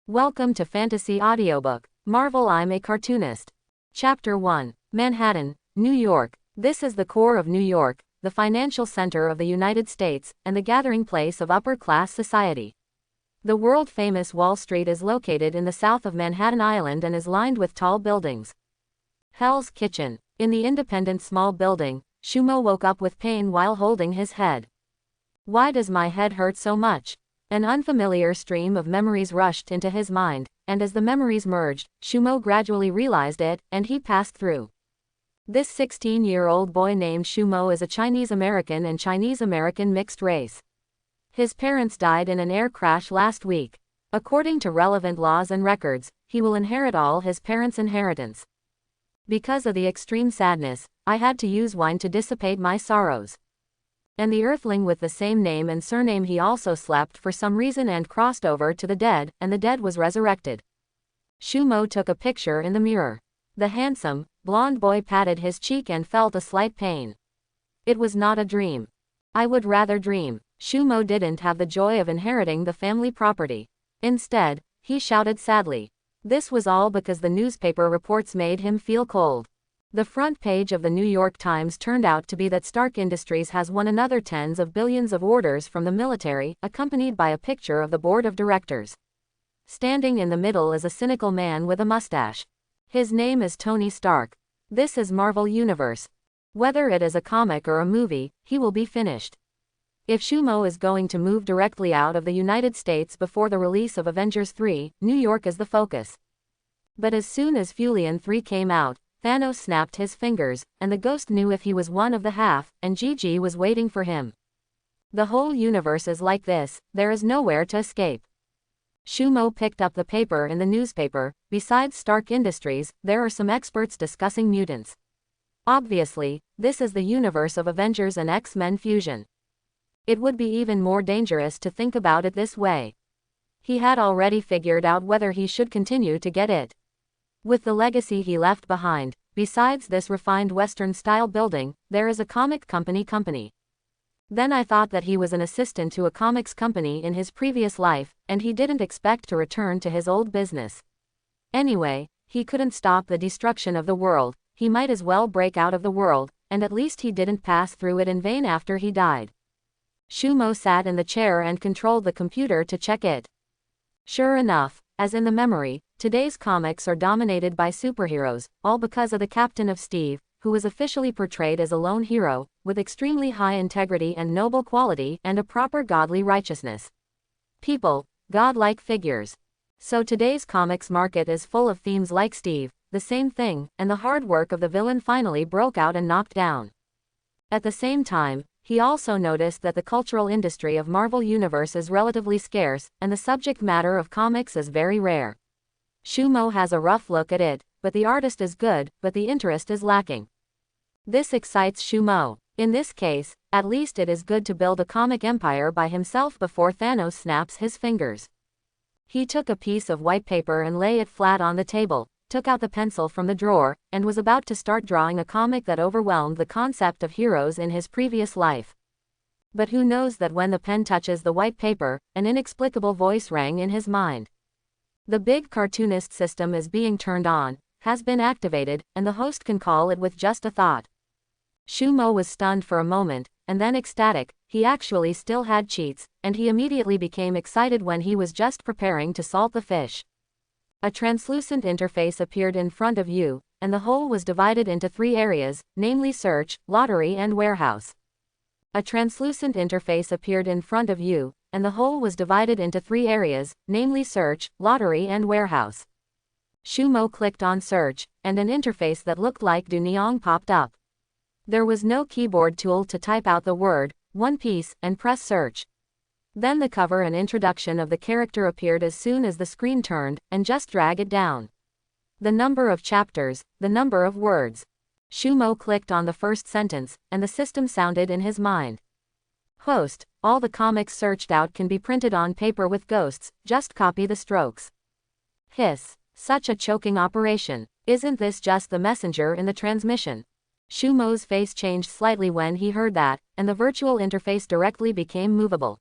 Welcome to Fantasy Audiobook, Marvel I'm a Cartoonist. Chapter 1, Manhattan, New York. This is the core of New York, the financial center of the United States, and the gathering place of upper-class society. The world-famous Wall Street is located in the south of Manhattan Island and is lined with tall buildings. Hell's Kitchen. In the independent small building, Shumo woke up with pain while holding his head. Why does my head hurt so much? An unfamiliar stream of memories rushed into his mind, and as the memories merged, Shumo gradually realized it, and he passed through. This 16-year-old boy named Shumo is a Chinese-American and Chinese-American mixed race. His parents died in an air crash last week. According to relevant laws and records, he will inherit all his parents' inheritance. Because of the extreme sadness, I had to use wine to dissipate my sorrows. And the earthling with the same name and surname he also slept for some reason and crossed over to the dead, and the dead was resurrected. Shumo took a picture in the mirror. The handsome, blonde boy patted his cheek and felt a slight pain. It was not a dream. I would rather dream. Shumo didn't have the joy of inheriting the family property. Instead, he shouted sadly. This was all because the newspaper reports made him feel cold. The front page of the New York Times turned out to be that Stark Industries has won another tens of billions of orders from the military, accompanied by a picture of the board of directors. Standing in the middle is a cynical man with a mustache. His name is Tony Stark. This is Marvel Universe. Whether it is a comic or a movie, he will be finished. If Shumo is going to move directly out of the United States before the release of Avengers 3, New York is the focus. But as soon as Fulian 3 came out, Thanos snapped his fingers, and the ghost knew if he was one of the half, and Gigi was waiting for him. The whole universe is like this, there is nowhere to escape. Shumo picked up the paper in the newspaper. Besides Stark Industries, there are some experts discussing mutants. Obviously, this is the universe of Avengers and X-Men fusion. It would be even more dangerous to think about it this way. He had already figured out whether he should continue to get it. With the legacy he left behind, besides this refined Western-style building, there is a comic company. Then I thought that he was an assistant to a comics company in his previous life, and he didn't expect to return to his old business. Anyway, he couldn't stop the destruction of the world, he might as well break out of the world, and at least he didn't pass through it in vain after he died. Shumo sat in the chair and controlled the computer to check it. Sure enough, as in the memory, today's comics are dominated by superheroes, all because of the Captain of Steve, who is officially portrayed as a lone hero, with extremely high integrity and noble quality and a proper godly righteousness. People, godlike figures. So today's comics market is full of themes like Steve, the same thing, and the hard work of the villain finally broke out and knocked down. At the same time, he also noticed that the cultural industry of Marvel Universe is relatively scarce, and the subject matter of comics is very rare. Shumo has a rough look at it, but the artist is good, but the interest is lacking. This excites Shumo. In this case, at least it is good to build a comic empire by himself before Thanos snaps his fingers. He took a piece of white paper and lay it flat on the table, took out the pencil from the drawer, and was about to start drawing a comic that overwhelmed the concept of heroes in his previous life. But who knows that when the pen touches the white paper, an inexplicable voice rang in his mind. The big Cartoonist system is being turned on, has been activated, and the host can call it with just a thought. Shumo was stunned for a moment, and then ecstatic. He actually still had cheats, and he immediately became excited when he was just preparing to salt the fish. A translucent interface appeared in front of you, and the whole was divided into three areas, namely search, lottery and warehouse. A translucent interface appeared in front of you, and the whole was divided into three areas, namely search, lottery and warehouse. Shumo clicked on search, and an interface that looked like Dunyong popped up. There was no keyboard tool to type out the word, One Piece, and press search. Then the cover and introduction of the character appeared as soon as the screen turned, and just drag it down. The number of chapters, the number of words. Shumo clicked on the first sentence, and the system sounded in his mind. Host, all the comics searched out can be printed on paper with ghosts, just copy the strokes. Hiss, such a choking operation. Isn't this just the messenger in the transmission? Shumo's face changed slightly when he heard that, and the virtual interface directly became movable.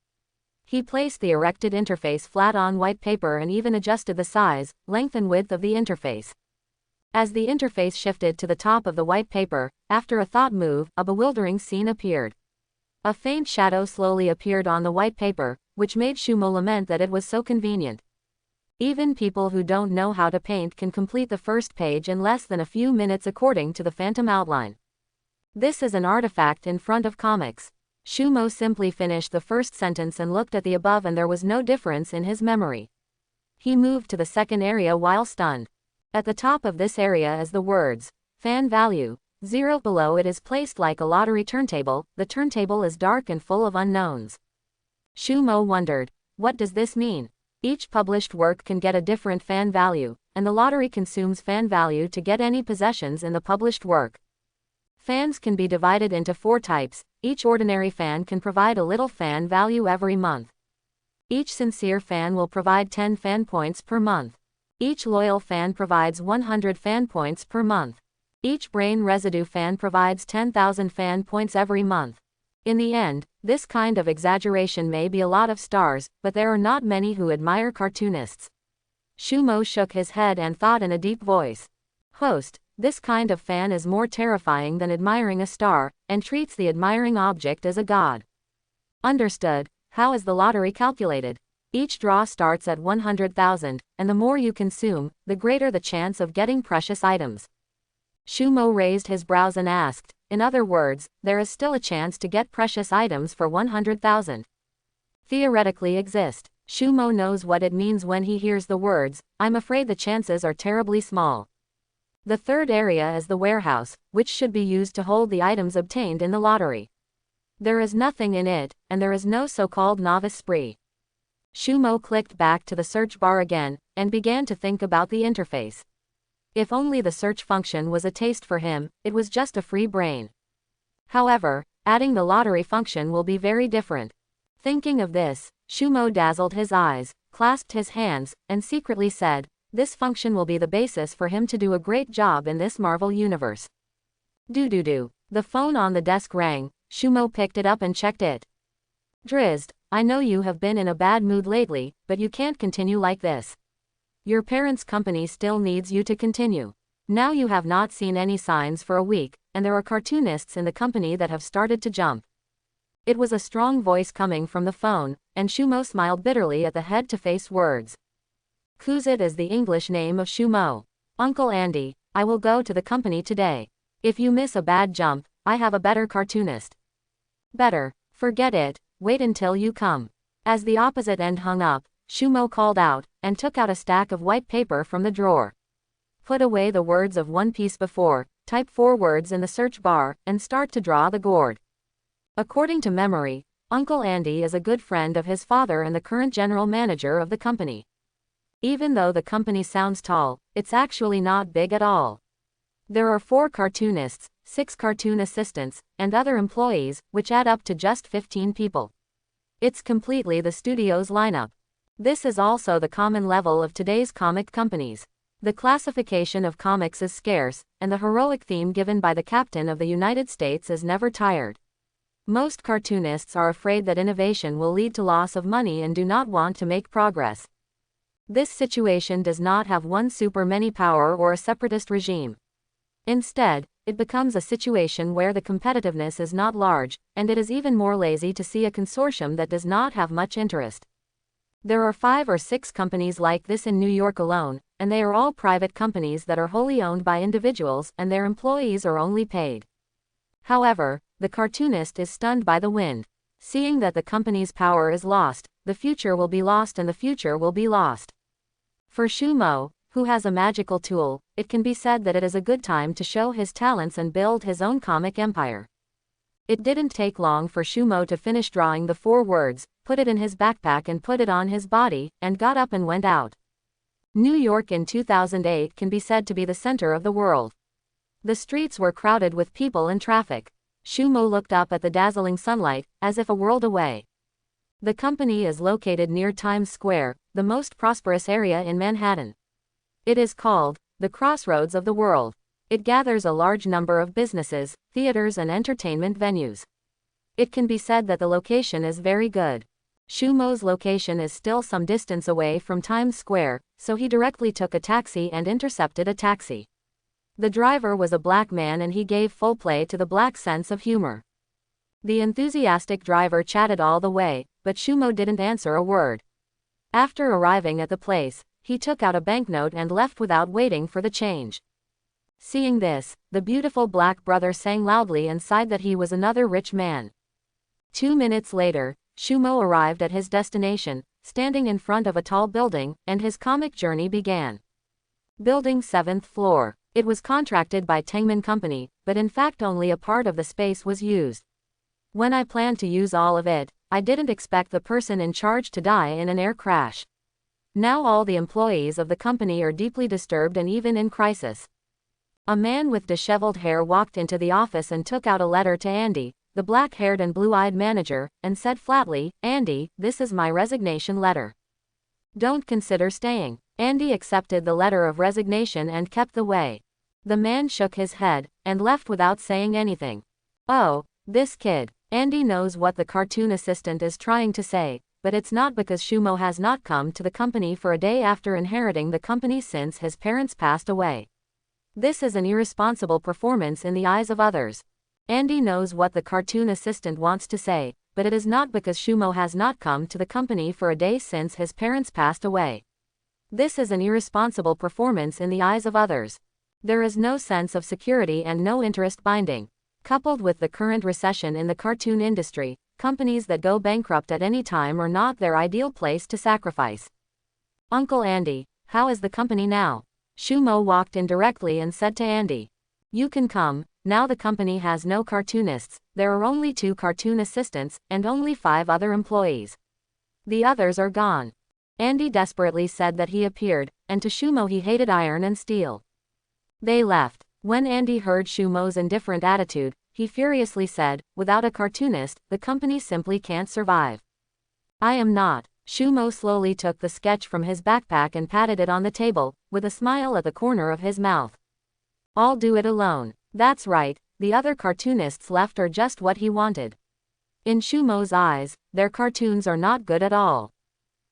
He placed the erected interface flat on white paper and even adjusted the size, length and width of the interface. As the interface shifted to the top of the white paper, after a thought move, a bewildering scene appeared. A faint shadow slowly appeared on the white paper, which made Shumo lament that it was so convenient. Even people who don't know how to paint can complete the first page in less than a few minutes according to the phantom outline. This is an artifact in front of comics. Shumo simply finished the first sentence and looked at the above, and there was no difference in his memory. He moved to the second area while stunned. At the top of this area is the words, fan value, 0. Below it is placed like a lottery turntable. The turntable is dark and full of unknowns. Shumo wondered, what does this mean? Each published work can get a different fan value, and the lottery consumes fan value to get any possessions in the published work. Fans can be divided into 4 types. Each ordinary fan can provide a little fan value every month. Each sincere fan will provide 10 fan points per month. Each loyal fan provides 100 fan points per month. Each brain residue fan provides 10,000 fan points every month. In the end, this kind of exaggeration may be a lot of stars, but there are not many who admire cartoonists. Shumo shook his head and thought in a deep voice. Host, this kind of fan is more terrifying than admiring a star, and treats the admiring object as a god. Understood. How is the lottery calculated? Each draw starts at 100,000, and the more you consume, the greater the chance of getting precious items. Shumo raised his brows and asked, in other words, there is still a chance to get precious items for 100,000. Theoretically exist. Shumo knows what it means when he hears the words, I'm afraid the chances are terribly small. The third area is the warehouse, which should be used to hold the items obtained in the lottery. There is nothing in it, and there is no so-called novice spree. Shumo clicked back to the search bar again, and began to think about the interface. If only the search function was a taste for him, it was just a free brain. However, adding the lottery function will be very different. Thinking of this, Shumo dazzled his eyes, clasped his hands, and secretly said, this function will be the basis for him to do a great job in this Marvel universe. Doo-doo-doo. The phone on the desk rang. Shumo picked it up and checked it. Drizzt, I know you have been in a bad mood lately, but you can't continue like this. Your parents' company still needs you to continue. Now you have not seen any signs for a week, and there are cartoonists in the company that have started to jump. It was a strong voice coming from the phone, and Shumo smiled bitterly at the head-to-face words. Kuzit is the English name of Shumo. Uncle Andy, I will go to the company today. If you miss a bad jump, I have a better cartoonist. Better, forget it, wait until you come. As the opposite end hung up, Shumo called out, and took out a stack of white paper from the drawer. Put away the words of One Piece before, type 4 words in the search bar, and start to draw the gourd. According to memory, Uncle Andy is a good friend of his father and the current general manager of the company. Even though the company sounds tall, it's actually not big at all. There are 4 cartoonists, 6 cartoon assistants, and other employees, which add up to just 15 people. It's completely the studio's lineup. This is also the common level of today's comic companies. The classification of comics is scarce, and the heroic theme given by the Captain of the United States is never tired. Most cartoonists are afraid that innovation will lead to loss of money and do not want to make progress. This situation does not have one super many power or a separatist regime. Instead, it becomes a situation where the competitiveness is not large, and it is even more lazy to see a consortium that does not have much interest. There are 5 or 6 companies like this in New York alone, and they are all private companies that are wholly owned by individuals and their employees are only paid. However, the cartoonist is stunned by the wind. Seeing that the company's power is lost, the future will be lost and the future will be lost. For Shumo, who has a magical tool, it can be said that it is a good time to show his talents and build his own comic empire. It didn't take long for Shumo to finish drawing the 4 words, put it in his backpack and put it on his body, and got up and went out. New York in 2008 can be said to be the center of the world. The streets were crowded with people and traffic. Shumo looked up at the dazzling sunlight, as if a world away. The company is located near Times Square, the most prosperous area in Manhattan. It is called the crossroads of the world. It gathers a large number of businesses, theaters and entertainment venues. It can be said that the location is very good. Shumo's location is still some distance away from Times Square, so he directly took a taxi and intercepted a taxi. The driver was a black man and he gave full play to the black sense of humor. The enthusiastic driver chatted all the way, but Shumo didn't answer a word. After arriving at the place, he took out a banknote and left without waiting for the change. Seeing this, the beautiful black brother sang loudly and sighed that he was another rich man. 2 minutes later, Shumo arrived at his destination, standing in front of a tall building, and his comic journey began. Building 7th floor. It was contracted by Tengman Company, but in fact only a part of the space was used. When I planned to use all of it, I didn't expect the person in charge to die in an air crash. Now all the employees of the company are deeply disturbed and even in crisis. A man with disheveled hair walked into the office and took out a letter to Andy, the black-haired and blue-eyed manager, and said flatly, "Andy, this is my resignation letter. Don't consider staying." Andy accepted the letter of resignation and kept the way. The man shook his head, and left without saying anything. Oh, this kid. Andy knows what the cartoon assistant is trying to say, but it's not because Shumo has not come to the company for a day after inheriting the company since his parents passed away. This is an irresponsible performance in the eyes of others. Andy knows what the cartoon assistant wants to say, but it is not because Shumo has not come to the company for a day since his parents passed away. This is an irresponsible performance in the eyes of others. There is no sense of security and no interest binding. Coupled with the current recession in the cartoon industry, companies that go bankrupt at any time are not their ideal place to sacrifice. "Uncle Andy, how is the company now?" Shumo walked in directly and said to Andy. "You can come, now the company has no cartoonists, there are only 2 cartoon assistants, and only 5 other employees. The others are gone." Andy desperately said that he appeared, and to Shumo he hated iron and steel. They left. When Andy heard Shumo's indifferent attitude, he furiously said, "Without a cartoonist, the company simply can't survive." "I am not." Shumo slowly took the sketch from his backpack and patted it on the table, with a smile at the corner of his mouth. "I'll do it alone." That's right, the other cartoonists left are just what he wanted. In Shumo's eyes, their cartoons are not good at all.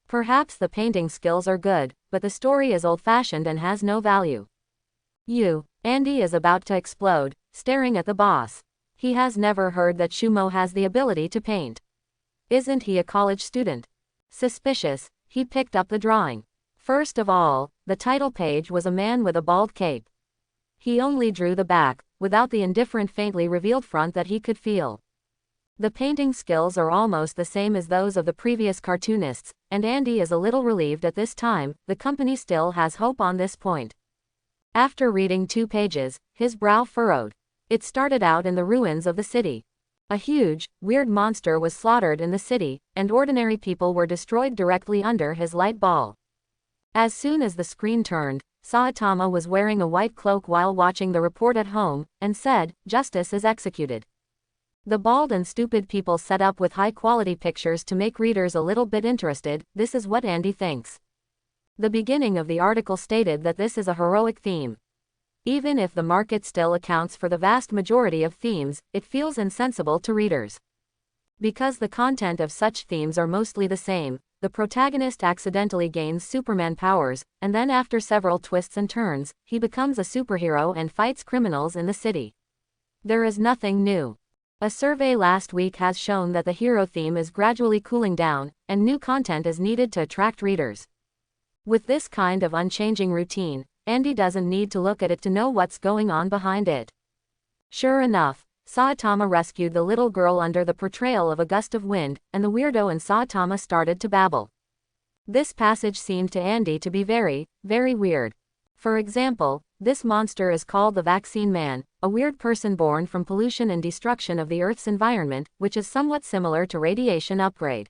Perhaps the painting skills are good, but the story is old-fashioned and has no value. Andy is about to explode, staring at the boss. He has never heard that Shumo has the ability to paint. Isn't he a college student? Suspicious, he picked up the drawing. First of all, the title page was a man with a bald cape. He only drew the back, without the indifferent faintly revealed front that he could feel. The painting skills are almost the same as those of the previous cartoonists, and Andy is a little relieved at this time. The company still has hope on this point. After reading 2 pages, his brow furrowed. It started out in the ruins of the city. A huge, weird monster was slaughtered in the city, and ordinary people were destroyed directly under his light ball. As soon as the screen turned, Saitama was wearing a white cloak while watching the report at home, and said, "Justice is executed." The bald and stupid people set up with high-quality pictures to make readers a little bit interested. This is what Andy thinks. The beginning of the article stated that this is a heroic theme. Even if the market still accounts for the vast majority of themes, it feels insensible to readers. Because the content of such themes are mostly the same, the protagonist accidentally gains Superman powers, and then after several twists and turns, he becomes a superhero and fights criminals in the city. There is nothing new. A survey last week has shown that the hero theme is gradually cooling down, and new content is needed to attract readers. With this kind of unchanging routine, Andy doesn't need to look at it to know what's going on behind it. Sure enough, Saitama rescued the little girl under the portrayal of a gust of wind, and the weirdo and Saitama started to babble. This passage seemed to Andy to be very, very weird. For example, this monster is called the Vaccine Man, a weird person born from pollution and destruction of the Earth's environment, which is somewhat similar to radiation upgrade.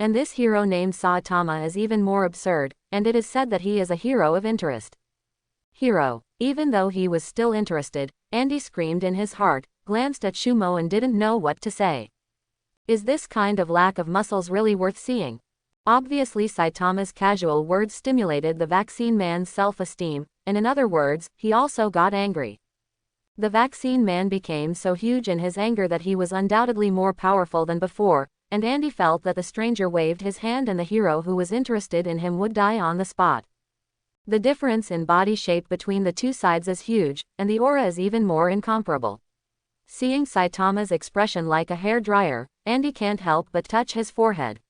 And this hero named Saitama is even more absurd, and it is said that he is a hero of interest. Hero. Even though he was still interested, Andy screamed in his heart, glanced at Shumo and didn't know what to say. Is this kind of lack of muscles really worth seeing? Obviously Saitama's casual words stimulated the Vaccine Man's self-esteem, and in other words, he also got angry. The Vaccine Man became so huge in his anger that he was undoubtedly more powerful than before, and Andy felt that the stranger waved his hand and the hero who was interested in him would die on the spot. The difference in body shape between the two sides is huge, and the aura is even more incomparable. Seeing Saitama's expression like a hair dryer, Andy can't help but touch his forehead.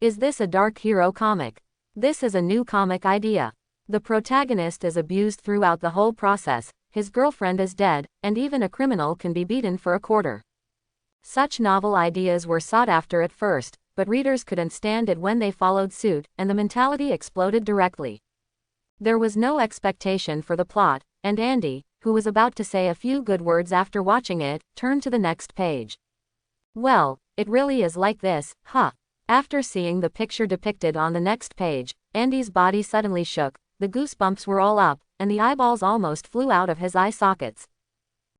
Is this a dark hero comic? This is a new comic idea. The protagonist is abused throughout the whole process, his girlfriend is dead, and even a criminal can be beaten for a quarter. Such novel ideas were sought after at first, but readers couldn't stand it when they followed suit, and the mentality exploded directly. There was no expectation for the plot, and Andy, who was about to say a few good words after watching it, turned to the next page. Well, it really is like this, huh? After seeing the picture depicted on the next page, Andy's body suddenly shook, the goosebumps were all up, and the eyeballs almost flew out of his eye sockets.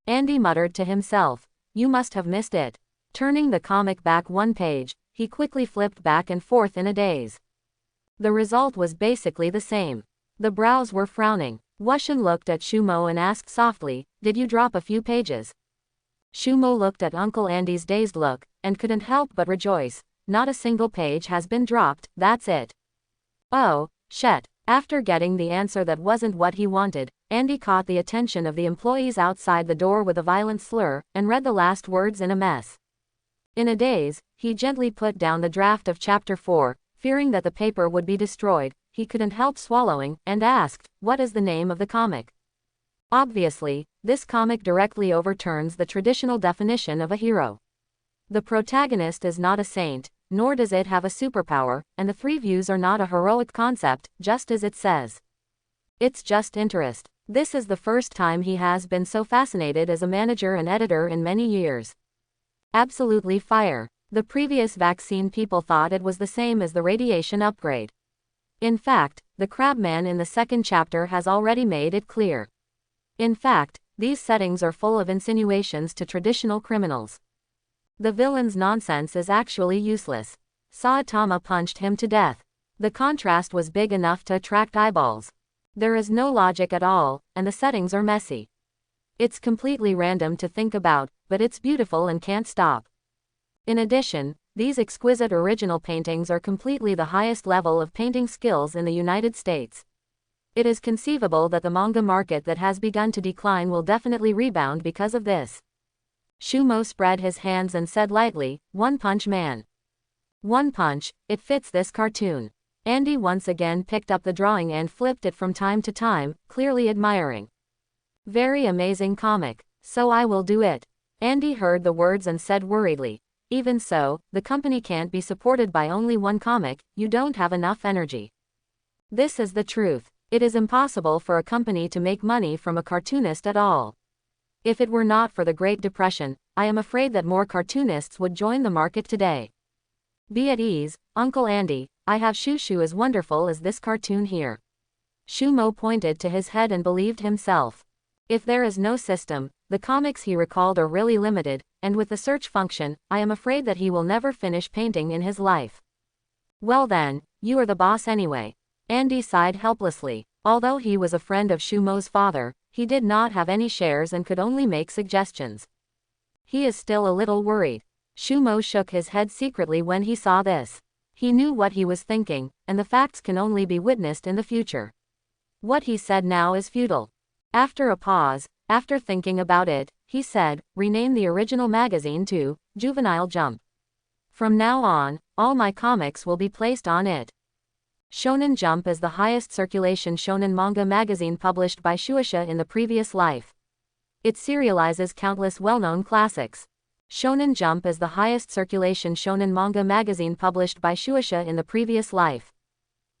Andy muttered to himself, "You must have missed it." Turning the comic back one page, he quickly flipped back and forth in a daze. The result was basically the same. The brows were frowning. Wushin looked at Shumo and asked softly, "Did you drop a few pages?" Shumo looked at Uncle Andy's dazed look, and couldn't help but rejoice. "Not a single page has been dropped, that's it." "Oh, shit." After getting the answer that wasn't what he wanted, Andy caught the attention of the employees outside the door with a violent slur, and read the last words in a mess. In a daze, he gently put down the draft of Chapter 4, fearing that the paper would be destroyed. He couldn't help swallowing, and asked, "What is the name of the comic?" Obviously, this comic directly overturns the traditional definition of a hero. The protagonist is not a saint, nor does it have a superpower, and the three views are not a heroic concept, just as it says. It's just interest. This is the first time he has been so fascinated as a manager and editor in many years. Absolutely fire. The previous vaccine people thought it was the same as the radiation upgrade. In fact, the Crabman in the second chapter has already made it clear. In fact, these settings are full of insinuations to traditional criminals. The villain's nonsense is actually useless. Saitama punched him to death. The contrast was big enough to attract eyeballs. There is no logic at all, and the settings are messy. It's completely random to think about, but it's beautiful and can't stop. In addition, these exquisite original paintings are completely the highest level of painting skills in the United States. It is conceivable that the manga market that has begun to decline will definitely rebound because of this. Shumo spread his hands and said lightly, "One Punch Man." One Punch, it fits this cartoon. Andy once again picked up the drawing and flipped it from time to time, clearly admiring. "Very amazing comic. So I will do it." Andy heard the words and said worriedly, "Even so, the company can't be supported by only one comic, you don't have enough energy." This is the truth. It is impossible for a company to make money from a cartoonist at all. If it were not for the Great Depression, I am afraid that more cartoonists would join the market today. Be at ease, Uncle Andy, I have Shushu as wonderful as this cartoon here. Shumo pointed to his head and believed himself. If there is no system, the comics he recalled are really limited, and with the search function, I am afraid that he will never finish painting in his life. Well then, you are the boss anyway. Andy sighed helplessly. Although he was a friend of Shumo's father, he did not have any shares and could only make suggestions. He is still a little worried. Shumo shook his head secretly when he saw this. He knew what he was thinking, and the facts can only be witnessed in the future. What he said now is futile. After a pause, after thinking about it, he said, "Rename the original magazine to Juvenile Jump. From now on, all my comics will be placed on it." Shonen Jump is the highest circulation shonen manga magazine published by Shueisha in the previous life. It serializes countless well-known classics. Shonen Jump is the highest circulation shonen manga magazine published by Shueisha in the previous life.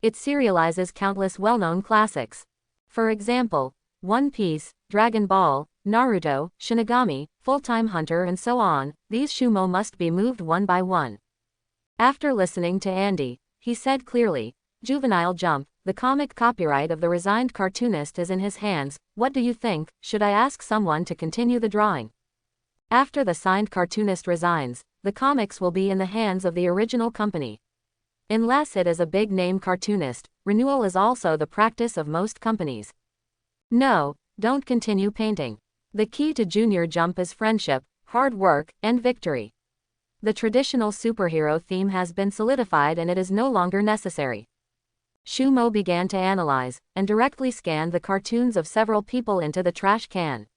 It serializes countless well-known classics. For example, One Piece, Dragon Ball, Naruto, Shinigami, Full-Time Hunter and so on. These Shumo must be moved one by one. After listening to Andy, he said clearly, "Juvenile Jump, the comic copyright of the resigned cartoonist is in his hands. What do you think? Should I ask someone to continue the drawing?" After the signed cartoonist resigns, the comics will be in the hands of the original company. Unless it is a big-name cartoonist, renewal is also the practice of most companies. No, don't continue painting. The key to Junior Jump is friendship, hard work, and victory. The traditional superhero theme has been solidified and it is no longer necessary. Shumo began to analyze, and directly scanned the cartoons of several people into the trash can.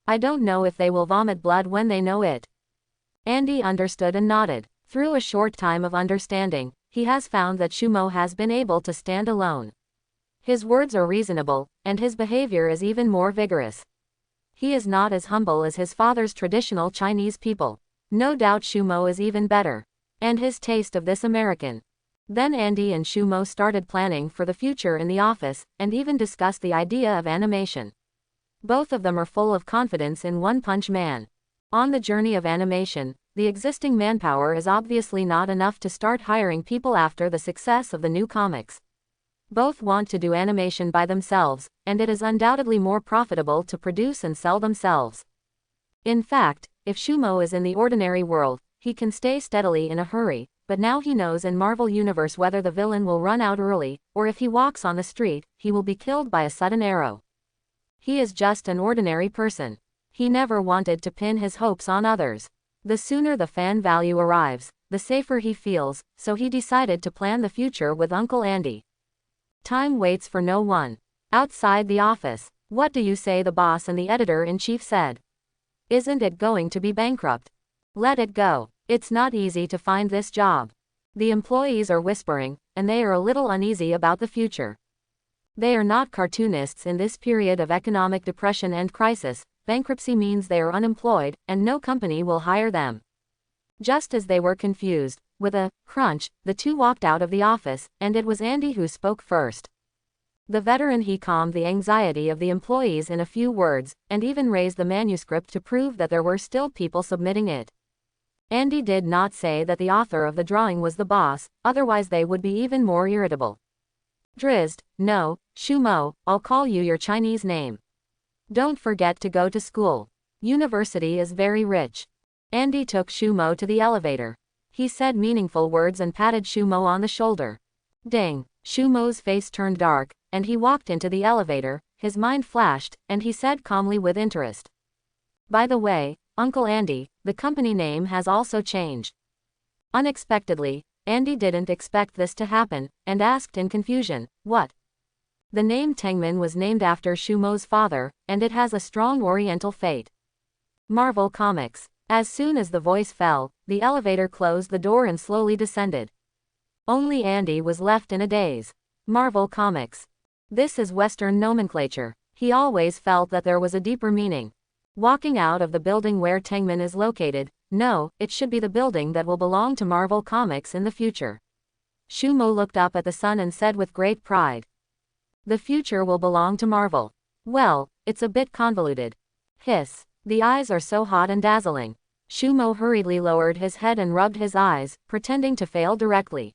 I don't know if they will vomit blood when they know it. Andy understood and nodded. Through a short time of understanding, he has found that Shumo has been able to stand alone. His words are reasonable, and his behavior is even more vigorous. He is not as humble as his father's traditional Chinese people. No doubt Shumo is even better. And his taste of this American. Then Andy and Shumo started planning for the future in the office, and even discussed the idea of animation. Both of them are full of confidence in One Punch Man. On the journey of animation, the existing manpower is obviously not enough to start hiring people after the success of the new comics. Both want to do animation by themselves, and it is undoubtedly more profitable to produce and sell themselves. In fact, if Shumo is in the ordinary world, he can stay steadily in a hurry, but now he knows in Marvel Universe whether the villain will run out early, or if he walks on the street, he will be killed by a sudden arrow. He is just an ordinary person. He never wanted to pin his hopes on others. The sooner the fan value arrives, the safer he feels, so he decided to plan the future with Uncle Andy. Time waits for no one. Outside the office, what do you say? The boss and the editor-in-chief said. Isn't it going to be bankrupt? Let it go. It's not easy to find this job. The employees are whispering, and they are a little uneasy about the future. They are not cartoonists in this period of economic depression and crisis. Bankruptcy means they are unemployed, and no company will hire them. Just as they were confused, with a crunch, the two walked out of the office, and it was Andy who spoke first. The veteran, he calmed the anxiety of the employees in a few words, and even raised the manuscript to prove that there were still people submitting it. Andy did not say that the author of the drawing was the boss, otherwise they would be even more irritable. Drizzt, no, Shumo, I'll call you your Chinese name. Don't forget to go to school. University is very rich. Andy took Shumo to the elevator. He said meaningful words and patted Shumo on the shoulder. Ding! Shumo's face turned dark, and he walked into the elevator. His mind flashed, and he said calmly with interest. By the way, Uncle Andy, the company name has also changed. Unexpectedly, Andy didn't expect this to happen, and asked in confusion, what? The name Tengman was named after Shumo's father, and it has a strong oriental fate. Marvel Comics. As soon as the voice fell, the elevator closed the door and slowly descended. Only Andy was left in a daze. Marvel Comics. This is Western nomenclature. He always felt that there was a deeper meaning. Walking out of the building where Tengman is located, no, it should be the building that will belong to Marvel Comics in the future. Shumo looked up at the sun and said with great pride. The future will belong to Marvel. Well, it's a bit convoluted. Hiss. The eyes are so hot and dazzling. Shumo hurriedly lowered his head and rubbed his eyes, pretending to fail directly.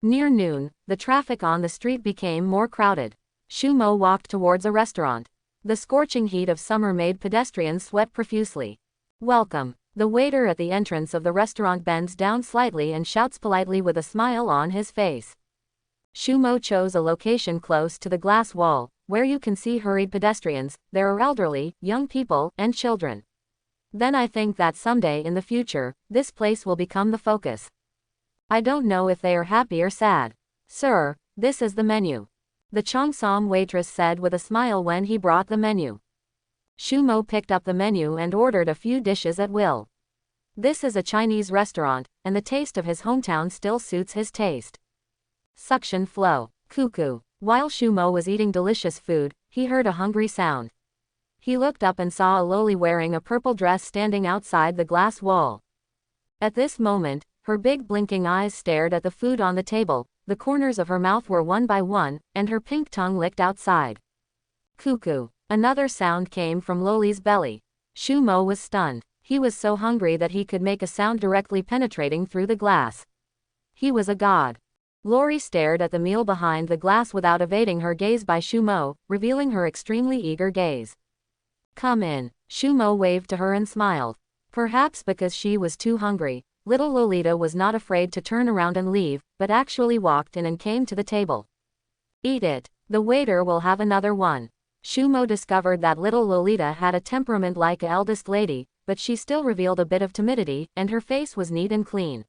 Near noon, the traffic on the street became more crowded. Shumo walked towards a restaurant. The scorching heat of summer made pedestrians sweat profusely. Welcome. The waiter at the entrance of the restaurant bends down slightly and shouts politely with a smile on his face. Shumo chose a location close to the glass wall, where you can see hurried pedestrians. There are elderly, young people, and children. Then I think that someday in the future, this place will become the focus. I don't know if they are happy or sad. Sir, this is the menu. The Cheongsam waitress said with a smile when he brought the menu. Shumo picked up the menu and ordered a few dishes at will. This is a Chinese restaurant, and the taste of his hometown still suits his taste. Suction flow. Cuckoo. While Shumo was eating delicious food, he heard a hungry sound. He looked up and saw a loli wearing a purple dress standing outside the glass wall. At this moment, her big blinking eyes stared at the food on the table, the corners of her mouth were one by one, and her pink tongue licked outside. Cuckoo. Another sound came from Loli's belly. Shumo was stunned. He was so hungry that he could make a sound directly penetrating through the glass. He was a god. Lori stared at the meal behind the glass without evading her gaze by Shumo, revealing her extremely eager gaze. Come in. Shumo waved to her and smiled. Perhaps because she was too hungry, little Lolita was not afraid to turn around and leave, but actually walked in and came to the table. Eat it. The waiter will have another one. Shumo discovered that little Lolita had a temperament like a eldest lady, but she still revealed a bit of timidity, and her face was neat and clean.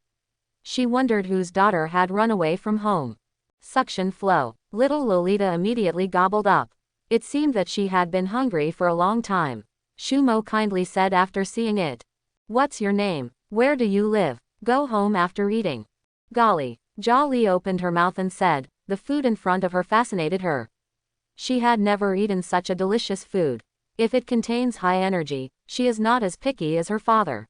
She wondered whose daughter had run away from home. Suction flow. Little Lolita immediately gobbled up. It seemed that she had been hungry for a long time. Shumo kindly said after seeing it. What's your name? Where do you live? Go home after eating. Golly. Giali opened her mouth and said, the food in front of her fascinated her. She had never eaten such a delicious food. If it contains high energy, she is not as picky as her father.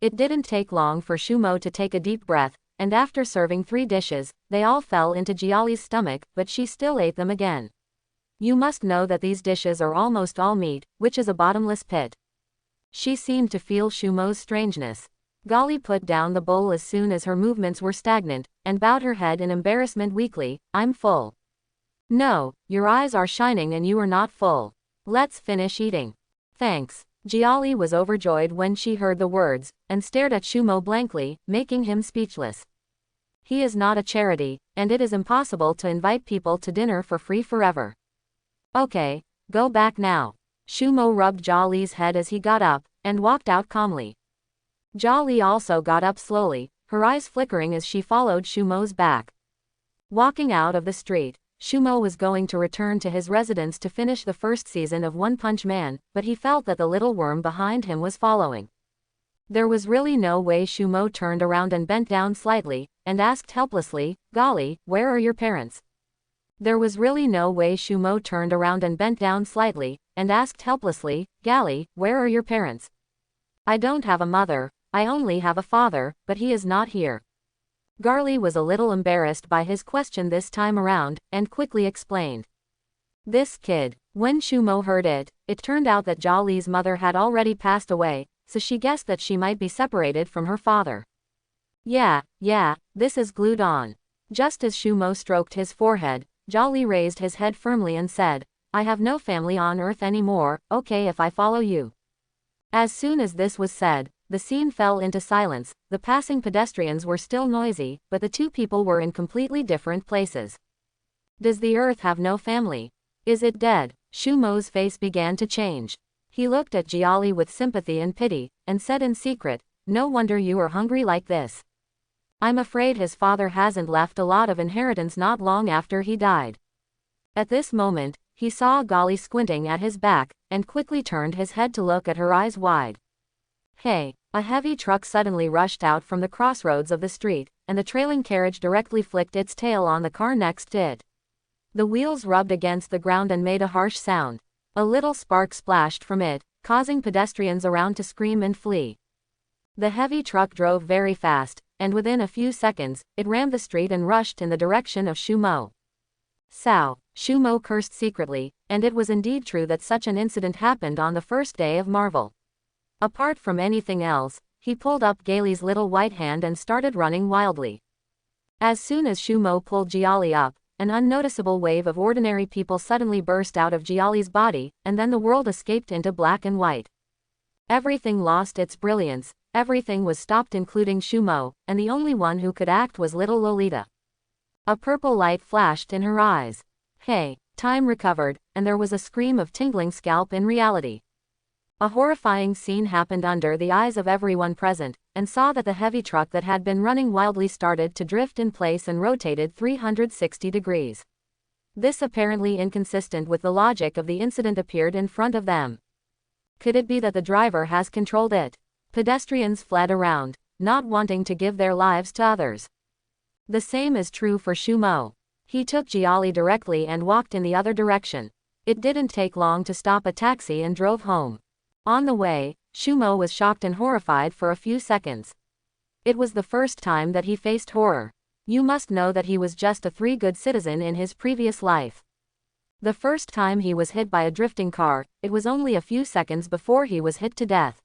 It didn't take long for Shumo to take a deep breath, and after serving 3 dishes, they all fell into Giali's stomach, but she still ate them again. You must know that these dishes are almost all meat, which is a bottomless pit. She seemed to feel Shumo's strangeness. Giali put down the bowl as soon as her movements were stagnant, and bowed her head in embarrassment weakly. I'm full. No, your eyes are shining and you are not full. Let's finish eating. Thanks. Giali was overjoyed when she heard the words, and stared at Shumo blankly, making him speechless. He is not a charity, and it is impossible to invite people to dinner for free forever. Okay, go back now. Shumo rubbed Giali's head as he got up, and walked out calmly. Giali also got up slowly, her eyes flickering as she followed Shumo's back. Walking out of the street, Shumo was going to return to his residence to finish the first season of One Punch Man, but he felt that the little worm behind him was following. There was really no way. Shumo turned around and bent down slightly, and asked helplessly, Golly, where are your parents? There was really no way. Shumo turned around and bent down slightly, and asked helplessly, Golly, where are your parents? I don't have a mother, I only have a father, but he is not here. Garly was a little embarrassed by his question this time around, and quickly explained. This kid. When Shumo heard it, it turned out that Giali's mother had already passed away, so she guessed that she might be separated from her father. Yeah, this is glued on. Just as Shumo stroked his forehead, Giali raised his head firmly and said, I have no family on Earth anymore, okay if I follow you. As soon as this was said, the scene fell into silence. The passing pedestrians were still noisy, but the two people were in completely different places. Does the Earth have no family? Is it dead? Shumo's face began to change. He looked at Giali with sympathy and pity, and said in secret, no wonder you are hungry like this. I'm afraid his father hasn't left a lot of inheritance not long after he died. At this moment, he saw Giali squinting at his back, and quickly turned his head to look at her eyes wide. Hey! A heavy truck suddenly rushed out from the crossroads of the street, and the trailing carriage directly flicked its tail on the car next to it. The wheels rubbed against the ground and made a harsh sound. A little spark splashed from it, causing pedestrians around to scream and flee. The heavy truck drove very fast, and within a few seconds, it rammed the street and rushed in the direction of Shumo. Sao! Shumo cursed secretly, and it was indeed true that such an incident happened on the first day of Marvel. Apart from anything else, he pulled up Giali's little white hand and started running wildly. As soon as Shumo pulled Giali up, an unnoticeable wave of ordinary people suddenly burst out of Giali's body, and then the world escaped into black and white. Everything lost its brilliance, everything was stopped including Shumo, and the only one who could act was little Lolita. A purple light flashed in her eyes. Hey! Time recovered, and there was a scream of tingling scalp in reality. A horrifying scene happened under the eyes of everyone present, and saw that the heavy truck that had been running wildly started to drift in place and rotated 360 degrees. This apparently inconsistent with the logic of the incident appeared in front of them. Could it be that the driver has controlled it? Pedestrians fled around, not wanting to give their lives to others. The same is true for Shumo. He took Giali directly and walked in the other direction. It didn't take long to stop a taxi and drove home. On the way, Shumo was shocked and horrified for a few seconds. It was the first time that he faced horror. You must know that he was just a good citizen in his previous life. The first time he was hit by a drifting car, it was only a few seconds before he was hit to death.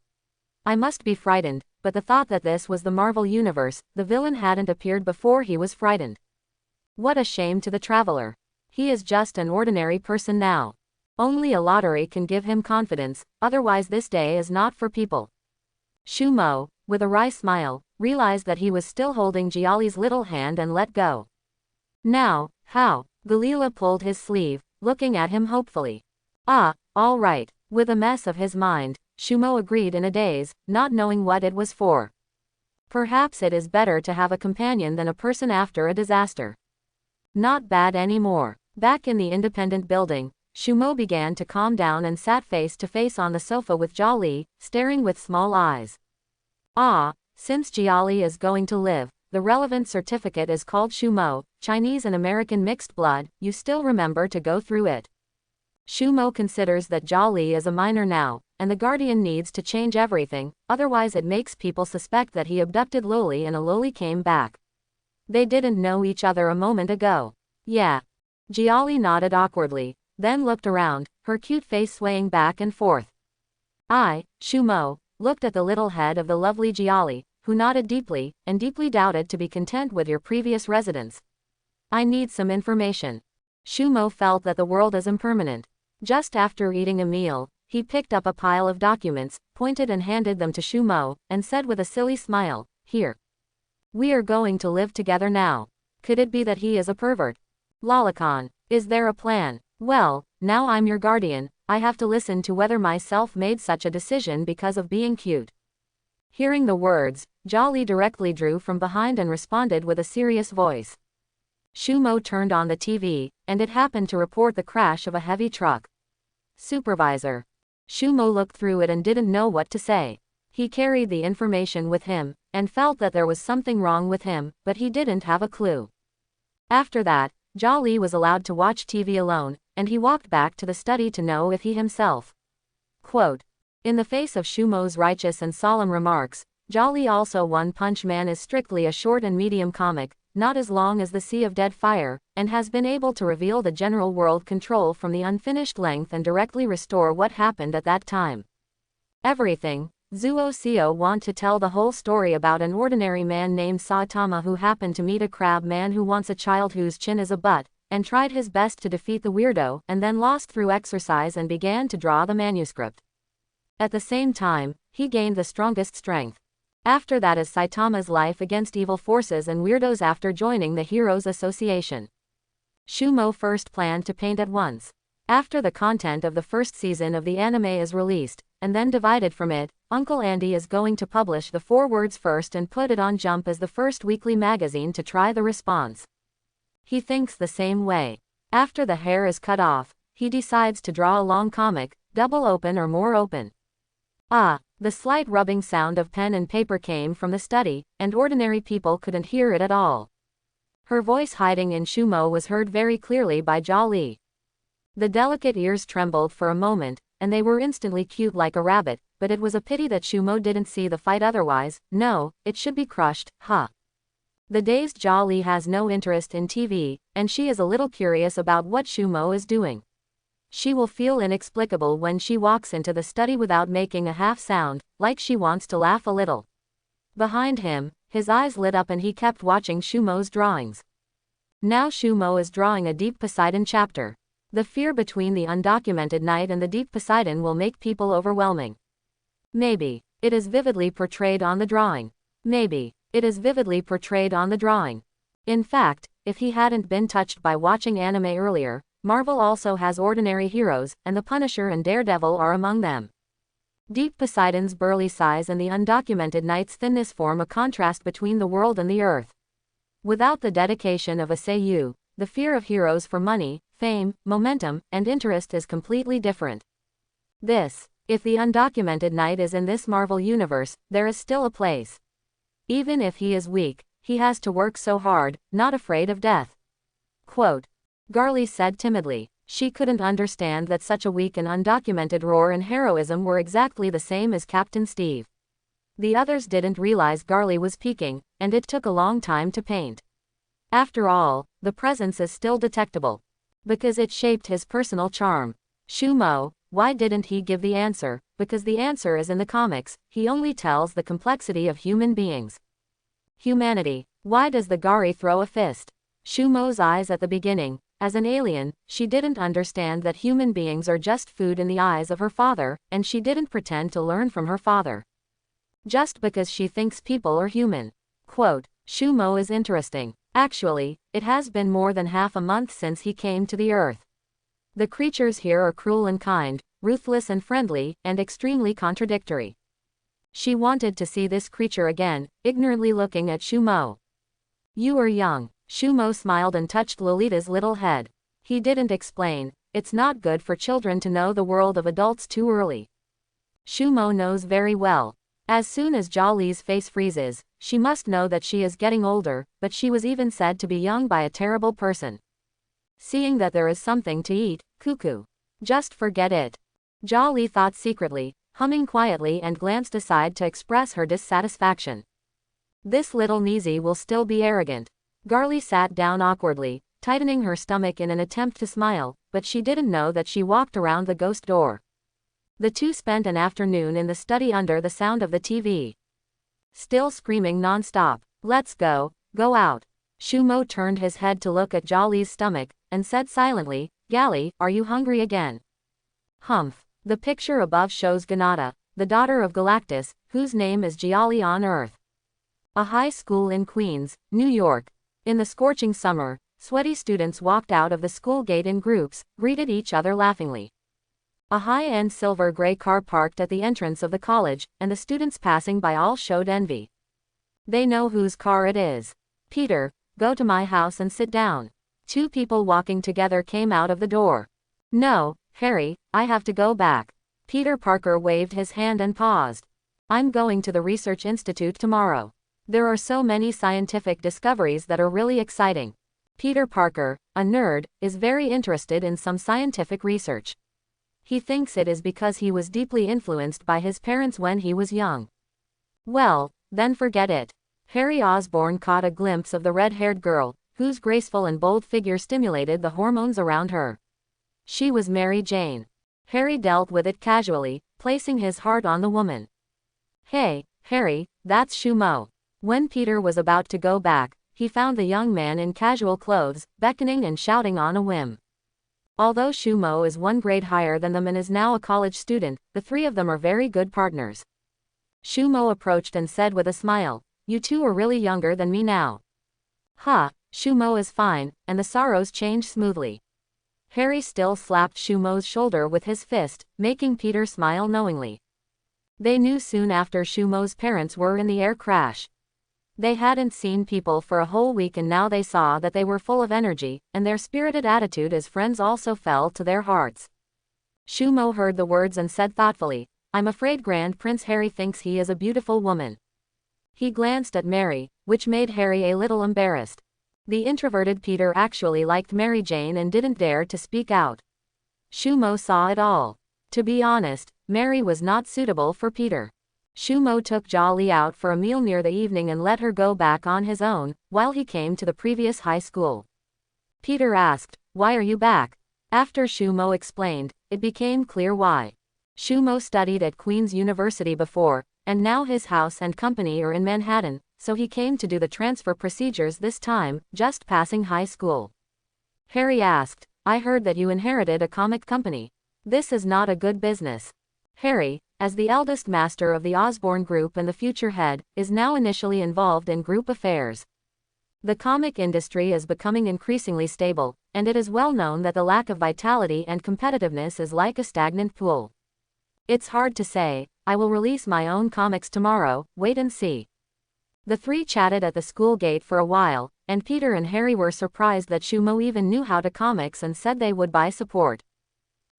I must be frightened, but the thought that this was the Marvel Universe, the villain hadn't appeared before he was frightened. What a shame to the traveler. He is just an ordinary person now. Only a lottery can give him confidence, otherwise this day is not for people. Shumo, with a wry smile, realized that he was still holding Giali's little hand and let go. Now, how? Galila pulled his sleeve, looking at him hopefully. Ah, all right. With a mess of his mind, Shumo agreed in a daze, not knowing what it was for. Perhaps it is better to have a companion than a person after a disaster. Not bad anymore. Back in the independent building, Shumo began to calm down and sat face to face on the sofa with Giali, staring with small eyes. Since Giali is going to live, the relevant certificate is called Shumo, Chinese and American mixed blood, you still remember to go through it. Shumo considers that Giali is a minor now, and the Guardian needs to change everything, otherwise it makes people suspect that he abducted Loli and a Loli came back. They didn't know each other a moment ago. Yeah. Giali nodded awkwardly, then looked around, her cute face swaying back and forth. Shumo, looked at the little head of the lovely Giali, who nodded deeply, and deeply doubted to be content with your previous residence. I need some information. Shumo felt that the world is impermanent. Just after eating a meal, he picked up a pile of documents, pointed and handed them to Shumo, and said with a silly smile, here. We are going to live together now. Could it be that he is a pervert? Lolicon, is there a plan? Well, now I'm your guardian, I have to listen to whether myself made such a decision because of being cute. Hearing the words, Giali directly drew from behind and responded with a serious voice. Shumo turned on the TV, and it happened to report the crash of a heavy truck. Supervisor. Shumo looked through it and didn't know what to say. He carried the information with him, and felt that there was something wrong with him, but he didn't have a clue. After that, Giali was allowed to watch TV alone, and he walked back to the study to know if he himself. Quote. In the face of Shumo's righteous and solemn remarks, Giali also One Punch Man is strictly a short and medium comic, not as long as the Sea of Dead Fire, and has been able to reveal the general world control from the unfinished length and directly restore what happened at that time. Everything. Zuo Seo want to tell the whole story about an ordinary man named Saitama who happened to meet a crab man who wants a child whose chin is a butt, and tried his best to defeat the weirdo, and then lost through exercise and began to draw the manuscript. At the same time, he gained the strongest strength. After that is Saitama's life against evil forces and weirdos after joining the Heroes Association. Shumo first planned to paint at once. After the content of the first season of the anime is released, and then divided from it, Uncle Andy is going to publish the 4 words first and put it on Jump as the first weekly magazine to try the response. He thinks the same way. After the hair is cut off, he decides to draw a long comic, double open or more open. The slight rubbing sound of pen and paper came from the study, and ordinary people couldn't hear it at all. Her voice hiding in Shumo was heard very clearly by Giali. The delicate ears trembled for a moment, and they were instantly cute like a rabbit, but it was a pity that Shumo didn't see the fight otherwise. No, it should be crushed, The dazed Giali has no interest in TV, and she is a little curious about what Shumo is doing. She will feel inexplicable when she walks into the study without making a half sound, like she wants to laugh a little. Behind him, his eyes lit up and he kept watching Shumo's drawings. Now Shumo is drawing a Deep Poseidon chapter. The fear between the undocumented knight and the Deep Poseidon will make people overwhelming. Maybe. It is vividly portrayed on the drawing. Maybe. It is vividly portrayed on the drawing. In fact, if he hadn't been touched by watching anime earlier, Marvel also has ordinary heroes, and the Punisher and Daredevil are among them. Deep Poseidon's burly size and the undocumented knight's thinness form a contrast between the world and the earth. Without the dedication of a seiyuu, the fear of heroes for money, fame, momentum, and interest is completely different. If the undocumented knight is in this Marvel universe, there is still a place. Even if he is weak, he has to work so hard, not afraid of death. Quote. Giali said timidly. She couldn't understand that such a weak and undocumented roar and heroism were exactly the same as Captain Steve. The others didn't realize Giali was peeking, and it took a long time to paint. After all, the presence is still detectable. Because it shaped his personal charm. Shumo, why didn't he give the answer? Because the answer is in the comics, he only tells the complexity of human beings. Humanity. Why does the Gari throw a fist? Shumo's eyes at the beginning. As an alien, she didn't understand that human beings are just food in the eyes of her father, and she didn't pretend to learn from her father. Just because she thinks people are human. Quote, Shumo is interesting. Actually, it has been more than half a month since he came to the Earth. The creatures here are cruel and kind, ruthless and friendly, and extremely contradictory. She wanted to see this creature again, ignorantly looking at Shumo. You are young. Shumo smiled and touched Lolita's little head. He didn't explain. It's not good for children to know the world of adults too early. Shumo knows very well. As soon as Giali's face freezes, she must know that she is getting older, but she was even said to be young by a terrible person. Seeing that there is something to eat, cuckoo. Just forget it. Giali thought secretly, humming quietly and glanced aside to express her dissatisfaction. This little Nizi will still be arrogant. Garly sat down awkwardly, tightening her stomach in an attempt to smile, but she didn't know that she walked around the ghost door. The two spent an afternoon in the study under the sound of the TV. Still screaming non-stop. Let's go out. Shumo turned his head to look at Giali's stomach, and said silently, Giali, are you hungry again? Humph. The picture above shows Ganata, the daughter of Galactus, whose name is Giali on Earth. A high school in Queens, New York. In the scorching summer, sweaty students walked out of the school gate in groups, greeted each other laughingly. A high-end silver-gray car parked at the entrance of the college, and the students passing by all showed envy. They know whose car it is. Peter, go to my house and sit down. Two people walking together came out of the door. No, Harry, I have to go back. Peter Parker waved his hand and paused. I'm going to the Research Institute tomorrow. There are so many scientific discoveries that are really exciting. Peter Parker, a nerd, is very interested in some scientific research. He thinks it is because he was deeply influenced by his parents when he was young. Well, then forget it. Harry Osborn caught a glimpse of the red-haired girl, whose graceful and bold figure stimulated the hormones around her. She was Mary Jane. Harry dealt with it casually, placing his heart on the woman. Hey, Harry, that's Shumo. When Peter was about to go back, he found the young man in casual clothes, beckoning and shouting on a whim. Although Shumo is one grade higher than them and is now a college student, the three of them are very good partners. Shumo approached and said with a smile, you two are really younger than me now. Ha, Shumo is fine, and the sorrows change smoothly. Harry still slapped Shumo's shoulder with his fist, making Peter smile knowingly. They knew soon after Shumo's parents were in the air crash. They hadn't seen people for a whole week and now they saw that they were full of energy, and their spirited attitude as friends also fell to their hearts. Shumo heard the words and said thoughtfully, I'm afraid Grand Prince Harry thinks he is a beautiful woman. He glanced at Mary, which made Harry a little embarrassed. The introverted Peter actually liked Mary Jane and didn't dare to speak out. Shumo saw it all. To be honest, Mary was not suitable for Peter. Shumo took Giali out for a meal near the evening and let her go back on his own, while he came to the previous high school. Peter asked, why are you back? After Shumo explained, it became clear why. Shumo studied at Queen's University before, and now his house and company are in Manhattan, so he came to do the transfer procedures this time, just passing high school. Harry asked, I heard that you inherited a comic company. This is not a good business. Harry, as the eldest master of the Osborn Group and the future head, is now initially involved in group affairs. The comic industry is becoming increasingly stable, and it is well known that the lack of vitality and competitiveness is like a stagnant pool. It's hard to say, I will release my own comics tomorrow, wait and see. The three chatted at the school gate for a while, and Peter and Harry were surprised that Shumo even knew how to comics and said they would buy support.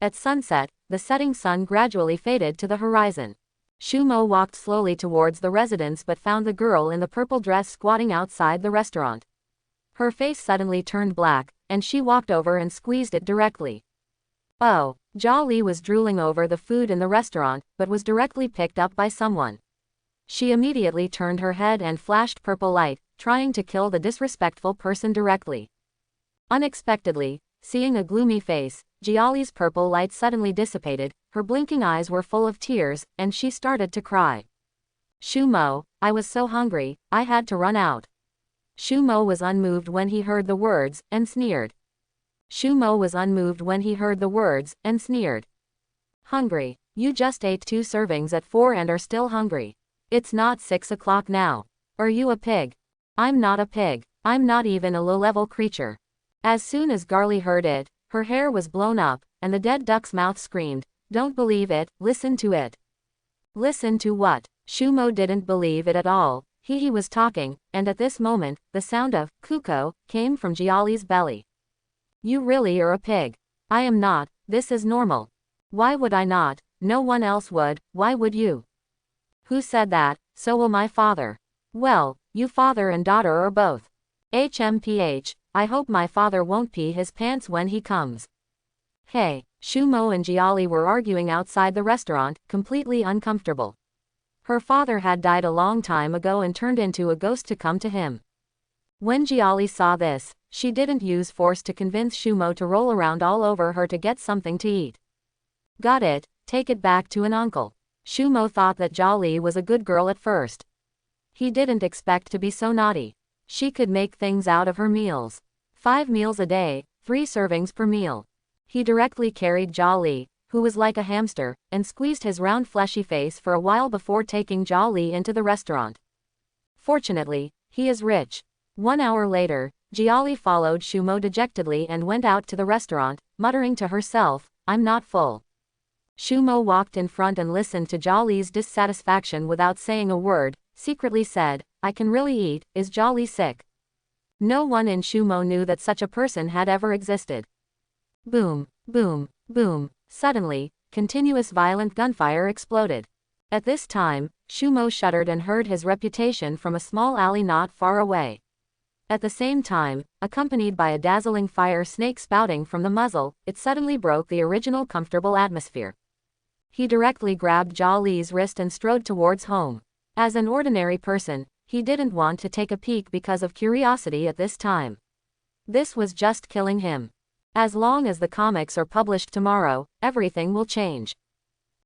At sunset, the setting sun gradually faded to the horizon. Shumo walked slowly towards the residence but found the girl in the purple dress squatting outside the restaurant. Her face suddenly turned black, and she walked over and squeezed it directly. Oh, Giali was drooling over the food in the restaurant, but was directly picked up by someone. She immediately turned her head and flashed purple light, trying to kill the disrespectful person directly. Unexpectedly, seeing a gloomy face, Giali's purple light suddenly dissipated, her blinking eyes were full of tears, and she started to cry. Shumo, I was so hungry, I had to run out. Shumo was unmoved when he heard the words, and sneered. Shumo was unmoved when he heard the words, and sneered. Hungry? You just ate 2 servings at 4 and are still hungry. It's not 6 o'clock now. Are you a pig? I'm not a pig. I'm not even a low-level creature. As soon as Garly heard it, her hair was blown up, and the dead duck's mouth screamed, Don't believe it, listen to it. Listen to what? Shumo didn't believe it at all. He was talking, and at this moment, the sound of "kuko" came from Giali's belly. You really are a pig. I am not, this is normal. Why would I not? No one else would, why would you? Who said that? So will my father. Well, you father and daughter are both. HMPH, I hope my father won't pee his pants when he comes. Hey, Shumo and Giali were arguing outside the restaurant, completely uncomfortable. Her father had died a long time ago and turned into a ghost to come to him. When Giali saw this, she didn't use force to convince Shumo to roll around all over her to get something to eat. Got it, take it back to an uncle. Shumo thought that Giali was a good girl at first. He didn't expect to be so naughty. She could make things out of her meals. 5 meals a day, 3 servings per meal. He directly carried Giali, who was like a hamster, and squeezed his round fleshy face for a while before taking Giali into the restaurant. Fortunately, he is rich. 1 hour later, Giali followed Shumo dejectedly and went out to the restaurant, muttering to herself, I'm not full. Shumo walked in front and listened to Giali's dissatisfaction without saying a word, secretly said, I can really eat, is Giali sick? No one in Shumo knew that such a person had ever existed. Boom, boom, boom. Suddenly, continuous violent gunfire exploded. At this time, Shumo shuddered and heard his reputation from a small alley not far away. At the same time, accompanied by a dazzling fire snake spouting from the muzzle, it suddenly broke the original comfortable atmosphere. He directly grabbed Giali's wrist and strode towards home. As an ordinary person, he didn't want to take a peek because of curiosity at this time. This was just killing him. As long as the comics are published tomorrow, everything will change.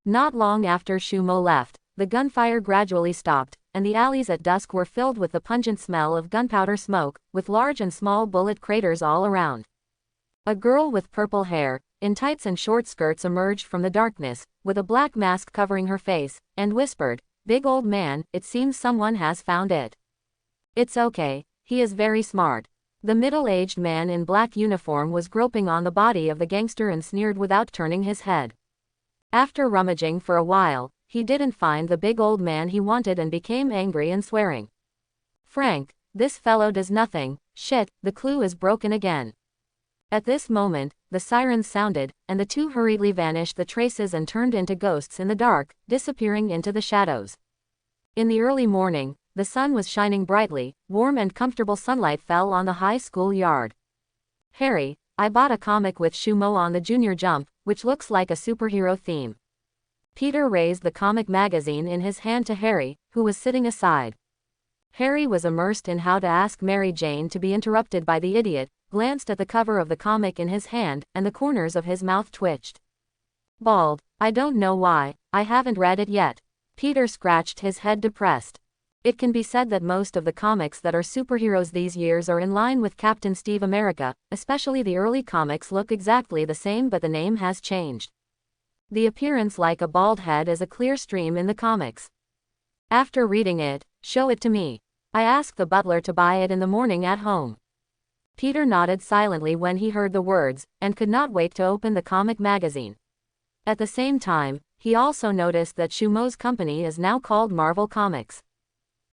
Not long after Shumo left, the gunfire gradually stopped, and the alleys at dusk were filled with the pungent smell of gunpowder smoke, with large and small bullet craters all around. A girl with purple hair, in tights and short skirts emerged from the darkness, with a black mask covering her face, and whispered, Big old man, it seems someone has found it. It's okay, he is very smart. The middle-aged man in black uniform was groping on the body of the gangster and sneered without turning his head. After rummaging for a while, he didn't find the big old man he wanted and became angry and swearing. Frank, this fellow does nothing, shit, the clue is broken again. At this moment, the sirens sounded, and the two hurriedly vanished the traces and turned into ghosts in the dark, disappearing into the shadows. In the early morning, the sun was shining brightly, warm and comfortable sunlight fell on the high school yard. Harry, I bought a comic with Shumo on the Junior Jump, which looks like a superhero theme. Peter raised the comic magazine in his hand to Harry, who was sitting aside. Harry was immersed in how to ask Mary Jane to be interrupted by the idiot, glanced at the cover of the comic in his hand, and the corners of his mouth twitched. Bald, I don't know why, I haven't read it yet. Peter scratched his head depressed. It can be said that most of the comics that are superheroes these years are in line with Captain Steve America, especially the early comics look exactly the same but the name has changed. The appearance like a bald head is a clear stream in the comics. After reading it, show it to me. I asked the butler to buy it in the morning at home. Peter nodded silently when he heard the words, and could not wait to open the comic magazine. At the same time, he also noticed that Shumo's company is now called Marvel Comics.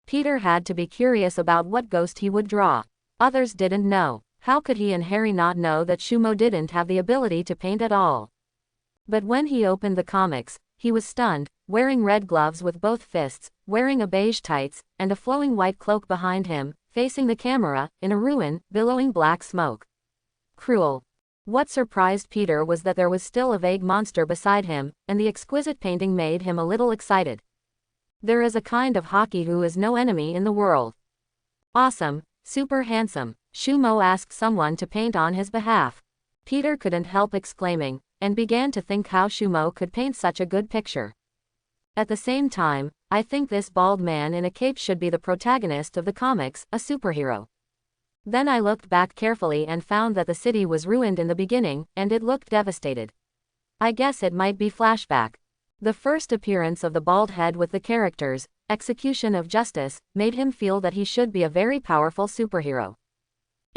Peter had to be curious about what ghost he would draw. Others didn't know. How could he and Harry not know that Shumo didn't have the ability to paint at all? But when he opened the comics, he was stunned, wearing red gloves with both fists, wearing a beige tights, and a flowing white cloak behind him, facing the camera, in a ruin, billowing black smoke. Cruel. What surprised Peter was that there was still a vague monster beside him, and the exquisite painting made him a little excited. There is a kind of hockey who is no enemy in the world. Awesome, super handsome. Shumo asked someone to paint on his behalf. Peter couldn't help exclaiming, and began to think how Shumo could paint such a good picture. At the same time, I think this bald man in a cape should be the protagonist of the comics, a superhero. Then I looked back carefully and found that the city was ruined in the beginning, and it looked devastated. I guess it might be flashback. The first appearance of the bald head with the characters, Execution of Justice, made him feel that he should be a very powerful superhero.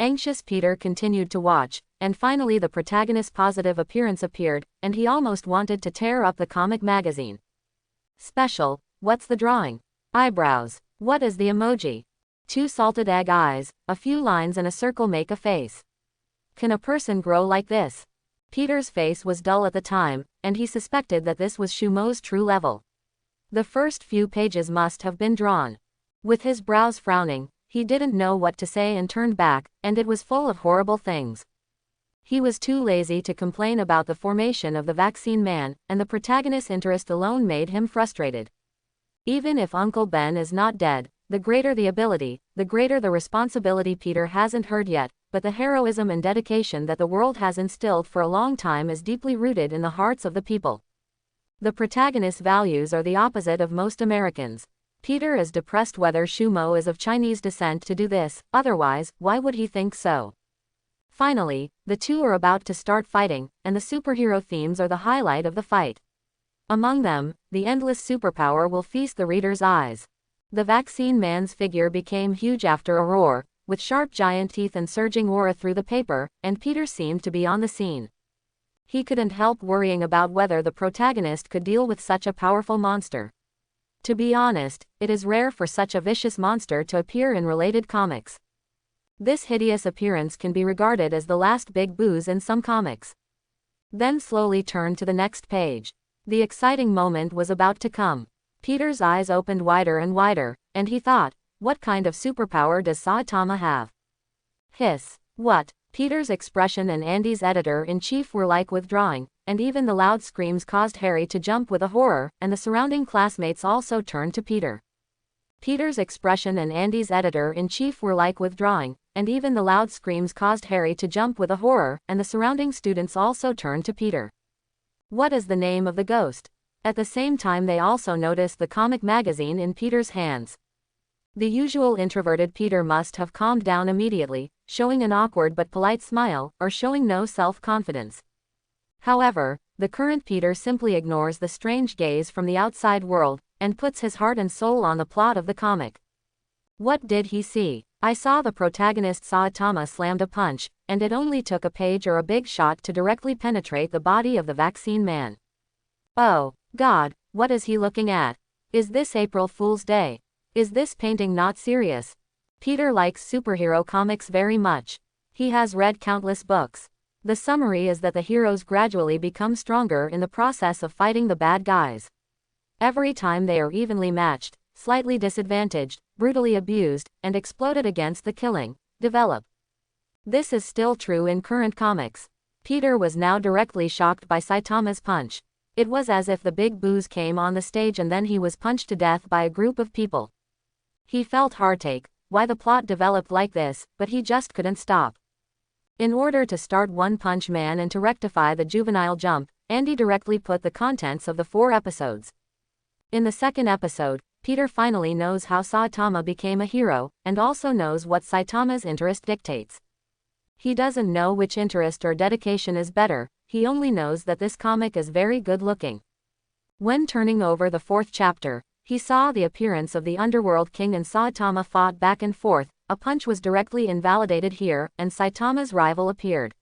Anxious Peter continued to watch, and finally the protagonist's positive appearance appeared, and he almost wanted to tear up the comic magazine. Special, what's the drawing? Eyebrows. What is the emoji? 2 salted egg eyes, a few lines and a circle make a face. Can a person grow like this? Peter's face was dull at the time, and he suspected that this was Shumo's true level. The first few pages must have been drawn. With his brows frowning, he didn't know what to say and turned back, and it was full of horrible things. He was too lazy to complain about the formation of the vaccine man, and the protagonist's interest alone made him frustrated. Even if Uncle Ben is not dead, the greater the ability, the greater the responsibility. Peter hasn't heard yet, but the heroism and dedication that the world has instilled for a long time is deeply rooted in the hearts of the people. The protagonist's values are the opposite of most Americans. Peter is depressed whether Shumo is of Chinese descent to do this, otherwise, why would he think so? Finally, the two are about to start fighting, and the superhero themes are the highlight of the fight. Among them, the endless superpower will feast the reader's eyes. The vaccine man's figure became huge after a roar, with sharp giant teeth and surging aura through the paper, and Peter seemed to be on the scene. He couldn't help worrying about whether the protagonist could deal with such a powerful monster. To be honest, it is rare for such a vicious monster to appear in related comics. This hideous appearance can be regarded as the last big booze in some comics. Then slowly turn to the next page. The exciting moment was about to come. Peter's eyes opened wider and wider, and he thought, what kind of superpower does Saitama have? Hiss. What? Peter's expression and Andy's editor-in-chief were like withdrawing, and even the loud screams caused Harry to jump with a horror, and the surrounding classmates also turned to Peter. Peter's expression and Andy's editor-in-chief were like withdrawing, and even the loud screams caused Harry to jump with a horror, and the surrounding students also turned to Peter. What is the name of the ghost? At the same time they also noticed the comic magazine in Peter's hands. The usual introverted Peter must have calmed down immediately, showing an awkward but polite smile, or showing no self-confidence. However, the current Peter simply ignores the strange gaze from the outside world, and puts his heart and soul on the plot of the comic. What did he see? I saw the protagonist Saitama slammed a punch, and it only took a page or a big shot to directly penetrate the body of the vaccine man. Oh, God, what is he looking at? Is this April Fool's Day? Is this painting not serious? Peter likes superhero comics very much. He has read countless books. The summary is that the heroes gradually become stronger in the process of fighting the bad guys. Every time they are evenly matched, slightly disadvantaged, brutally abused, and exploded against the killing, develop. This is still true in current comics. Peter was now directly shocked by Saitama's punch. It was as if the big booze came on the stage and then he was punched to death by a group of people. He felt heartache, why the plot developed like this, but he just couldn't stop. In order to start One Punch Man and to rectify the juvenile jump, Andy directly put the contents of the 4 episodes. In the second episode, Peter finally knows how Saitama became a hero, and also knows what Saitama's interest dictates. He doesn't know which interest or dedication is better, he only knows that this comic is very good looking. When turning over the 4th chapter, he saw the appearance of the Underworld King and Saitama fought back and forth, a punch was directly invalidated here, and Saitama's rival appeared.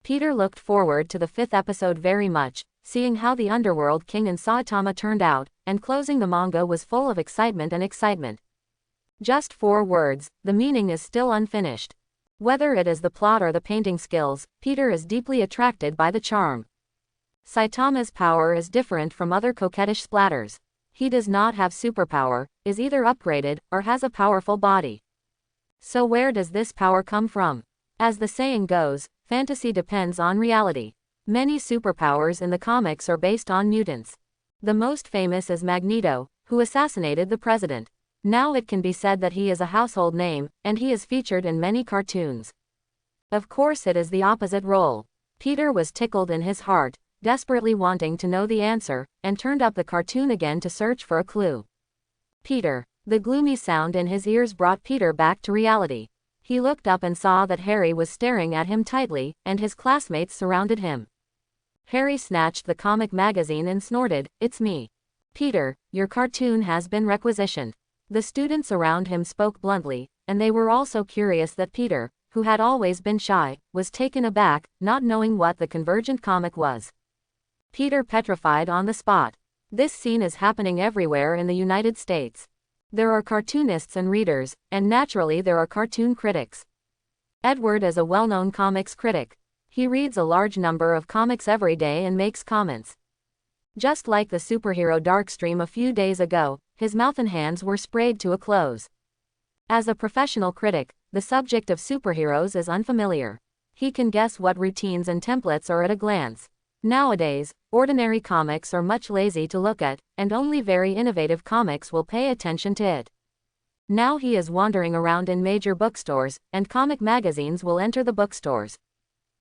Peter looked forward to the 5th episode very much, seeing how the Underworld King and Saitama turned out, and closing the manga was full of excitement and excitement. Just 4 words, the meaning is still unfinished. Whether it is the plot or the painting skills, Peter is deeply attracted by the charm. Saitama's power is different from other coquettish splatters. He does not have superpower, is either upgraded, or has a powerful body. So where does this power come from? As the saying goes, fantasy depends on reality. Many superpowers in the comics are based on mutants. The most famous is Magneto, who assassinated the president. Now it can be said that he is a household name, and he is featured in many cartoons. Of course it is the opposite role. Peter was tickled in his heart, desperately wanting to know the answer, and turned up the cartoon again to search for a clue. Peter. The gloomy sound in his ears brought Peter back to reality. He looked up and saw that Harry was staring at him tightly, and his classmates surrounded him. Harry snatched the comic magazine and snorted, "It's me. Peter, your cartoon has been requisitioned." The students around him spoke bluntly, and they were also curious that Peter, who had always been shy, was taken aback, not knowing what the Convergent comic was. Peter petrified on the spot. This scene is happening everywhere in the United States. There are cartoonists and readers, and naturally there are cartoon critics. Edward is a well-known comics critic. He reads a large number of comics every day and makes comments. Just like the superhero Darkstream a few days ago, his mouth and hands were sprayed to a close. As a professional critic, the subject of superheroes is unfamiliar. He can guess what routines and templates are at a glance. Nowadays, ordinary comics are much lazy to look at, and only very innovative comics will pay attention to it. Now he is wandering around in major bookstores, and comic magazines will enter the bookstores.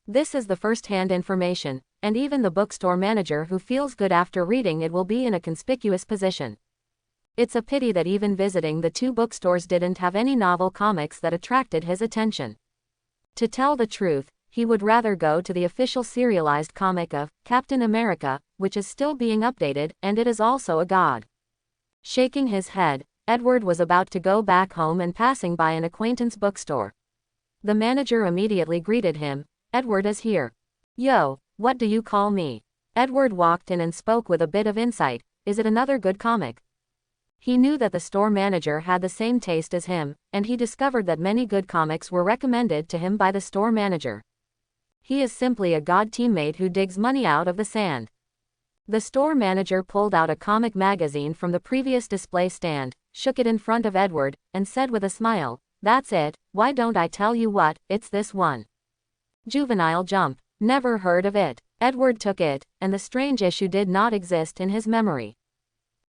This is the first-hand information, and even the bookstore manager who feels good after reading it will be in a conspicuous position. It's a pity that even visiting the two bookstores didn't have any novel comics that attracted his attention. To tell the truth, he would rather go to the official serialized comic of Captain America, which is still being updated, and it is also a god. Shaking his head, Edward was about to go back home and passing by an acquaintance bookstore. The manager immediately greeted him. "Edward is here." "Yo, what do you call me?" Edward walked in and spoke with a bit of insight. "Is it another good comic?" He knew that the store manager had the same taste as him, and he discovered that many good comics were recommended to him by the store manager. He is simply a god teammate who digs money out of the sand. The store manager pulled out a comic magazine from the previous display stand, shook it in front of Edward, and said with a smile, "That's it, why don't I tell you what, it's this one. Juvenile Jump. Never heard of it." Edward took it, and the strange issue did not exist in his memory.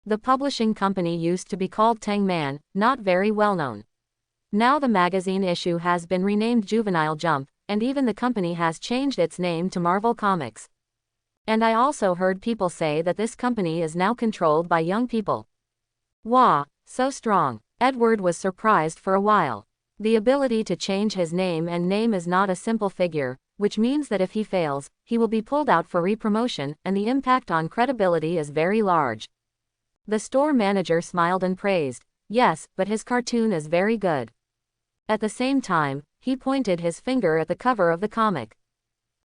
The publishing company used to be called Tang Man, not very well known. Now the magazine issue has been renamed Juvenile Jump, and even the company has changed its name to Marvel Comics. And I also heard people say that this company is now controlled by young people. Wow, so strong. Edward was surprised for a while. The ability to change his name and name is not a simple figure, which means that if he fails, he will be pulled out for re-promotion, and the impact on credibility is very large. The store manager smiled and praised, "Yes, but his cartoon is very good." At the same time, he pointed his finger at the cover of the comic.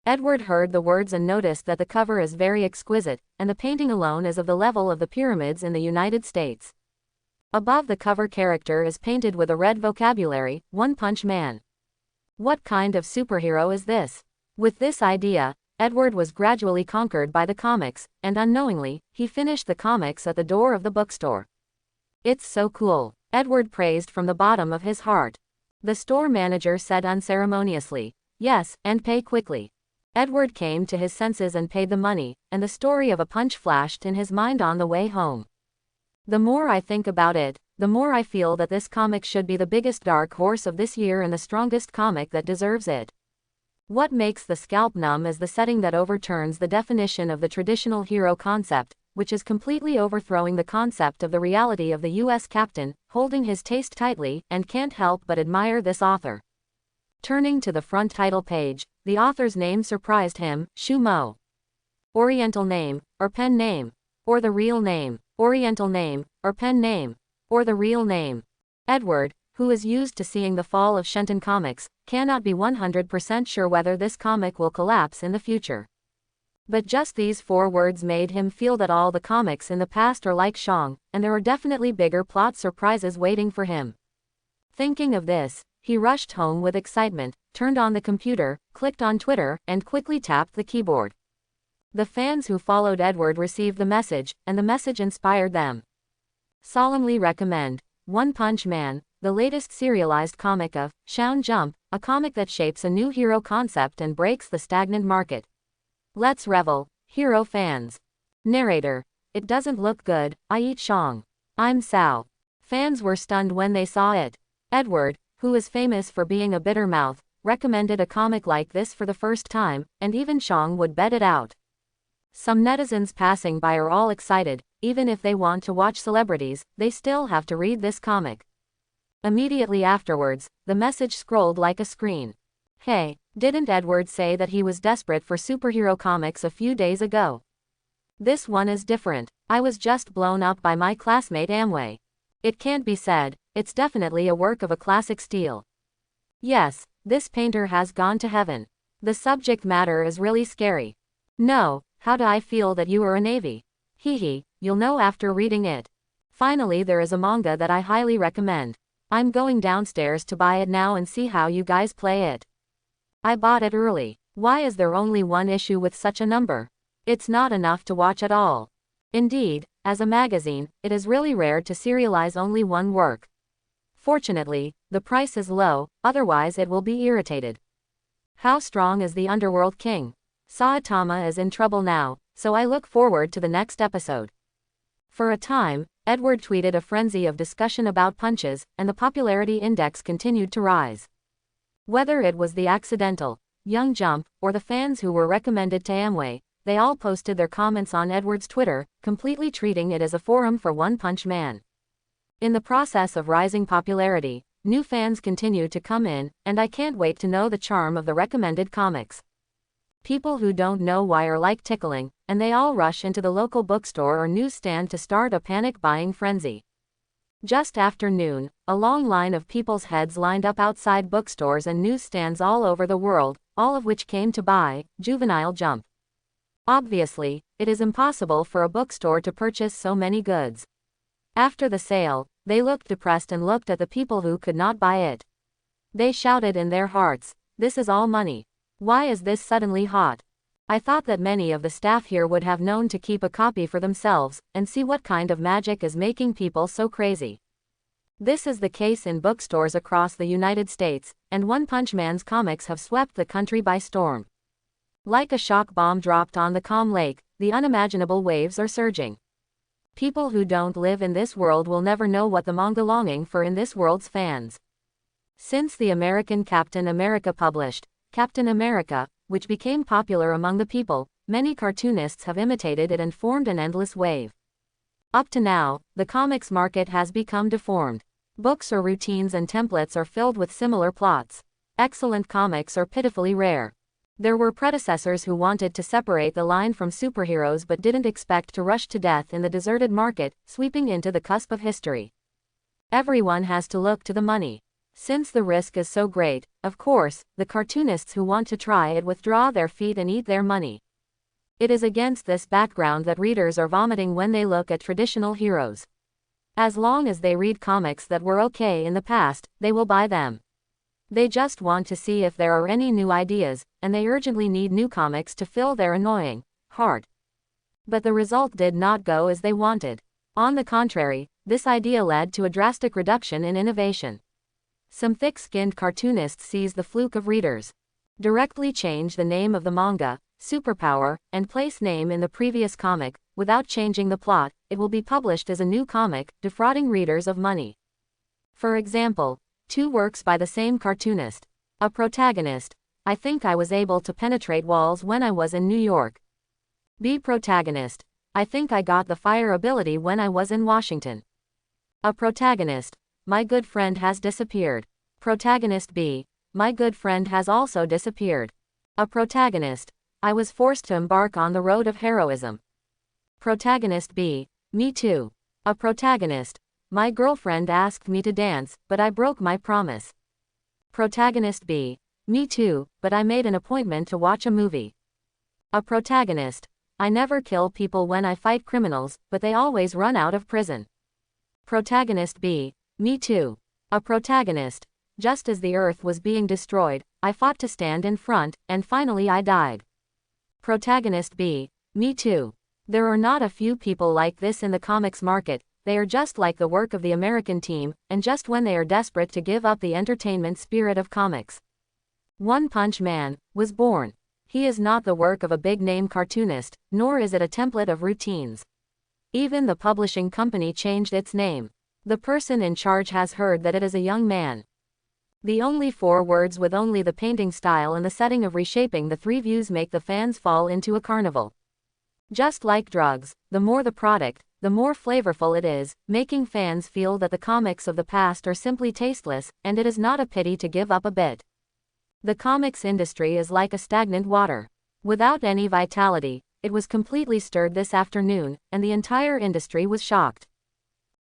Edward heard the words and noticed that the cover is very exquisite, and the painting alone is of the level of the pyramids in the United States. Above the cover character is painted with a red vocabulary, One Punch Man. What kind of superhero is this? With this idea, Edward was gradually conquered by the comics, and unknowingly, he finished the comics at the door of the bookstore. "It's so cool," Edward praised from the bottom of his heart. The store manager said unceremoniously, "Yes, and pay quickly." Edward came to his senses and paid the money, and the story of a punch flashed in his mind on the way home. "The more I think about it, the more I feel that this comic should be the biggest dark horse of this year and the strongest comic that deserves it. What makes the scalp numb is the setting that overturns the definition of the traditional hero concept, which is completely overthrowing the concept of the reality of the U.S. captain, holding his taste tightly, and can't help but admire this author." Turning to the front title page, the author's name surprised him, Shu Mo. Oriental name, or pen name, or the real name, Oriental name, or pen name, or the real name. Edward, who is used to seeing the fall of Shenton Comics, cannot be 100% sure whether this comic will collapse in the future. But just these 4 words made him feel that all the comics in the past are like Shang, and there are definitely bigger plot surprises waiting for him. Thinking of this, he rushed home with excitement, turned on the computer, clicked on Twitter, and quickly tapped the keyboard. The fans who followed Edward received the message, and the message inspired them. Solemnly recommend One Punch Man, the latest serialized comic of Shonen Jump, a comic that shapes a new hero concept and breaks the stagnant market. Let's revel, hero fans. Narrator: "It doesn't look good, I eat Shang. I'm Sao." Fans were stunned when they saw it. Edward, who is famous for being a bitter mouth, recommended a comic like this for the first time, and even Shang would bet it out. Some netizens passing by are all excited. Even if they want to watch celebrities, they still have to read this comic. Immediately afterwards, the message scrolled like a screen. "Hey, didn't Edward say that he was desperate for superhero comics a few days ago? This one is different. I was just blown up by my classmate Amway. It can't be said, it's definitely a work of a classic style." Yes, this painter has gone to heaven. The subject matter is really scary. No, how do I feel that you are a navy? Hee, you'll know after reading it. Finally, there is a manga that I highly recommend. I'm going downstairs to buy it now and see how you guys play it. I bought it early. Why is there only one issue with such a number? It's not enough to watch at all. Indeed, as a magazine, it is really rare to serialize only one work. Fortunately, the price is low, otherwise it will be irritated. How strong is the Underworld King? Saitama is in trouble now, so I look forward to the next episode. For a time, Edward tweeted a frenzy of discussion about punches, and the popularity index continued to rise. Whether it was the accidental Young Jump, or the fans who were recommended to Amway, they all posted their comments on Edward's Twitter, completely treating it as a forum for One Punch Man. In the process of rising popularity, new fans continue to come in, and I can't wait to know the charm of the recommended comics. People who don't know why are like tickling, and they all rush into the local bookstore or newsstand to start a panic buying frenzy. Just after noon, a long line of people's heads lined up outside bookstores and newsstands all over the world, all of which came to buy Juvenile Jump. Obviously, it is impossible for a bookstore to purchase so many goods. After the sale, they looked depressed and looked at the people who could not buy it. They shouted in their hearts, "This is all money. Why is this suddenly hot?" I thought that many of the staff here would have known to keep a copy for themselves, and see what kind of magic is making people so crazy. This is the case in bookstores across the United States, and One Punch Man's comics have swept the country by storm. Like a shock bomb dropped on the calm lake, the unimaginable waves are surging. People who don't live in this world will never know what the manga longing for in this world's fans. Since the American Captain America published Captain America, which became popular among the people, many cartoonists have imitated it and formed an endless wave. Up to now, the comics market has become deformed. Books or routines and templates are filled with similar plots. Excellent comics are pitifully rare. There were predecessors who wanted to separate the line from superheroes but didn't expect to rush to death in the deserted market, sweeping into the cusp of history. Everyone has to look to the money. Since the risk is so great, of course, the cartoonists who want to try it withdraw their feet and eat their money. It is against this background that readers are vomiting when they look at traditional heroes. As long as they read comics that were okay in the past, they will buy them. They just want to see if there are any new ideas, and they urgently need new comics to fill their annoying heart. But the result did not go as they wanted. On the contrary, this idea led to a drastic reduction in innovation. Some thick-skinned cartoonists seize the fluke of readers. Directly change the name of the manga, Superpower, and place name in the previous comic, without changing the plot, it will be published as a new comic, defrauding readers of money. For example, two works by the same cartoonist. A protagonist. I think I was able to penetrate walls when I was in New York. B. Protagonist. I think I got the fire ability when I was in Washington. A protagonist. My good friend has disappeared. Protagonist B. My good friend has also disappeared. A protagonist. I was forced to embark on the road of heroism. Protagonist B. Me too. A protagonist. My girlfriend asked me to dance, but I broke my promise. Protagonist B. Me too, but I made an appointment to watch a movie. A protagonist. I never kill people when I fight criminals, but they always run out of prison. Protagonist B. Me too. A protagonist. Just as the earth was being destroyed, I fought to stand in front, and finally I died. Protagonist B. Me too. There are not a few people like this in the comics market. They are just like the work of the American team, and just when they are desperate to give up the entertainment spirit of comics. One Punch Man was born. He is not the work of a big-name cartoonist, nor is it a template of routines. Even the publishing company changed its name. The person in charge has heard that it is a young man. The only 4 words with only the painting style and the setting of reshaping the 3 views make the fans fall into a carnival. Just like drugs, the more the product, the more flavorful it is, making fans feel that the comics of the past are simply tasteless, and it is not a pity to give up a bit. The comics industry is like a stagnant water. Without any vitality, it was completely stirred this afternoon, and the entire industry was shocked.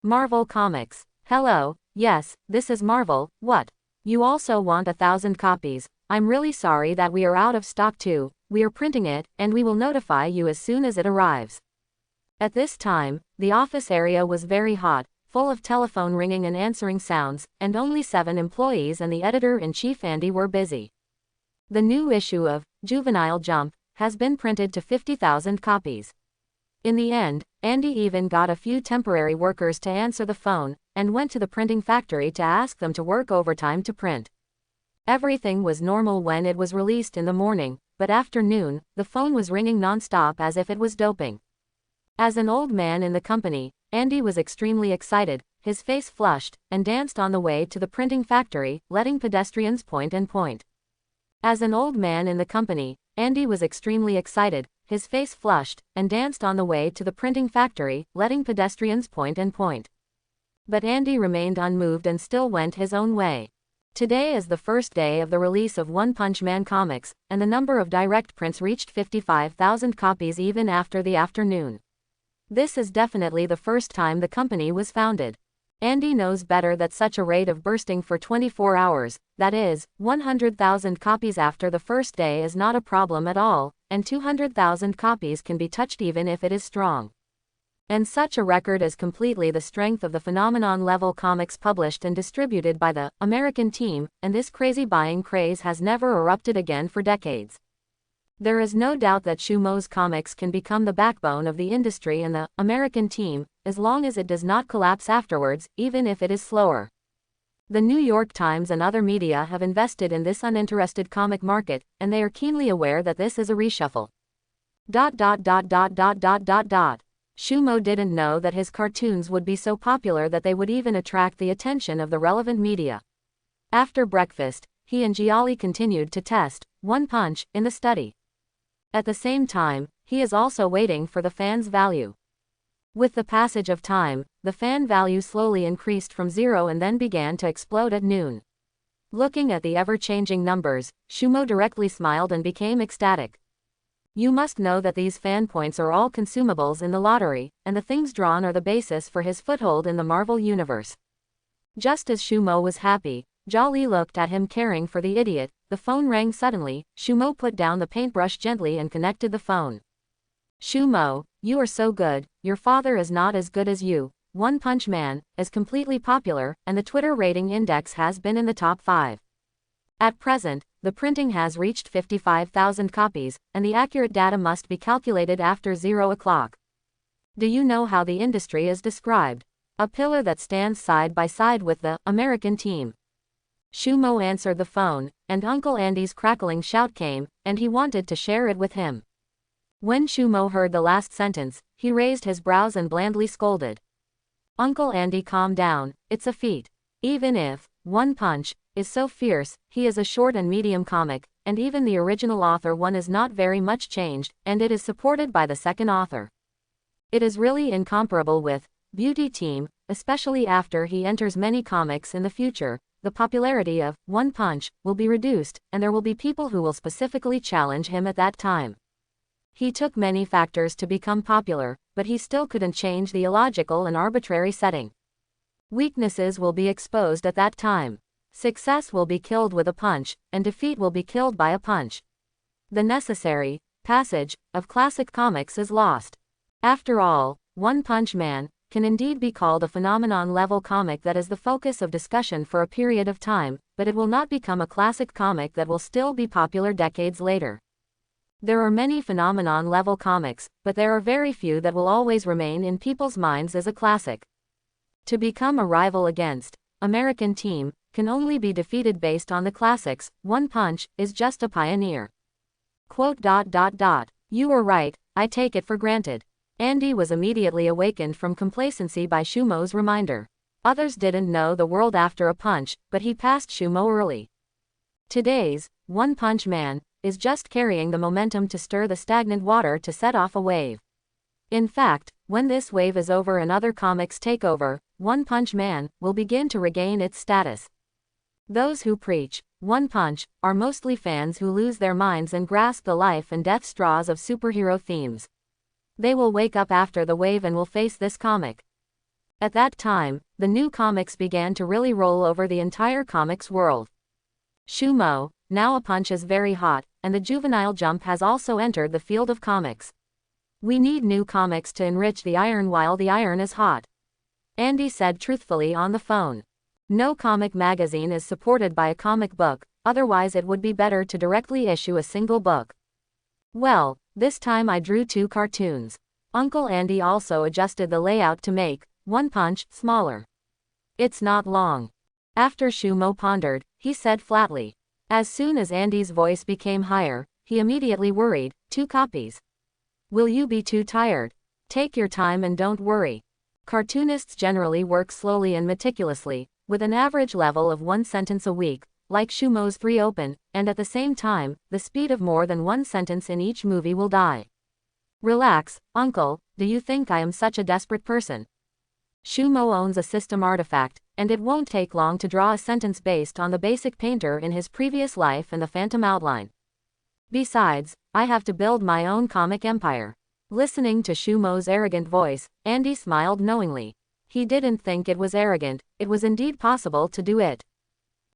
Marvel Comics. Hello, yes, this is Marvel, what? You also want 1,000 copies. I'm really sorry that we are out of stock too. We are printing it, and we will notify you as soon as it arrives. At this time, the office area was very hot, full of telephone ringing and answering sounds, and only 7 employees and the editor-in-chief Andy were busy. The new issue of Juvenile Jump has been printed to 50,000 copies. In the end, Andy even got a few temporary workers to answer the phone, and went to the printing factory to ask them to work overtime to print. Everything was normal when it was released in the morning, but after noon, the phone was ringing non-stop as if it was doping. As an old man in the company, Andy was extremely excited, his face flushed, and danced on the way to the printing factory, letting pedestrians point and point. As an old man in the company, Andy was extremely excited, his face flushed, and danced on the way to the printing factory, letting pedestrians point and point. But Andy remained unmoved and still went his own way. Today is the first day of the release of One Punch Man comics, and the number of direct prints reached 55,000 copies even after the afternoon. This is definitely the first time the company was founded. Andy knows better that such a rate of bursting for 24 hours, that is, 100,000 copies after the first day, is not a problem at all, and 200,000 copies can be touched even if it is strong. And such a record is completely the strength of the phenomenon-level comics published and distributed by the American team, and this crazy buying craze has never erupted again for decades. There is no doubt that Shumo's comics can become the backbone of the industry and the American team, as long as it does not collapse afterwards, even if it is slower. The New York Times and other media have invested in this uninterested comic market, and they are keenly aware that this is a reshuffle. Shumo didn't know that his cartoons would be so popular that they would even attract the attention of the relevant media. After breakfast, he and Giali continued to test One Punch in the study. At the same time, he is also waiting for the fans' value. With the passage of time, the fan value slowly increased from 0 and then began to explode at noon. Looking at the ever-changing numbers, Shumo directly smiled and became ecstatic. You must know that these fan points are all consumables in the lottery, and the things drawn are the basis for his foothold in the Marvel Universe. Just as Shumo was happy, Giali looked at him caring for the idiot. The phone rang suddenly. Shumo put down the paintbrush gently and connected the phone. Shumo, you are so good, your father is not as good as you. One Punch Man is completely popular, and the Twitter rating index has been in the top 5. At present, the printing has reached 55,000 copies, and the accurate data must be calculated after 0 o'clock. Do you know how the industry is described? A pillar that stands side by side with the American team. Shumo answered the phone, and Uncle Andy's crackling shout came, and he wanted to share it with him. When Shumo heard the last sentence, he raised his brows and blandly scolded. Uncle Andy, calm down, it's a feat. Even if One Punch is so fierce, he is a short and medium comic, and even the original author one is not very much changed, and it is supported by the second author. It is really incomparable with Beauty Team, especially after he enters many comics in the future. The popularity of One Punch will be reduced, and there will be people who will specifically challenge him at that time. He took many factors to become popular, but he still couldn't change the illogical and arbitrary setting. Weaknesses will be exposed at that time. Success will be killed with a punch, and defeat will be killed by a punch. The necessary passage of classic comics is lost. After all, One Punch Man can indeed be called a phenomenon-level comic that is the focus of discussion for a period of time, but it will not become a classic comic that will still be popular decades later. There are many phenomenon-level comics, but there are very few that will always remain in people's minds as a classic. To become a rival against American team can only be defeated based on the classics. One Punch is just a pioneer. You were right, I take it for granted. Andy was immediately awakened from complacency by Shumo's reminder. Others didn't know the world after a punch, but he passed Shumo early. Today's One Punch Man is just carrying the momentum to stir the stagnant water to set off a wave. In fact, when this wave is over and other comics take over, One Punch Man will begin to regain its status. Those who preach One Punch are mostly fans who lose their minds and grasp the life and death straws of superhero themes. They will wake up after the wave and will face this comic. At that time, the new comics began to really roll over the entire comics world. Shumo, now a punch is very hot, and the juvenile jump has also entered the field of comics. We need new comics to enrich the iron while the iron is hot. Andy said truthfully on the phone. No comic magazine is supported by a comic book, otherwise it would be better to directly issue a single book. Well, this time I drew 2 cartoons. Uncle Andy also adjusted the layout to make One Punch smaller. It's not long. After Shumo pondered, he said flatly. As soon as Andy's voice became higher, he immediately worried, 2 copies. Will you be too tired? Take your time and don't worry. Cartoonists generally work slowly and meticulously, with an average level of 1 sentence a week, like Shumo's 3 open, and at the same time, the speed of more than 1 sentence in each movie will die. Relax, uncle, do you think I am such a desperate person? Shumo owns a system artifact, and it won't take long to draw a sentence based on the basic painter in his previous life and the phantom outline. Besides, I have to build my own comic empire. Listening to Shumo's arrogant voice, Andy smiled knowingly. He didn't think it was arrogant, it was indeed possible to do it.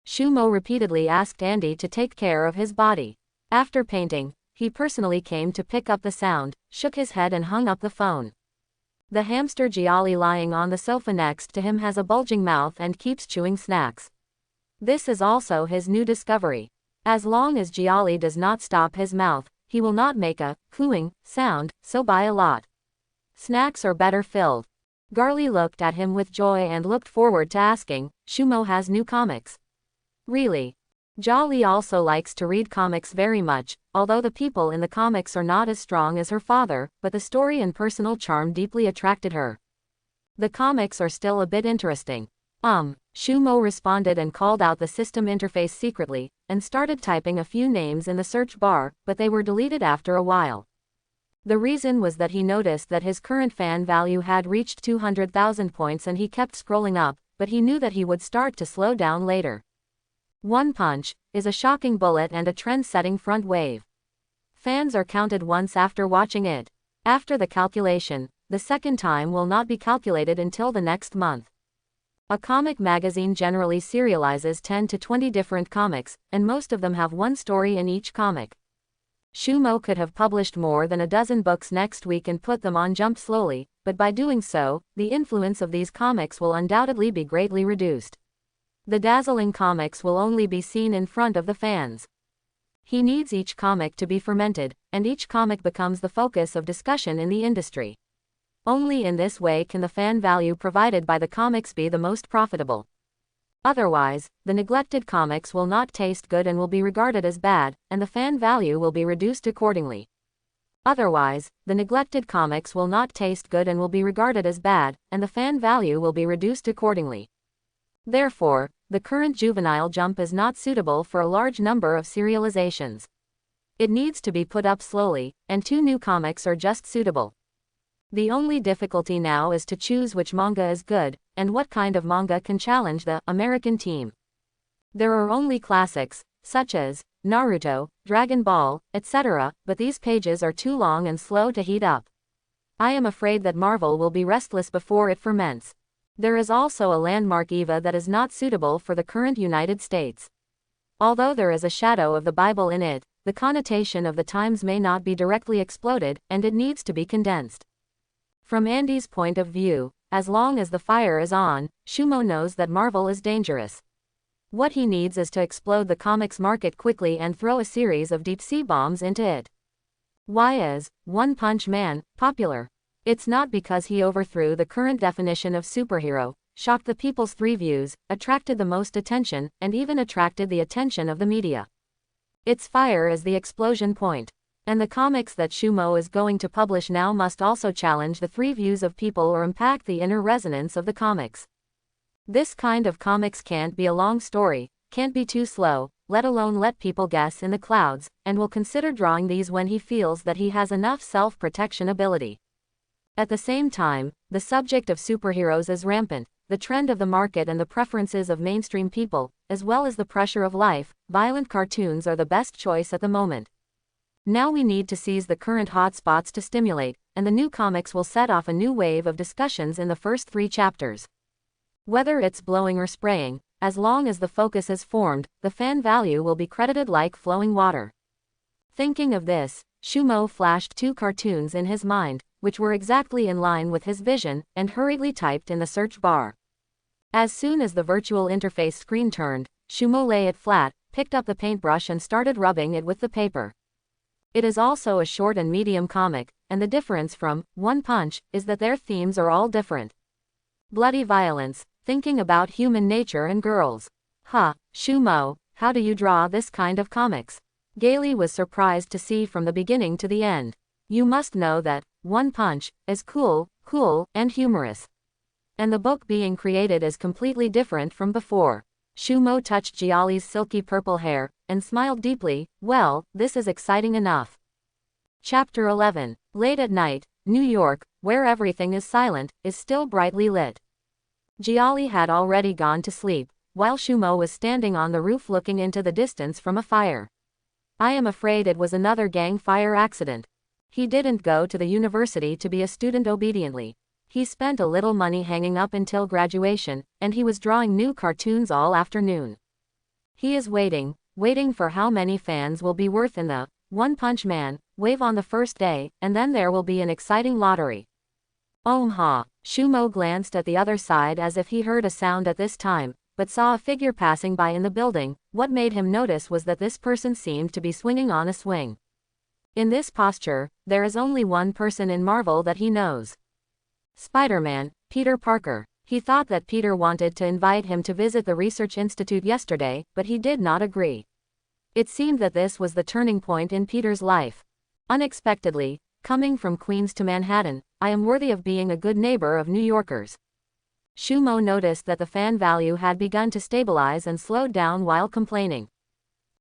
Shumo repeatedly asked Andy to take care of his body. After painting, he personally came to pick up the sound, shook his head and hung up the phone. The hamster Giali lying on the sofa next to him has a bulging mouth and keeps chewing snacks. This is also his new discovery. As long as Giali does not stop his mouth, he will not make a cooing sound, so buy a lot. Snacks are better filled. Garly looked at him with joy and looked forward to asking, Shumo has new comics. Really? Giali also likes to read comics very much, although the people in the comics are not as strong as her father, but the story and personal charm deeply attracted her. The comics are still a bit interesting. Shumo responded and called out the system interface secretly, and started typing a few names in the search bar, but they were deleted after a while. The reason was that he noticed that his current fan value had reached 200,000 points and he kept scrolling up, but he knew that he would start to slow down later. One Punch is a shocking bullet and a trend-setting front wave. Fans are counted once after watching it. After the calculation, the second time will not be calculated until the next month. A comic magazine generally serializes 10 to 20 different comics, and most of them have one story in each comic. Shumo could have published more than a dozen books next week and put them on Jump slowly, but by doing so, the influence of these comics will undoubtedly be greatly reduced. The dazzling comics will only be seen in front of the fans. He needs each comic to be fermented, and each comic becomes the focus of discussion in the industry. Only in this way can the fan value provided by the comics be the most profitable. Otherwise, the neglected comics will not taste good and will be regarded as bad, and the fan value will be reduced accordingly. Otherwise, the neglected comics will not taste good and will be regarded as bad, and the fan value will be reduced accordingly. Therefore, the current juvenile jump is not suitable for a large number of serializations. It needs to be put up slowly, and 2 new comics are just suitable. The only difficulty now is to choose which manga is good, and what kind of manga can challenge the American team. There are only classics, such as Naruto, Dragon Ball, etc., but these pages are too long and slow to heat up. I am afraid that Marvel will be restless before it ferments. There is also a landmark EVA that is not suitable for the current United States. Although there is a shadow of the Bible in it, the connotation of the times may not be directly exploded, and it needs to be condensed. From Andy's point of view, as long as the fire is on, Shumo knows that Marvel is dangerous. What he needs is to explode the comics market quickly and throw a series of deep-sea bombs into it. Why is One Punch Man popular? It's not because he overthrew the current definition of superhero, shocked the people's 3 views, attracted the most attention, and even attracted the attention of the media. Its fire is the explosion point. And the comics that Shumo is going to publish now must also challenge the 3 views of people or impact the inner resonance of the comics. This kind of comics can't be a long story, can't be too slow, let alone let people guess in the clouds, and will consider drawing these when he feels that he has enough self-protection ability. At the same time, the subject of superheroes is rampant, the trend of the market and the preferences of mainstream people, as well as the pressure of life. Violent cartoons are the best choice at the moment. Now we need to seize the current hotspots to stimulate, and the new comics will set off a new wave of discussions in the first 3 chapters. Whether it's blowing or spraying, as long as the focus is formed, the fan value will be credited like flowing water. Thinking of this, Shumo flashed 2 cartoons in his mind, which were exactly in line with his vision, and hurriedly typed in the search bar. As soon as the virtual interface screen turned, Shumo lay it flat, picked up the paintbrush and started rubbing it with the paper. It is also a short and medium comic, and the difference from One Punch is that their themes are all different. Bloody violence, thinking about human nature and girls. Shumo, how do you draw this kind of comics? Giali was surprised to see from the beginning to the end. You must know that One Punch is cool, and humorous. And the book being created is completely different from before. Shumo touched Giali's silky purple hair, and smiled deeply. Well, this is exciting enough. Chapter 11. Late at night, New York, where everything is silent, is still brightly lit. Giali had already gone to sleep, while Shumo was standing on the roof looking into the distance from a fire. I am afraid it was another gang fire accident. He didn't go to the university to be a student obediently. He spent a little money hanging up until graduation, and he was drawing new cartoons all afternoon. He is waiting for how many fans will be worth in the One Punch Man wave on the first day, and then there will be an exciting lottery. Shumo glanced at the other side as if he heard a sound at this time, but saw a figure passing by in the building. What made him notice was that this person seemed to be swinging on a swing. In this posture, there is only one person in Marvel that he knows. Spider-Man, Peter Parker. He thought that Peter wanted to invite him to visit the research institute yesterday, but he did not agree. It seemed that this was the turning point in Peter's life. Unexpectedly, coming from Queens to Manhattan, I am worthy of being a good neighbor of New Yorkers. Shumo noticed that the fan value had begun to stabilize and slowed down while complaining.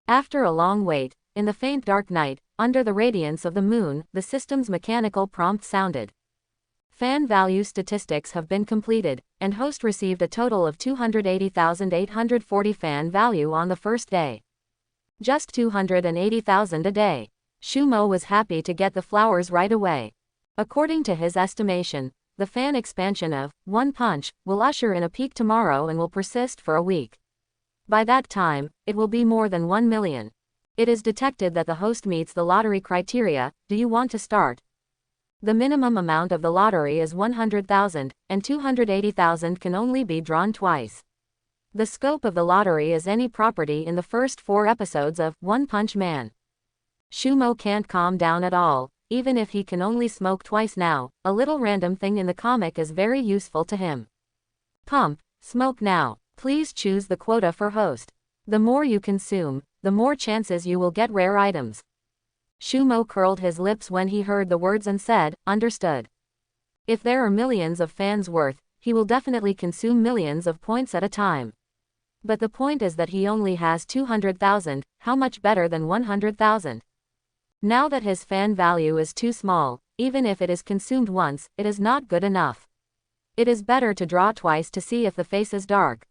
After a long wait, in the faint dark night, under the radiance of the moon, the system's mechanical prompt sounded. Fan value statistics have been completed, and host received a total of 280,840 fan value on the first day. Just 280,000 a day. Shumo was happy to get the flowers right away. According to his estimation, the fan expansion of One Punch will usher in a peak tomorrow and will persist for a week. By that time, it will be more than 1 million. It is detected that the host meets the lottery criteria. Do you want to start? The minimum amount of the lottery is 100,000, and 280,000 can only be drawn twice. The scope of the lottery is any property in the first 4 episodes of One Punch Man. Shumo can't calm down at all. Even if he can only smoke twice now, a little random thing in the comic is very useful to him. Pump, smoke now. Please choose the quota for host. The more you consume, the more chances you will get rare items. Shumo curled his lips when he heard the words and said, understood. If there are millions of fans worth, he will definitely consume millions of points at a time. But the point is that he only has 200,000, how much better than 100,000? Now that his fan value is too small, even if it is consumed once, it is not good enough. It is better to draw twice to see if the face is dark.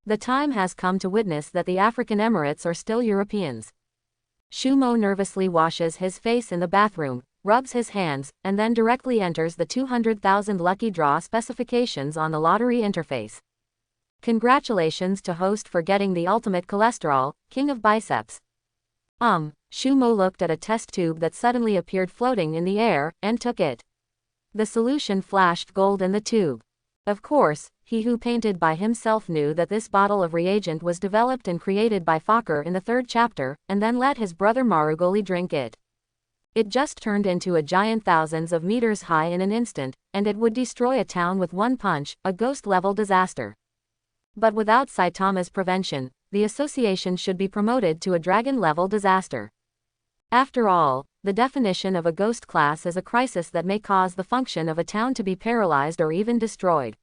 The time has come to witness that the African Emirates are still Europeans. Shumo nervously washes his face in the bathroom, rubs his hands, and then directly enters the 200,000 lucky draw specifications on the lottery interface. Congratulations to host for getting the ultimate cholesterol, king of biceps. Shumo looked at a test tube that suddenly appeared floating in the air, and took it. The solution flashed gold in the tube. Of course, he who painted by himself knew that this bottle of reagent was developed and created by Fokker in the 3rd chapter, and then let his brother Marugoli drink it. It just turned into a giant thousands of meters high in an instant, and it would destroy a town with one punch, a ghost-level disaster. But without Saitama's prevention, the association should be promoted to a dragon-level disaster. After all, the definition of a ghost class is a crisis that may cause the function of a town to be paralyzed or even destroyed.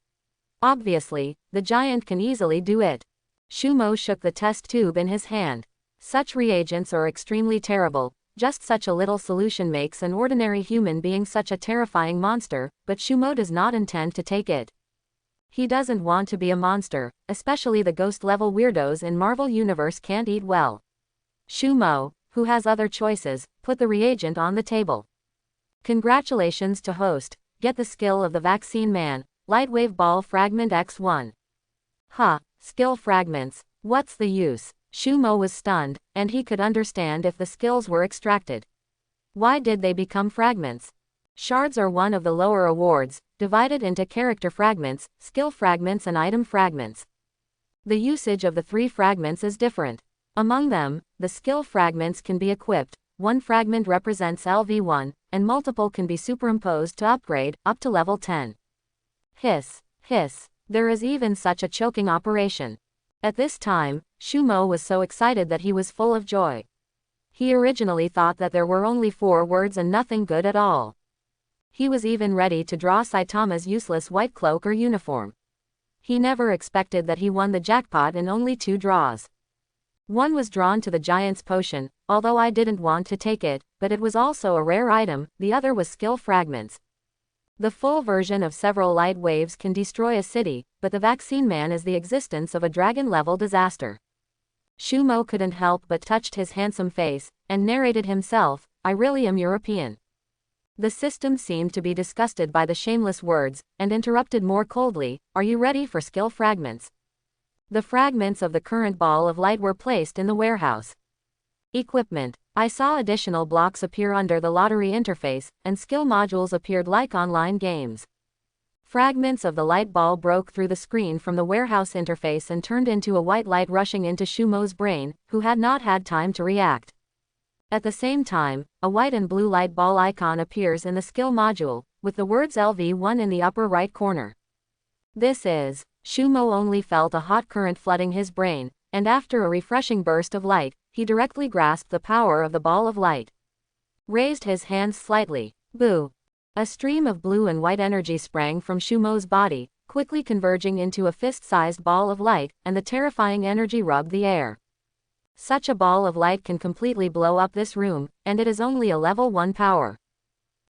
Obviously, the giant can easily do it. Shumo shook the test tube in his hand. Such reagents are extremely terrible. Just such a little solution makes an ordinary human being such a terrifying monster, but Shumo does not intend to take it. He doesn't want to be a monster, especially the ghost-level weirdos in Marvel Universe can't eat well. Shumo, who has other choices, put the reagent on the table. Congratulations to host, get the skill of the vaccine man, Lightwave Ball Fragment X1. Ha, skill fragments. What's the use? Shumo was stunned, and he could understand if the skills were extracted. Why did they become fragments? Shards are one of the lower awards, divided into character fragments, skill fragments and item fragments. The usage of the 3 fragments is different. Among them, the skill fragments can be equipped. One fragment represents LV1, and multiple can be superimposed to upgrade, up to level 10. Hiss, hiss. There is even such a choking operation. At this time, Shumo was so excited that he was full of joy. He originally thought that there were only 4 words and nothing good at all. He was even ready to draw Saitama's useless white cloak or uniform. He never expected that he won the jackpot in only 2 draws. One was drawn to the giant's potion, although I didn't want to take it, but it was also a rare item. The other was skill fragments. The full version of several light waves can destroy a city, but the vaccine man is the existence of a dragon-level disaster. Shumo couldn't help but touched his handsome face, and narrated himself, I really am European. The system seemed to be disgusted by the shameless words, and interrupted more coldly, are you ready for skill fragments? The fragments of the current ball of light were placed in the warehouse. Equipment. I saw additional blocks appear under the lottery interface, and skill modules appeared like online games. Fragments of the light ball broke through the screen from the warehouse interface and turned into a white light rushing into Shumo's brain, who had not had time to react. At the same time, a white and blue light ball icon appears in the skill module, with the words LV1 in the upper right corner. This is. Shumo only felt a hot current flooding his brain, and after a refreshing burst of light, he directly grasped the power of the ball of light. Raised his hands slightly. Boo! A stream of blue and white energy sprang from Shumo's body, quickly converging into a fist-sized ball of light, and the terrifying energy rubbed the air. Such a ball of light can completely blow up this room, and it is only a level 1 power.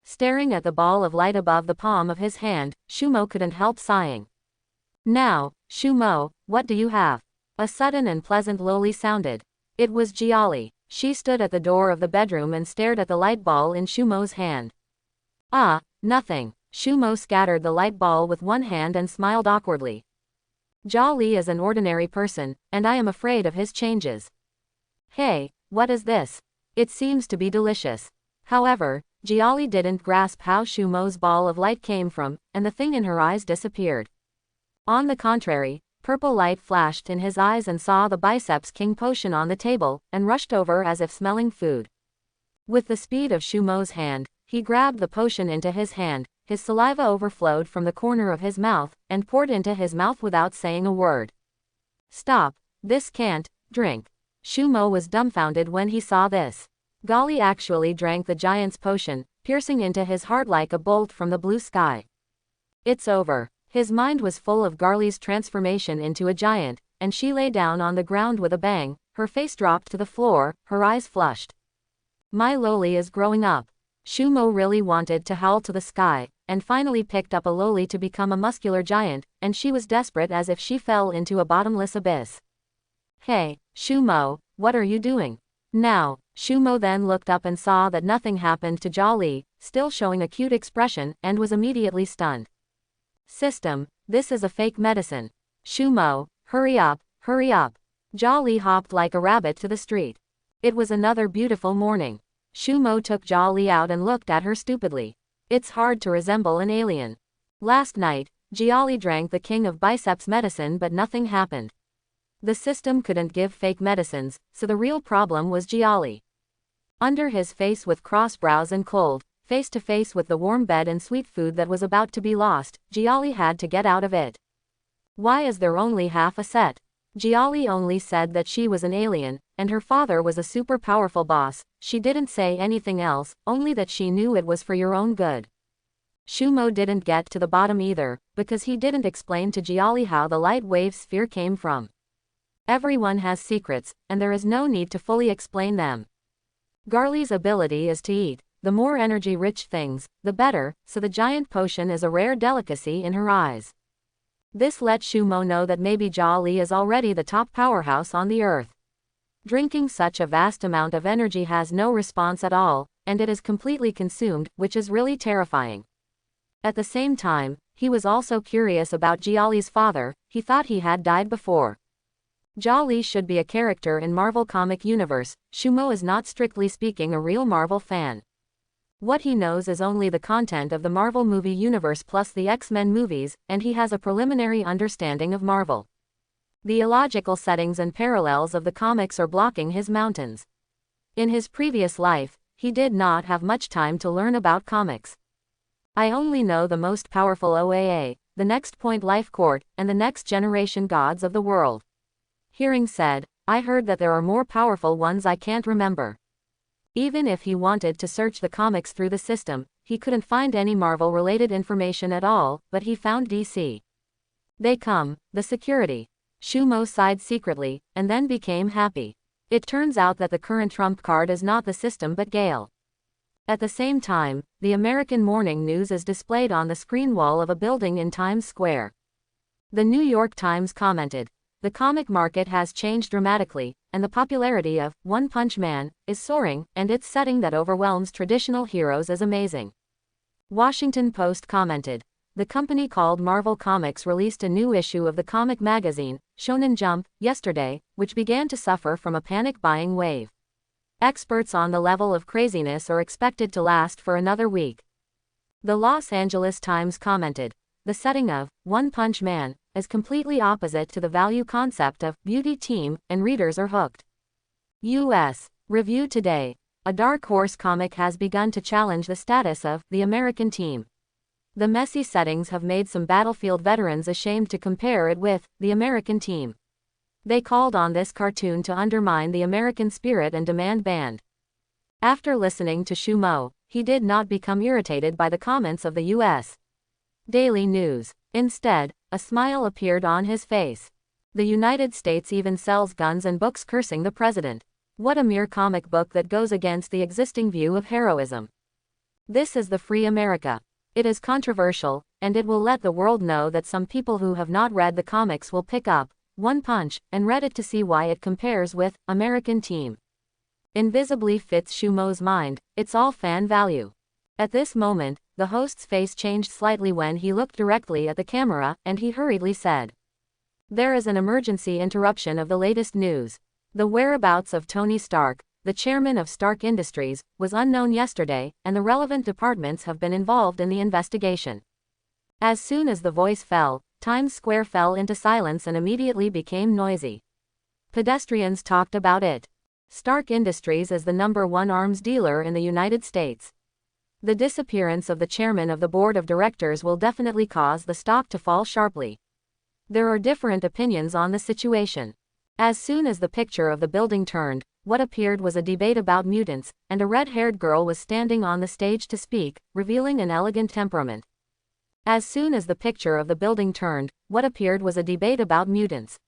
Staring at the ball of light above the palm of his hand, Shumo couldn't help sighing. Now, Shumo, what do you have? A sudden and pleasant lowly sounded. It was Giali. She stood at the door of the bedroom and stared at the light ball in Shumo's hand. Ah, nothing. Shumo scattered the light ball with one hand and smiled awkwardly. Giali is an ordinary person, and I am afraid of his changes. Hey, what is this? It seems to be delicious. However, Giali didn't grasp how Shumo's ball of light came from, and the thing in her eyes disappeared. On the contrary, purple light flashed in his eyes and saw the Biceps King potion on the table, and rushed over as if smelling food. With the speed of Shumo's hand, he grabbed the potion into his hand, his saliva overflowed from the corner of his mouth, and poured into his mouth without saying a word. Stop, this can't, drink. Shumo was dumbfounded when he saw this. Giali actually drank the giant's potion, piercing into his heart like a bolt from the blue sky. It's over. His mind was full of Giali's transformation into a giant, and she lay down on the ground with a bang, her face dropped to the floor, her eyes flushed. My loli is growing up. Shumo really wanted to howl to the sky, and finally picked up a loli to become a muscular giant, and she was desperate as if she fell into a bottomless abyss. Hey, Shumo, what are you doing? Now, Shumo then looked up and saw that nothing happened to Giali, still showing a cute expression, and was immediately stunned. System, this is a fake medicine. Shumo, hurry up, hurry up. Giali hopped like a rabbit to the street. It was another beautiful morning. Shumo took Giali out and looked at her stupidly. It's hard to resemble an alien. Last night, Giali drank the king of biceps medicine but nothing happened. The system couldn't give fake medicines, so the real problem was Giali. Under his face with cross brows and cold, face to face with the warm bed and sweet food that was about to be lost, Giali had to get out of it. Why is there only half a set? Giali only said that she was an alien, and her father was a super powerful boss. She didn't say anything else, only that she knew it was for your own good. Shumo didn't get to the bottom either, because he didn't explain to Giali how the light wave sphere came from. Everyone has secrets, and there is no need to fully explain them. Giali's ability is to eat. The more energy-rich things, the better, so the giant potion is a rare delicacy in her eyes. This let Shumo know that maybe Giali is already the top powerhouse on the earth. Drinking such a vast amount of energy has no response at all, and it is completely consumed, which is really terrifying. At the same time, he was also curious about Giali's father. He thought he had died before. Giali should be a character in Marvel comic universe. Shumo is not strictly speaking a real Marvel fan. What he knows is only the content of the Marvel movie universe plus the X-Men movies, and he has a preliminary understanding of Marvel. The illogical settings and parallels of the comics are blocking his mountains. In his previous life, he did not have much time to learn about comics. I only know the most powerful OAA, the Next Point Life Court, and the Next Generation gods of the world. Hearing said, I heard that there are more powerful ones I can't remember. Even if he wanted to search the comics through the system, he couldn't find any Marvel-related information at all, but he found DC. They come, the security. Shumo sighed secretly, and then became happy. It turns out that the current trump card is not the system but Gale. At the same time, the American morning news is displayed on the screen wall of a building in Times Square. The New York Times commented, "The comic market has changed dramatically, and the popularity of One Punch Man is soaring, and its setting that overwhelms traditional heroes is amazing." Washington Post commented, "The company called Marvel Comics released a new issue of the comic magazine, Shonen Jump, yesterday, which began to suffer from a panic buying wave. Experts on the level of craziness are expected to last for another week." The Los Angeles Times commented, "The setting of One Punch Man is completely opposite to the value concept of Beauty Team, and readers are hooked." U.S. Review Today. A Dark Horse comic has begun to challenge the status of the American Team. The messy settings have made some battlefield veterans ashamed to compare it with the American Team. They called on this cartoon to undermine the American spirit and demand banned. After listening to Shumo, he did not become irritated by the comments of the U.S. Daily News. Instead, a smile appeared on his face. The United States even sells guns and books cursing the president. What a mere comic book that goes against the existing view of heroism. This is the free America. It is controversial, and it will let the world know that some people who have not read the comics will pick up One Punch and read it to see why it compares with American Team. Invisibly fits Shumo's mind, it's all fan value. At this moment, the host's face changed slightly when he looked directly at the camera, and he hurriedly said, "There is an emergency interruption of the latest news. The whereabouts of Tony Stark, the chairman of Stark Industries, was unknown yesterday, and the relevant departments have been involved in the investigation." As soon as the voice fell, Times Square fell into silence and immediately became noisy. Pedestrians talked about it. Stark Industries is the #1 arms dealer in the United States. The disappearance of the chairman of the board of directors will definitely cause the stock to fall sharply. There are different opinions on the situation. As soon as the picture of the building turned, what appeared was a debate about mutants, and a red-haired girl was standing on the stage to speak, revealing an elegant temperament. As soon as the picture of the building turned, what appeared was a debate about mutants.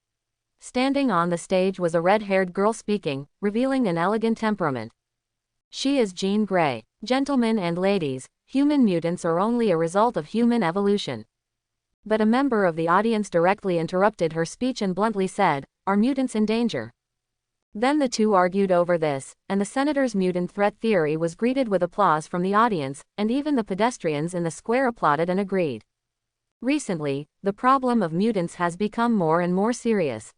Standing on the stage was a red-haired girl speaking, revealing an elegant temperament. She is Jean Grey. Gentlemen and ladies, human mutants are only a result of human evolution. But a member of the audience directly interrupted her speech and bluntly said, "Are mutants in danger?" Then the two argued over this, and the senator's mutant threat theory was greeted with applause from the audience, and even the pedestrians in the square applauded and agreed. Recently, the problem of mutants has become more and more serious.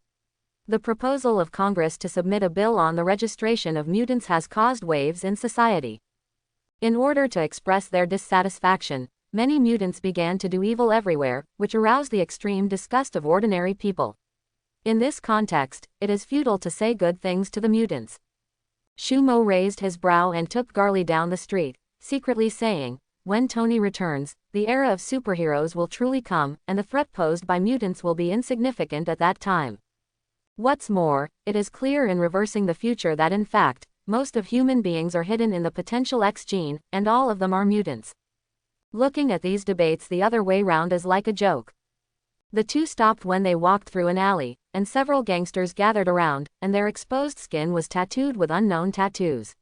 The proposal of Congress to submit a bill on the registration of mutants has caused waves in society. In order to express their dissatisfaction, many mutants began to do evil everywhere, which aroused the extreme disgust of ordinary people. In this context, it is futile to say good things to the mutants. Shumo raised his brow and took Giali down the street, secretly saying, "When Tony returns, the era of superheroes will truly come, and the threat posed by mutants will be insignificant at that time. What's more, it is clear in reversing the future that in fact, most of human beings are hidden in the potential X gene, and all of them are mutants." Looking at these debates the other way round is like a joke. The two stopped when they walked through an alley, and several gangsters gathered around, and their exposed skin was tattooed with unknown tattoos.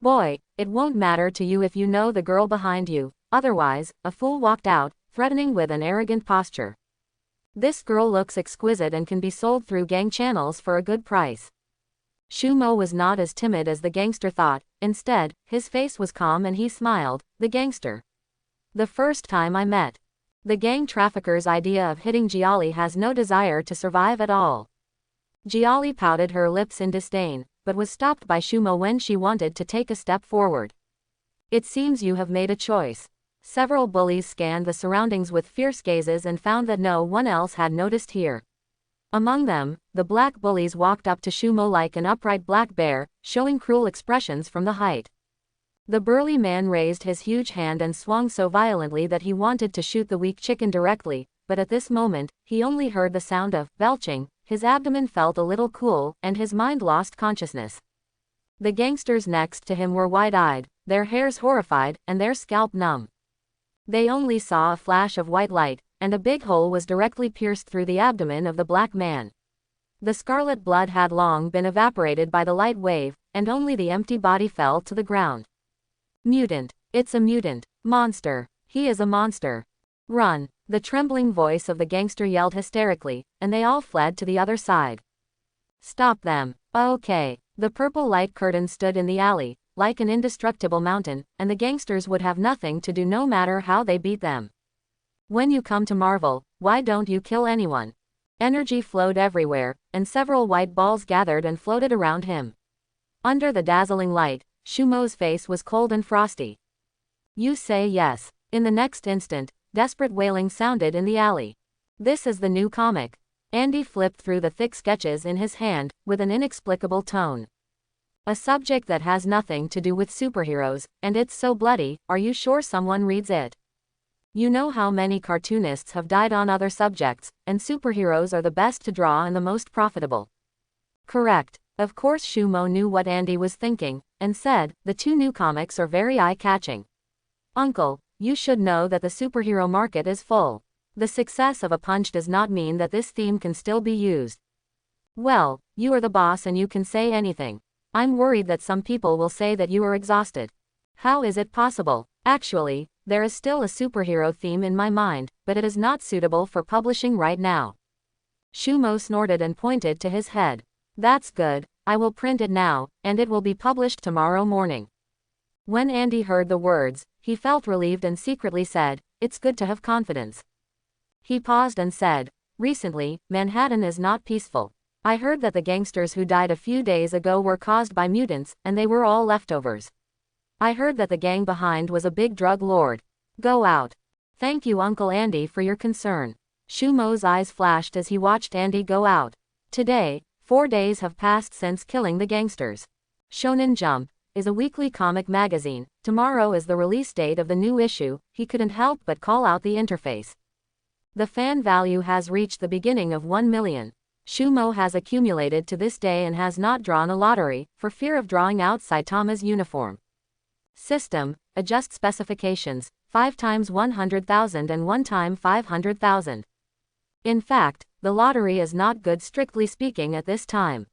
"Boy, it won't matter to you if you know the girl behind you, otherwise," a fool walked out, threatening with an arrogant posture. "This girl looks exquisite and can be sold through gang channels for a good price." Shumo was not as timid as the gangster thought, instead, his face was calm and he smiled, "The gangster. The first time I met. The gang trafficker's idea of hitting Giali has no desire to survive at all. Giali pouted her lips in disdain, but was stopped by Shumo when she wanted to take a step forward. It seems you have made a choice. Several bullies scanned the surroundings with fierce gazes and found that no one else had noticed here. Among them, the black bullies walked up to Shumo like an upright black bear, showing cruel expressions from the height. The burly man raised his huge hand and swung so violently that he wanted to shoot the weak chicken directly, but at this moment, he only heard the sound of belching, his abdomen felt a little cool, and his mind lost consciousness. The gangsters next to him were wide-eyed, their hairs horrified, and their scalp numb. They only saw a flash of white light, and a big hole was directly pierced through the abdomen of the black man. The scarlet blood had long been evaporated by the light wave, and only the empty body fell to the ground. Mutant. It's a mutant. Monster. He is a monster. Run. The trembling voice of the gangster yelled hysterically, and they all fled to the other side. Stop them. Okay. The purple light curtain stood in the alley, like an indestructible mountain, and the gangsters would have nothing to do no matter how they beat them. When you come to Marvel, why don't you kill anyone? Energy flowed everywhere, and several white balls gathered and floated around him. Under the dazzling light, Shumo's face was cold and frosty. You say yes. In the next instant, desperate wailing sounded in the alley. This is the new comic. Andy flipped through the thick sketches in his hand, with an inexplicable tone. A subject that has nothing to do with superheroes, and it's so bloody, are you sure someone reads it? You know how many cartoonists have died on other subjects, and superheroes are the best to draw and the most profitable. Correct. Of course Shumo knew what Andy was thinking, and said, the two new comics are very eye-catching. Uncle, you should know that the superhero market is full. The success of a punch does not mean that this theme can still be used. Well, you are the boss and you can say anything. I'm worried that some people will say that you are exhausted. How is it possible? Actually, there is still a superhero theme in my mind, but it is not suitable for publishing right now. Shumo snorted and pointed to his head. That's good, I will print it now, and it will be published tomorrow morning. When Andy heard the words, he felt relieved and secretly said, it's good to have confidence. He paused and said, recently, Manhattan is not peaceful. I heard that the gangsters who died a few days ago were caused by mutants, and they were all leftovers. I heard that the gang behind was a big drug lord. Go out. Thank you Uncle Andy for your concern. Shumo's eyes flashed as he watched Andy go out. Today, 4 days have passed since killing the gangsters. Shonen Jump is a weekly comic magazine. Tomorrow is the release date of the new issue. He couldn't help but call out the interface. The fan value has reached the beginning of 1 million. Shumo has accumulated to this day and has not drawn a lottery, for fear of drawing out Saitama's uniform. System, adjust specifications, 5 times 100,000 and 1 time 500,000. In fact, the lottery is not good strictly speaking at this time.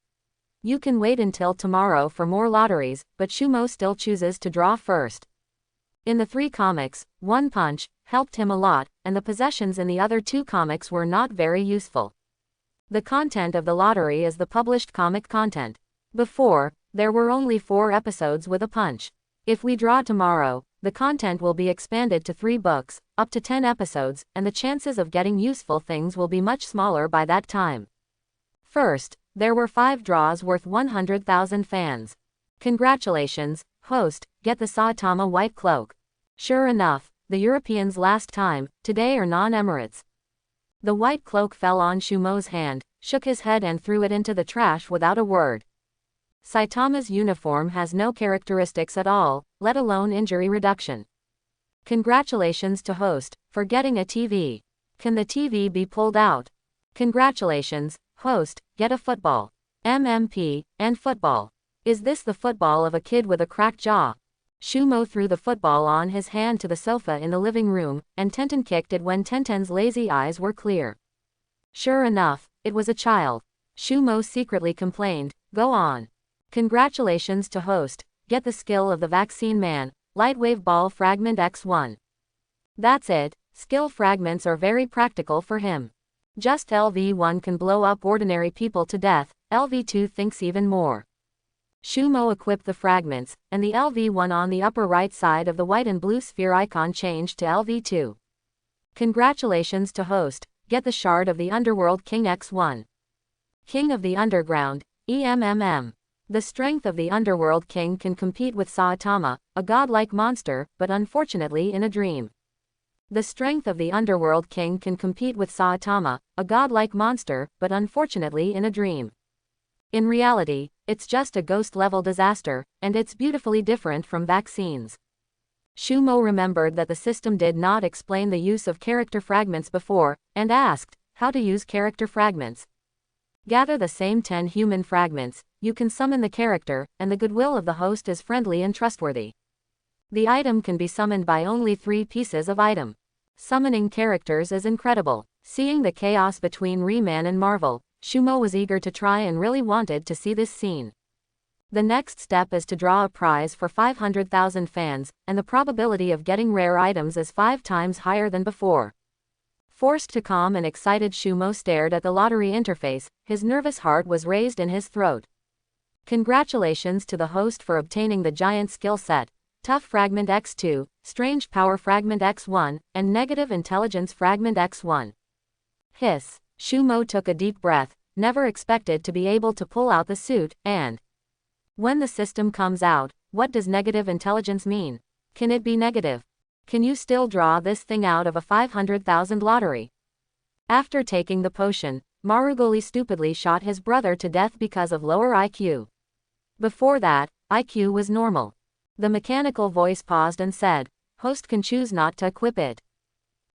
You can wait until tomorrow for more lotteries, but Shumo still chooses to draw first. In the 3 comics, One Punch helped him a lot, and the possessions in the other 2 comics were not very useful. The content of the lottery is the published comic content. Before, there were only 4 episodes with a punch. If we draw tomorrow, the content will be expanded to 3 books, up to 10 episodes, and the chances of getting useful things will be much smaller by that time. First, there were 5 draws worth 100,000 fans. Congratulations, host, get the Saitama white cloak. Sure enough, the Europeans last time, today are non-Emirates. The white cloak fell on Shumo's hand, shook his head and threw it into the trash without a word. Saitama's uniform has no characteristics at all, let alone injury reduction. Congratulations to host, for getting a TV. Can the TV be pulled out? Congratulations, host, get a football. MMP, and football. Is this the football of a kid with a cracked jaw? Shumo threw the football on his hand to the sofa in the living room, and Tenten kicked it when Tenten's lazy eyes were clear. Sure enough, it was a child. Shumo secretly complained, go on. Congratulations to host, get the skill of the vaccine man, Lightwave Ball Fragment X1. That's it, skill fragments are very practical for him. Just LV1 can blow up ordinary people to death, LV2 thinks even more. Shumo equipped the fragments, and the LV1 on the upper right side of the white and blue sphere icon changed to LV2. Congratulations to host, get the shard of the Underworld King X1. King of the Underground, EMMM. The strength of the Underworld King can compete with Saitama, a godlike monster, but unfortunately in a dream. The strength of the Underworld King can compete with Saitama, a godlike monster, but unfortunately in a dream. In reality, it's just a ghost-level disaster, and it's beautifully different from vaccines. Shumo remembered that the system did not explain the use of character fragments before, and asked, how to use character fragments. Gather the same 10 human fragments, you can summon the character, and the goodwill of the host is friendly and trustworthy. The item can be summoned by only 3 pieces of item. Summoning characters is incredible. Seeing the chaos between Riemann and Marvel, Shumo was eager to try and really wanted to see this scene. The next step is to draw a prize for 500,000 fans, and the probability of getting rare items is 5 times higher than before. Forced to calm and excited, Shumo stared at the lottery interface, his nervous heart was raised in his throat. Congratulations to the host for obtaining the giant skill set, Tough Fragment X2, Strange Power Fragment X1, and Negative Intelligence Fragment X1. Hiss. Shumo took a deep breath, never expected to be able to pull out the suit, and when the system comes out, what does negative intelligence mean? Can it be negative? Can you still draw this thing out of a 500,000 lottery? After taking the potion, Marugoli stupidly shot his brother to death because of lower IQ. Before that, IQ was normal. The mechanical voice paused and said, host can choose not to equip it.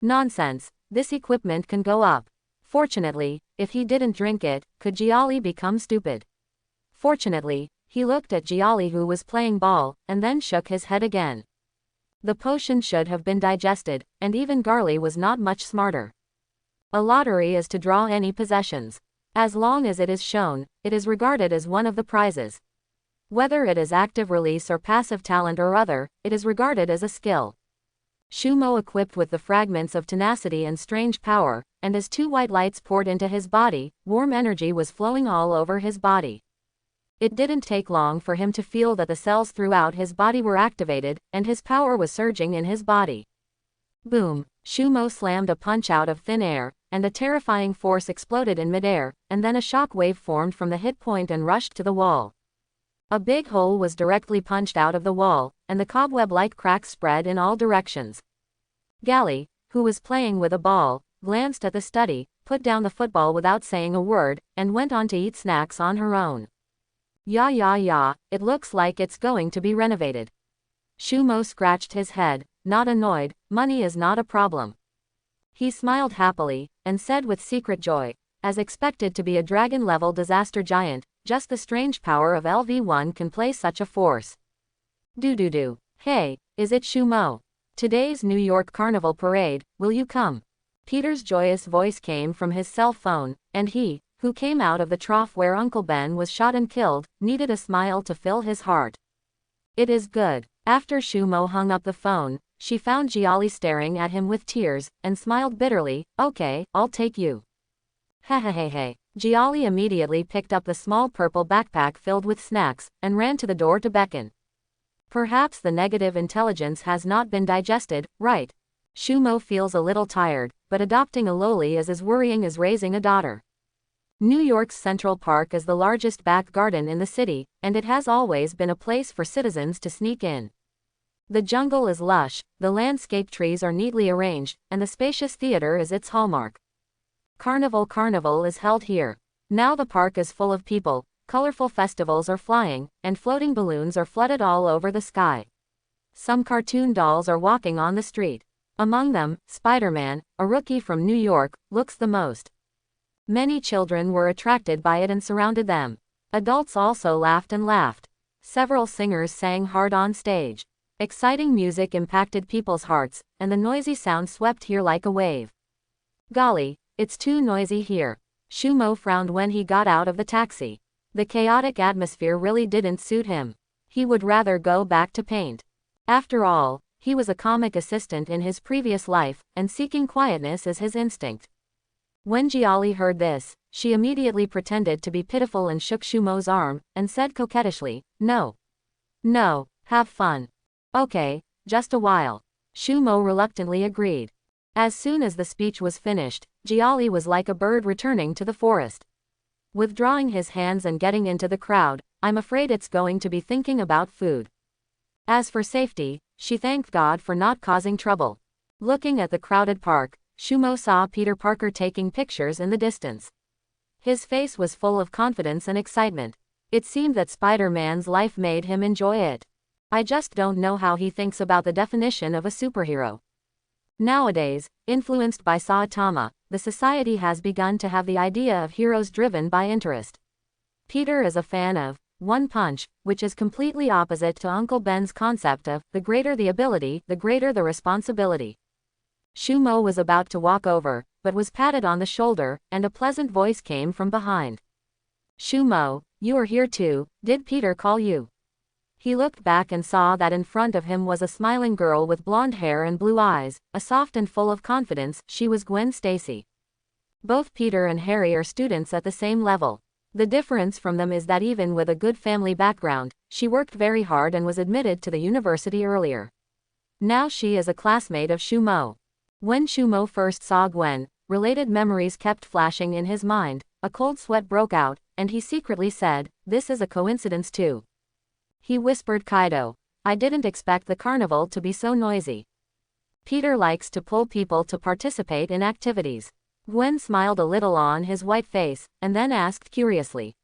Nonsense, this equipment can go up. Fortunately, if he didn't drink it, could Giali become stupid? Fortunately, he looked at Giali who was playing ball, and then shook his head again. The potion should have been digested, and even Garly was not much smarter. A lottery is to draw any possessions. As long as it is shown, it is regarded as one of the prizes. Whether it is active release or passive talent or other, it is regarded as a skill. Shumo equipped with the fragments of tenacity and strange power, and as 2 white lights poured into his body, warm energy was flowing all over his body. It didn't take long for him to feel that the cells throughout his body were activated, and his power was surging in his body. Boom! Shumo slammed a punch out of thin air, and a terrifying force exploded in midair, and then a shock wave formed from the hit point and rushed to the wall. A big hole was directly punched out of the wall, and the cobweb-like cracks spread in all directions. Giali, who was playing with a ball, glanced at the study, put down the football without saying a word, and went on to eat snacks on her own. Yeah, it looks like it's going to be renovated. Shumo scratched his head, not annoyed, money is not a problem. He smiled happily, and said with secret joy, as expected to be a dragon-level disaster giant, just the strange power of LV1 can play such a force. Do. Hey, is it Shumo? Today's New York Carnival parade, will you come? Peter's joyous voice came from his cell phone, and he, who came out of the trough where Uncle Ben was shot and killed, needed a smile to fill his heart. It is good. After Shumo hung up the phone, she found Giali staring at him with tears, and smiled bitterly. Okay, I'll take you. Hey. Giali immediately picked up the small purple backpack filled with snacks, and ran to the door to beckon. Perhaps the negative intelligence has not been digested, right? Shumo feels a little tired, but adopting a loli is as worrying as raising a daughter. New York's Central Park is the largest back garden in the city, and it has always been a place for citizens to sneak in. The jungle is lush, the landscape trees are neatly arranged, and the spacious theater is its hallmark. Carnival is held here. Now the park is full of people, colorful festivals are flying, and floating balloons are flooded all over the sky. Some cartoon dolls are walking on the street. Among them, Spider-Man, a rookie from New York, looks the most. Many children were attracted by it and surrounded them. Adults also laughed and laughed. Several singers sang hard on stage. Exciting music impacted people's hearts, and the noisy sound swept here like a wave. Golly, it's too noisy here. Shumo frowned when he got out of the taxi. The chaotic atmosphere really didn't suit him. He would rather go back to paint. After all, he was a comic assistant in his previous life, and seeking quietness is his instinct. When Giali heard this, she immediately pretended to be pitiful and shook Shumo's arm, and said coquettishly, "No. No, have fun." "Okay, just a while." Shumo reluctantly agreed. As soon as the speech was finished, Giali was like a bird returning to the forest. Withdrawing his hands and getting into the crowd, "I'm afraid it's going to be thinking about food." As for safety, she thanked God for not causing trouble. Looking at the crowded park, Shumo saw Peter Parker taking pictures in the distance. His face was full of confidence and excitement. It seemed that Spider-Man's life made him enjoy it. I just don't know how he thinks about the definition of a superhero. Nowadays, influenced by Saitama, the society has begun to have the idea of heroes driven by interest. Peter is a fan of One Punch, which is completely opposite to Uncle Ben's concept of the greater the ability, the greater the responsibility. Shumo was about to walk over, but was patted on the shoulder, and a pleasant voice came from behind. "Shumo, you are here too, did Peter call you?" He looked back and saw that in front of him was a smiling girl with blonde hair and blue eyes, a soft and full of confidence. She was Gwen Stacy. Both Peter and Harry are students at the same level. The difference from them is that even with a good family background, she worked very hard and was admitted to the university earlier. Now she is a classmate of Shumo. When Shumo first saw Gwen, related memories kept flashing in his mind. A cold sweat broke out, and he secretly said, "This is a coincidence too." He whispered Kaido, "I didn't expect the carnival to be so noisy." Peter likes to pull people to participate in activities. Gwen smiled a little on his white face, and then asked curiously,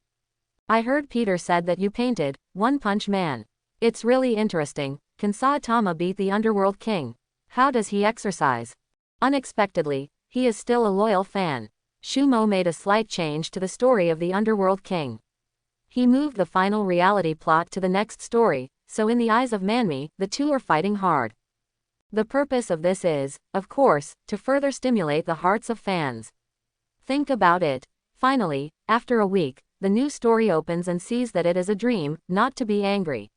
"I heard Peter said that you painted One Punch Man. It's really interesting. Can Saitama beat the Underworld King? How does he exercise?" Unexpectedly, he is still a loyal fan. Shumo made a slight change to the story of the Underworld King. He moved the final reality plot to the next story, so in the eyes of Manmi, the two are fighting hard. The purpose of this is, of course, to further stimulate the hearts of fans. Think about it. Finally, after a week, the new story opens and sees that it is a dream, not to be angry.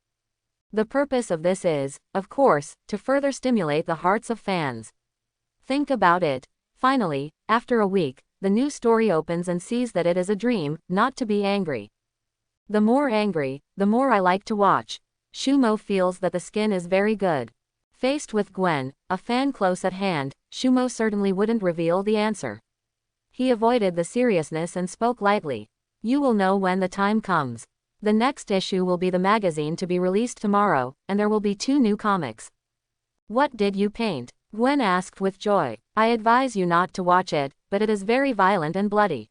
The purpose of this is, of course, to further stimulate the hearts of fans. Think about it. Finally, after a week, the new story opens and sees that it is a dream, not to be angry. The more angry, the more I like to watch. Shumo feels that the skin is very good. Faced with Gwen, a fan close at hand, Shumo certainly wouldn't reveal the answer. He avoided the seriousness and spoke lightly. "You will know when the time comes. The next issue will be the magazine to be released tomorrow, and there will be 2 new comics." "What did you paint?" Gwen asked with joy. "I advise you not to watch it, but it is very violent and bloody.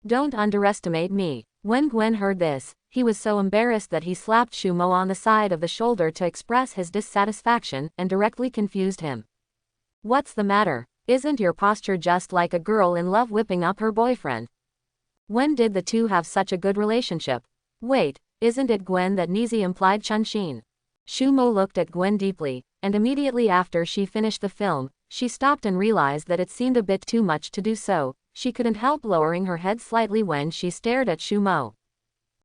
Don't underestimate me." When Gwen heard this, he was so embarrassed that he slapped Shumo on the side of the shoulder to express his dissatisfaction, and directly confused him. "What's the matter? Isn't your posture just like a girl in love whipping up her boyfriend? When did the two have such a good relationship? Wait, isn't it Gwen that Nizi implied Chunshin?" Shumo looked at Gwen deeply, and immediately after she finished the film, she stopped and realized that it seemed a bit too much to do so. She couldn't help lowering her head slightly when she stared at Shumo.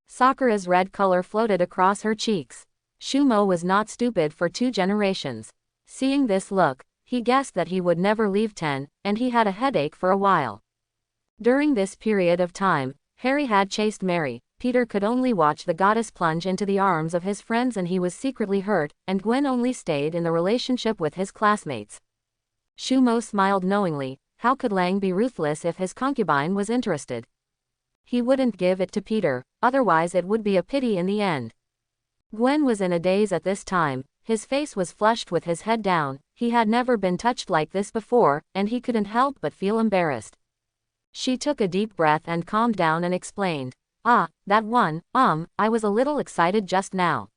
Sakura's red color floated across her cheeks. Shumo was not stupid for 2 generations. Seeing this look, he guessed that he would never leave 10, and he had a headache for a while. During this period of time, Harry had chased Mary. Peter could only watch the goddess plunge into the arms of his friends and he was secretly hurt, and Gwen only stayed in the relationship with his classmates. Shumo smiled knowingly. How could Lang be ruthless if his concubine was interested? He wouldn't give it to Peter, otherwise it would be a pity in the end. Gwen was in a daze at this time. His face was flushed with his head down. He had never been touched like this before, and he couldn't help but feel embarrassed. She took a deep breath and calmed down and explained, "Ah, that one, I was a little excited just now."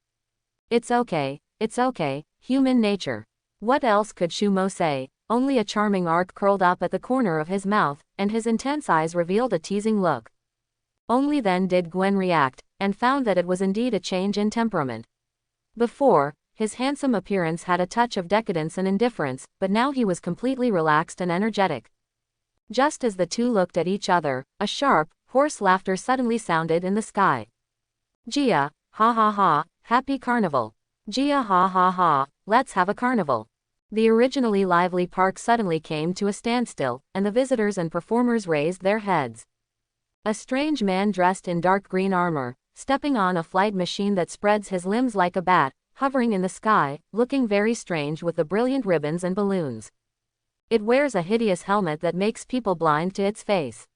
It's okay, human nature." What else could Shumo say? Only a charming arc curled up at the corner of his mouth, and his intense eyes revealed a teasing look. Only then did Gwen react, and found that it was indeed a change in temperament. Before, his handsome appearance had a touch of decadence and indifference, but now he was completely relaxed and energetic. Just as the two looked at each other, a sharp, hoarse laughter suddenly sounded in the sky. "Gia, ha ha ha, happy carnival. Gia ha ha ha, let's have a carnival." The originally lively park suddenly came to a standstill, and the visitors and performers raised their heads. A strange man dressed in dark green armor, stepping on a flight machine that spreads his limbs like a bat, hovering in the sky, looking very strange with the brilliant ribbons and balloons. It wears a hideous helmet that makes people blind to its face.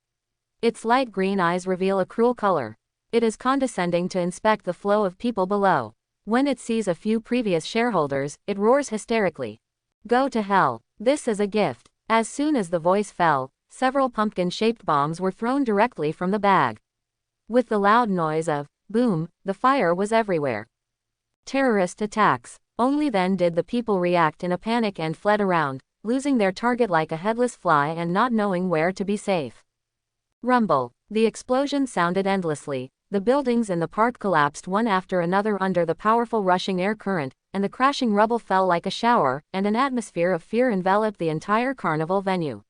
Its light green eyes reveal a cruel color. It is condescending to inspect the flow of people below. When it sees a few previous shareholders, it roars hysterically. Go to hell. This is a gift. As soon as the voice fell, several pumpkin-shaped bombs were thrown directly from the bag. With the loud noise of boom, the fire was everywhere. Terrorist attacks. Only then did the people react in a panic and fled around, losing their target like a headless fly and not knowing where to be safe. Rumble. The explosion sounded endlessly. The buildings in the park collapsed one after another under the powerful rushing air current, and the crashing rubble fell like a shower, and an atmosphere of fear enveloped the entire carnival venue.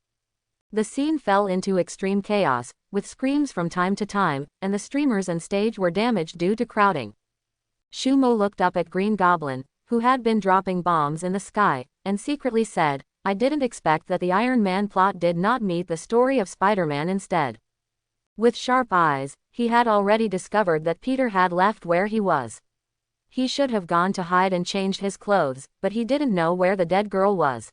The scene fell into extreme chaos, with screams from time to time, and the streamers and stage were damaged due to crowding. Shumo looked up at Green Goblin, who had been dropping bombs in the sky, and secretly said, I didn't expect that the Iron Man plot did not meet the story of Spider-Man instead. With sharp eyes, he had already discovered that Peter had left where he was. He should have gone to hide and changed his clothes, but he didn't know where the dead girl was.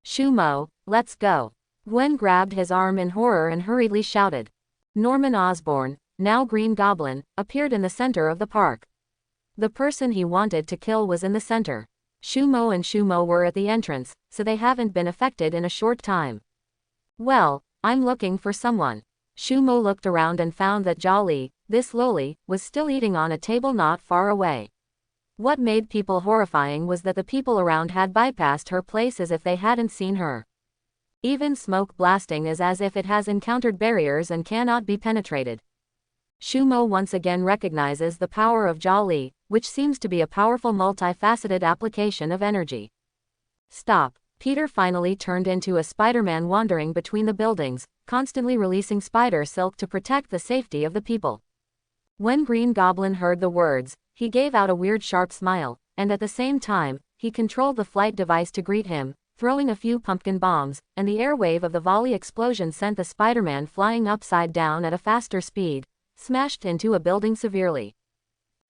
Shumo, let's go. Gwen grabbed his arm in horror and hurriedly shouted. Norman Osborn, now Green Goblin, appeared in the center of the park. The person he wanted to kill was in the center. Shumo and Shumo were at the entrance, so they haven't been affected in a short time. Well, I'm looking for someone. Shumo looked around and found that Giali, this lowly, was still eating on a table not far away. What made people horrifying was that the people around had bypassed her place as if they hadn't seen her. Even smoke blasting is as if it has encountered barriers and cannot be penetrated. Shumo once again recognizes the power of Giali, which seems to be a powerful multifaceted application of energy. Stop. Peter finally turned into a Spider-Man wandering between the buildings, constantly releasing spider silk to protect the safety of the people. When Green Goblin heard the words, he gave out a weird sharp smile, and at the same time, he controlled the flight device to greet him, throwing a few pumpkin bombs, and the airwave of the volley explosion sent the Spider-Man flying upside down at a faster speed, smashed into a building severely.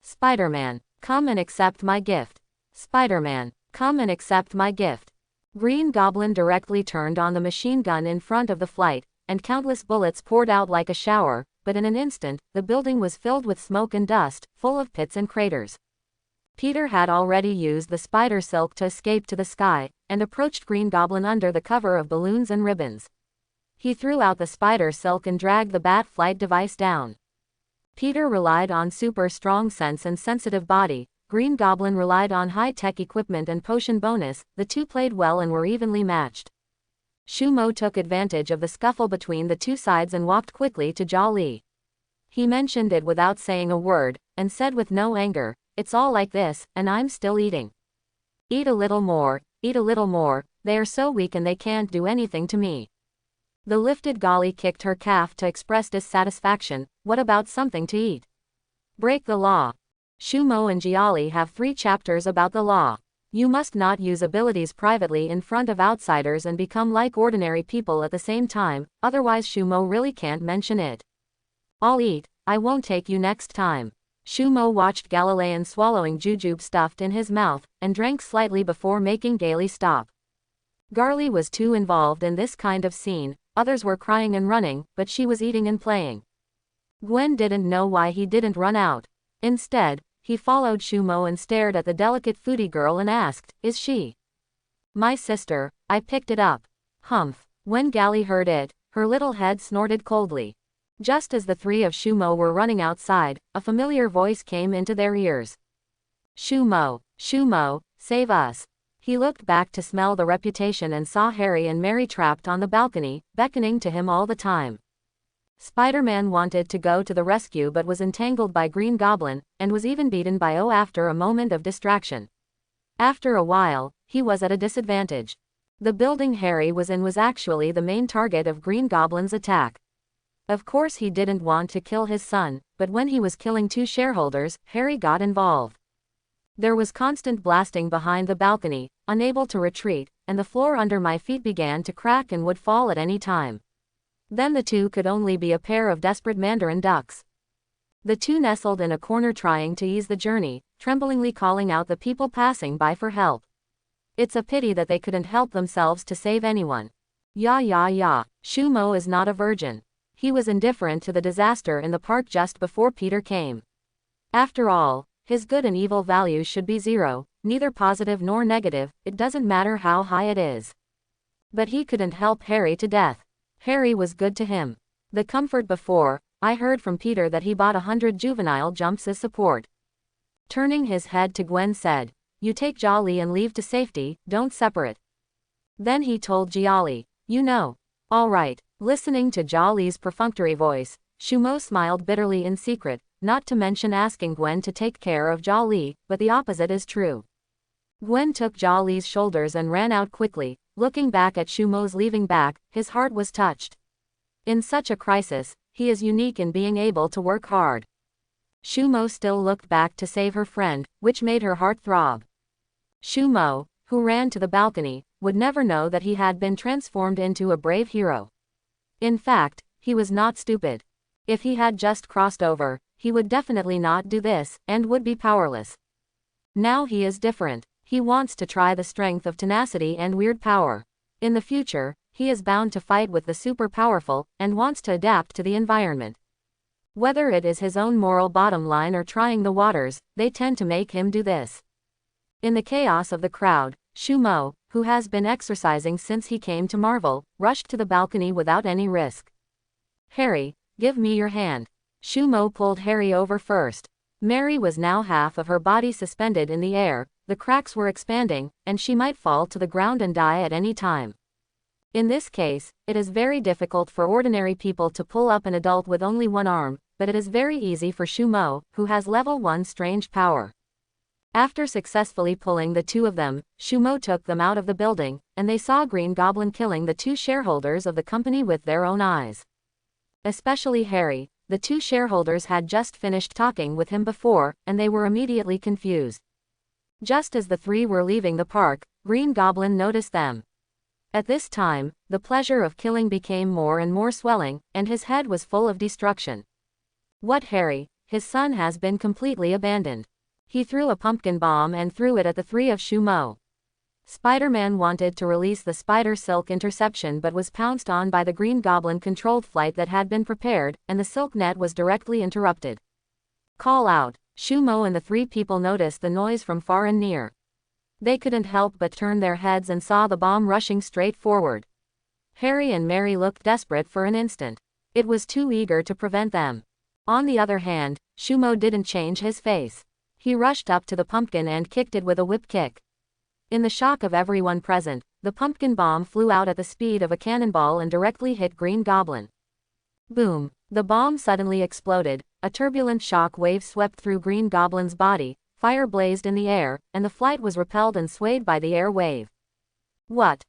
Spider-Man, come and accept my gift. Spider-Man, come and accept my gift. Green Goblin directly turned on the machine gun in front of the flight, and countless bullets poured out like a shower, but in an instant, the building was filled with smoke and dust, full of pits and craters. Peter had already used the spider silk to escape to the sky, and approached Green Goblin under the cover of balloons and ribbons. He threw out the spider silk and dragged the bat flight device down. Peter relied on super strong sense and sensitive body. Green Goblin relied on high-tech equipment and potion bonus. The two played well and were evenly matched. Shumo took advantage of the scuffle between the two sides and walked quickly to Giali. He mentioned it without saying a word, and said with no anger, it's all like this, and I'm still eating. Eat a little more, they are so weak and they can't do anything to me. The lifted Giali kicked her calf to express dissatisfaction. What about something to eat? Break the law. Shumo and Giali have 3 chapters about the law. You must not use abilities privately in front of outsiders and become like ordinary people at the same time, otherwise Shumo really can't mention it. I'll eat, I won't take you next time. Shumo watched Galilean swallowing jujube stuffed in his mouth, and drank slightly before making Gaily stop. Garly was too involved in this kind of scene, others were crying and running, but she was eating and playing. Gwen didn't know why he didn't run out. Instead, he followed Shumo and stared at the delicate foodie girl and asked, is she my sister? I picked it up. Humph. When Gaily heard it, her little head snorted coldly. Just as the 3 of Shumo were running outside, a familiar voice came into their ears. Shumo, Shumo, save us. He looked back to smell the reputation and saw Harry and Mary trapped on the balcony, beckoning to him all the time. Spider-Man wanted to go to the rescue but was entangled by Green Goblin, and was even beaten by O after a moment of distraction. After a while, he was at a disadvantage. The building Harry was in was actually the main target of Green Goblin's attack. Of course he didn't want to kill his son, but when he was killing 2 shareholders, Harry got involved. There was constant blasting behind the balcony, unable to retreat, and the floor under my feet began to crack and would fall at any time. Then the two could only be a pair of desperate mandarin ducks. The two nestled in a corner trying to ease the journey, tremblingly calling out the people passing by for help. It's a pity that they couldn't help themselves to save anyone. Yeah. Shumo is not a virgin. He was indifferent to the disaster in the park just before Peter came. After all, his good and evil values should be zero, neither positive nor negative, it doesn't matter how high it is. But he couldn't help Harry to death. Harry was good to him. The comfort before, I heard from Peter that he bought 100 juvenile jumps as support. Turning his head to Gwen said, "You take Giali and leave to safety, don't separate." Then he told Giali, "You know." "All right." Listening to Giali's perfunctory voice, Shumo smiled bitterly in secret, not to mention asking Gwen to take care of Giali, but the opposite is true. Gwen took Giali's shoulders and ran out quickly, looking back at Shumo's leaving back, his heart was touched. In such a crisis, he is unique in being able to work hard. Shumo still looked back to save her friend, which made her heart throb. Shumo, who ran to the balcony, would never know that he had been transformed into a brave hero. In fact, he was not stupid. If he had just crossed over, he would definitely not do this, and would be powerless. Now he is different. He wants to try the strength of tenacity and weird power. In the future, he is bound to fight with the super powerful, and wants to adapt to the environment. Whether it is his own moral bottom line or trying the waters, they tend to make him do this. In the chaos of the crowd, Shumo, who has been exercising since he came to Marvel, rushed to the balcony without any risk. "Harry, give me your hand." Shumo pulled Harry over first. Mary was now half of her body suspended in the air, the cracks were expanding, and she might fall to the ground and die at any time. In this case, it is very difficult for ordinary people to pull up an adult with only one arm, but it is very easy for Shumo, who has level 1 strange power. After successfully pulling the two of them, Shumo took them out of the building, and they saw Green Goblin killing the two shareholders of the company with their own eyes. Especially Harry, the two shareholders had just finished talking with him before, and they were immediately confused. Just as the three were leaving the park, Green Goblin noticed them. At this time, the pleasure of killing became more and more swelling, and his head was full of destruction. "What, Harry? His son has been completely abandoned." He threw a pumpkin bomb and threw it at the three of Shumo. Spider-Man wanted to release the spider silk interception but was pounced on by the Green Goblin-controlled flight that had been prepared, and the silk net was directly interrupted. "Call out." Shumo and the three people noticed the noise from far and near. They couldn't help but turn their heads and saw the bomb rushing straight forward. Harry and Mary looked desperate for an instant. It was too eager to prevent them. On the other hand, Shumo didn't change his face. He rushed up to the pumpkin and kicked it with a whip kick. In the shock of everyone present, the pumpkin bomb flew out at the speed of a cannonball and directly hit Green Goblin. Boom! The bomb suddenly exploded, a turbulent shock wave swept through Green Goblin's body, fire blazed in the air, and the flight was repelled and swayed by the air wave. What?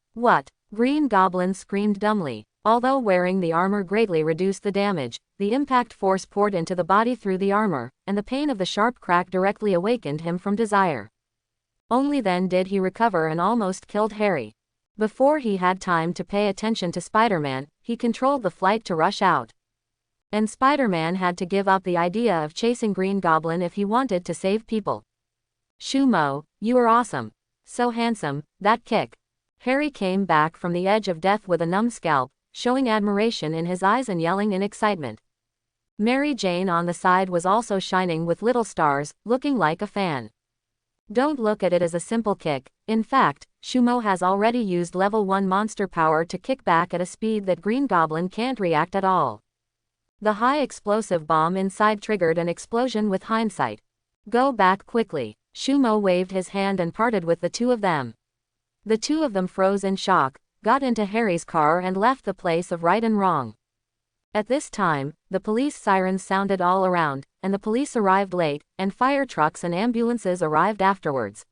Green Goblin screamed dumbly. Although wearing the armor greatly reduced the damage, the impact force poured into the body through the armor, and the pain of the sharp crack directly awakened him from desire. Only then did he recover and almost killed Harry. Before he had time to pay attention to Spider-Man, he controlled the flight to rush out. And Spider-Man had to give up the idea of chasing Green Goblin if he wanted to save people. "Shumo, you are awesome. So handsome, that kick." Harry came back from the edge of death with a numb scalp, showing admiration in his eyes and yelling in excitement. Mary Jane on the side was also shining with little stars, looking like a fan. Don't look at it as a simple kick. In fact, Shumo has already used level 1 monster power to kick back at a speed that Green Goblin can't react at all. The high explosive bomb inside triggered an explosion with hindsight. "Go back quickly." Shumo waved his hand and parted with the two of them. The two of them froze in shock, got into Harry's car and left the place of right and wrong. At this time, the police sirens sounded all around, and the police arrived late, and fire trucks and ambulances arrived afterwards.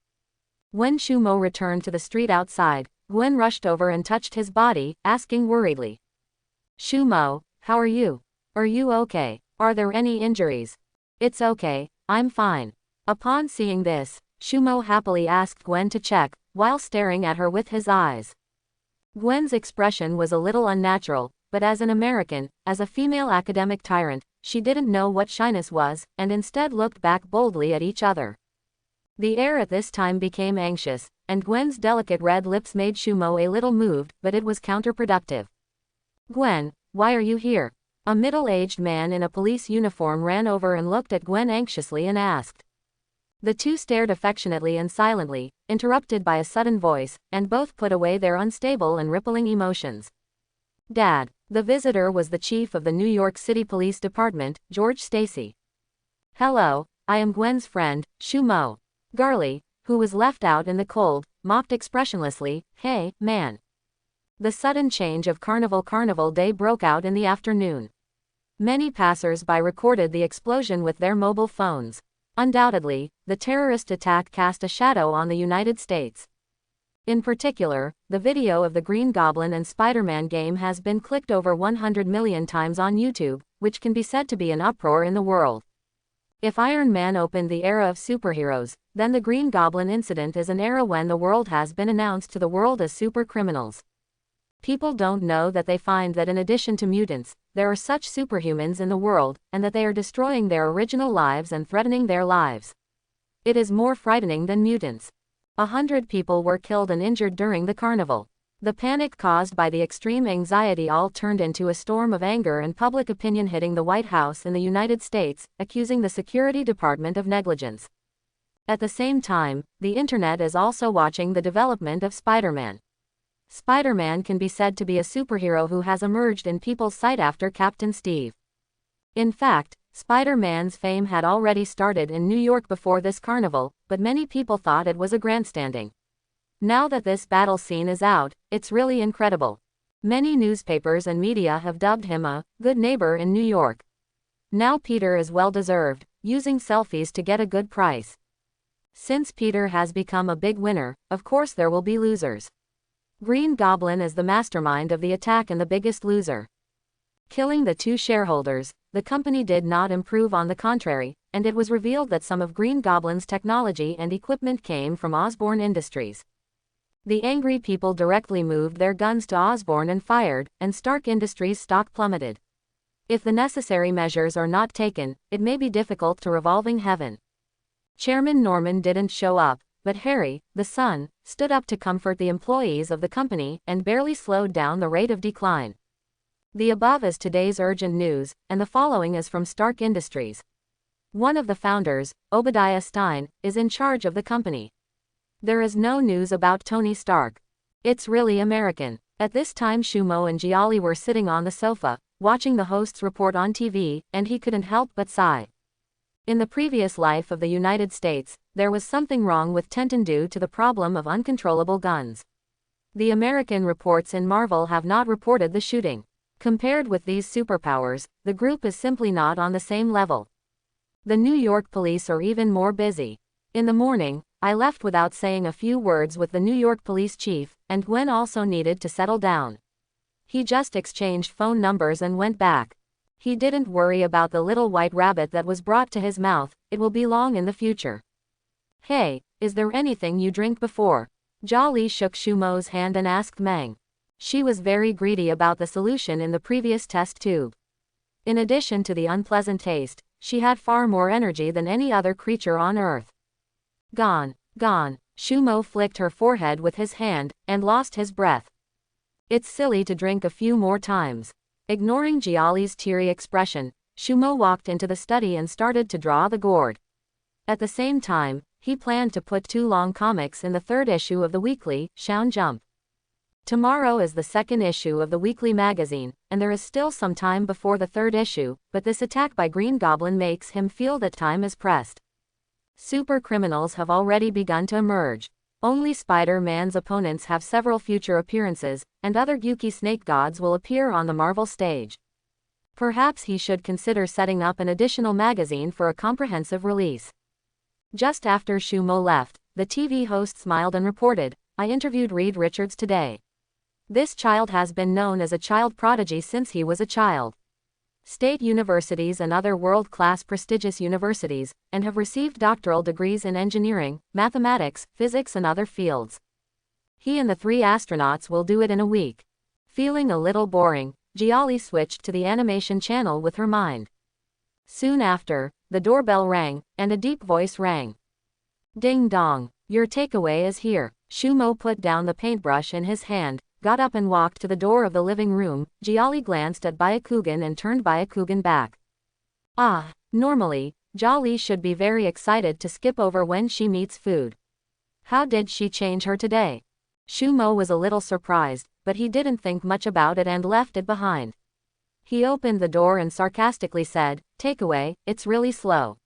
When Shumo returned to the street outside, Gwen rushed over and touched his body, asking worriedly, "Shumo, how are you? Are you okay? Are there any injuries?" "It's okay, I'm fine." Upon seeing this, Shumo happily asked Gwen to check, while staring at her with his eyes. Gwen's expression was a little unnatural, but as an American, as a female academic tyrant, she didn't know what shyness was, and instead looked back boldly at each other. The air at this time became anxious, and Gwen's delicate red lips made Shumo a little moved, but it was counterproductive. "Gwen, why are you here?" A middle-aged man in a police uniform ran over and looked at Gwen anxiously and asked. The two stared affectionately and silently, interrupted by a sudden voice, and both put away their unstable and rippling emotions. "Dad." The visitor was the chief of the New York City Police Department, George Stacy. "Hello, I am Gwen's friend, Shumo." Garley, who was left out in the cold, mocked expressionlessly, "Hey, man." The sudden change of Carnival Day broke out in the afternoon. Many passers-by recorded the explosion with their mobile phones. Undoubtedly, the terrorist attack cast a shadow on the United States. In particular, the video of the Green Goblin and Spider-Man game has been clicked over 100 million times on YouTube, which can be said to be an uproar in the world. If Iron Man opened the era of superheroes, then the Green Goblin incident is an era when the world has been announced to the world as super criminals. People don't know that they find that in addition to mutants, there are such superhumans in the world, and that they are destroying their original lives and threatening their lives. It is more frightening than mutants. 100 people were killed and injured during the carnival. The panic caused by the extreme anxiety all turned into a storm of anger and public opinion hitting the White House in the United States, accusing the Security Department of negligence. At the same time, the internet is also watching the development of Spider-Man. Spider-Man can be said to be a superhero who has emerged in people's sight after Captain Steve. In fact, Spider-Man's fame had already started in New York before this carnival, but many people thought it was a grandstanding. Now that this battle scene is out, it's really incredible. Many newspapers and media have dubbed him a good neighbor in New York. Now Peter is well deserved, using selfies to get a good price. Since Peter has become a big winner, of course there will be losers. Green Goblin is the mastermind of the attack and the biggest loser. Killing the two shareholders, the company did not improve, on the contrary, and it was revealed that some of Green Goblin's technology and equipment came from Osborn Industries. The angry people directly moved their guns to Osborn and fired, and Stark Industries' stock plummeted. If the necessary measures are not taken, it may be difficult to revolving heaven. Chairman Norman didn't show up, but Harry, the son, stood up to comfort the employees of the company and barely slowed down the rate of decline. The above is today's urgent news, and the following is from Stark Industries. One of the founders, Obadiah Stine, is in charge of the company. There is no news about Tony Stark. It's really American. At this time Shumo and Giali were sitting on the sofa, watching the hosts report on TV, and he couldn't help but sigh. In the previous life of the United States, there was something wrong with Tenton due to the problem of uncontrollable guns. The American reports in Marvel have not reported the shooting. Compared with these superpowers, the group is simply not on the same level. The New York police are even more busy. In the morning, I left without saying a few words with the New York police chief, and Gwen also needed to settle down. He just exchanged phone numbers and went back. He didn't worry about the little white rabbit that was brought to his mouth, it will be long in the future. "Hey, is there anything you drink before?" Giali shook Shumo's hand and asked Meng. She was very greedy about the solution in the previous test tube. In addition to the unpleasant taste, she had far more energy than any other creature on Earth. Gone. Shumo flicked her forehead with his hand, and lost his breath. It's silly to drink a few more times. Ignoring Giali's teary expression, Shumo walked into the study and started to draw the gourd. At the same time, he planned to put 2 long comics in the 3rd issue of the weekly, Shown Jump. Tomorrow is the 2nd issue of the weekly magazine, and there is still some time before the 3rd issue, but this attack by Green Goblin makes him feel that time is pressed. Super criminals have already begun to emerge. Only Spider-Man's opponents have several future appearances, and other Yuki snake gods will appear on the Marvel stage. Perhaps he should consider setting up an additional magazine for a comprehensive release. Just after Shumo left, the TV host smiled and reported, "I interviewed Reed Richards today. This child has been known as a child prodigy since he was a child. State universities and other world-class prestigious universities, and have received doctoral degrees in engineering, mathematics, physics and other fields. He and the 3 astronauts will do it in a week." Feeling a little boring, Giali switched to the animation channel with her mind. Soon after, the doorbell rang, and a deep voice rang. Ding dong, your takeaway is here. Shumo put down the paintbrush in his hand, got up and walked to the door of the living room. Giali glanced at Byakugan and turned Byakugan back. Ah, normally, Giali should be very excited to skip over when she meets food. How did she change her today? Shumo was a little surprised, but he didn't think much about it and left it behind. He opened the door and sarcastically said, "Takeaway, it's really slow."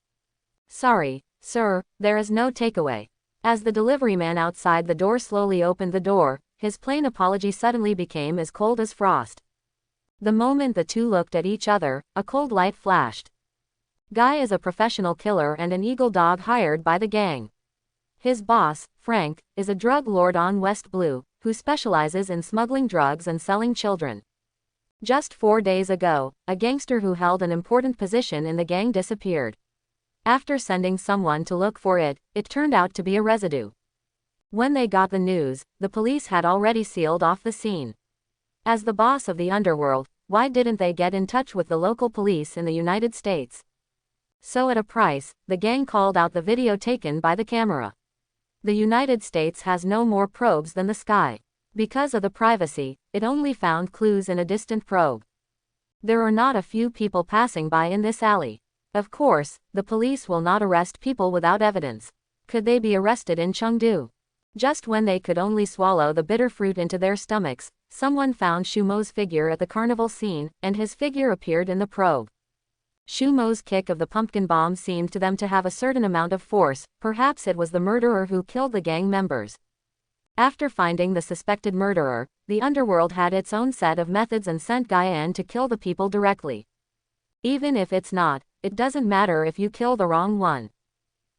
"Sorry, sir, there is no takeaway." As the deliveryman outside the door slowly opened the door, his plain apology suddenly became as cold as frost. The moment the two looked at each other, a cold light flashed. Guy is a professional killer and an eagle dog hired by the gang. His boss, Frank, is a drug lord on West Blue, who specializes in smuggling drugs and selling children. Just 4 days ago, a gangster who held an important position in the gang disappeared. After sending someone to look for it, it turned out to be a residue. When they got the news, the police had already sealed off the scene. As the boss of the Underworld, why didn't they get in touch with the local police in the United States? So at a price, the gang called out the video taken by the camera. The United States has no more probes than the sky. Because of the privacy, it only found clues in a distant probe. There are not a few people passing by in this alley. Of course, the police will not arrest people without evidence. Could they be arrested in Chengdu? Just when they could only swallow the bitter fruit into their stomachs, someone found Shumo's figure at the carnival scene, and his figure appeared in the probe. Shumo's kick of the pumpkin bomb seemed to them to have a certain amount of force. Perhaps it was the murderer who killed the gang members. After finding the suspected murderer, the Underworld had its own set of methods and sent Gwen to kill the people directly. Even if it's not, it doesn't matter if you kill the wrong one.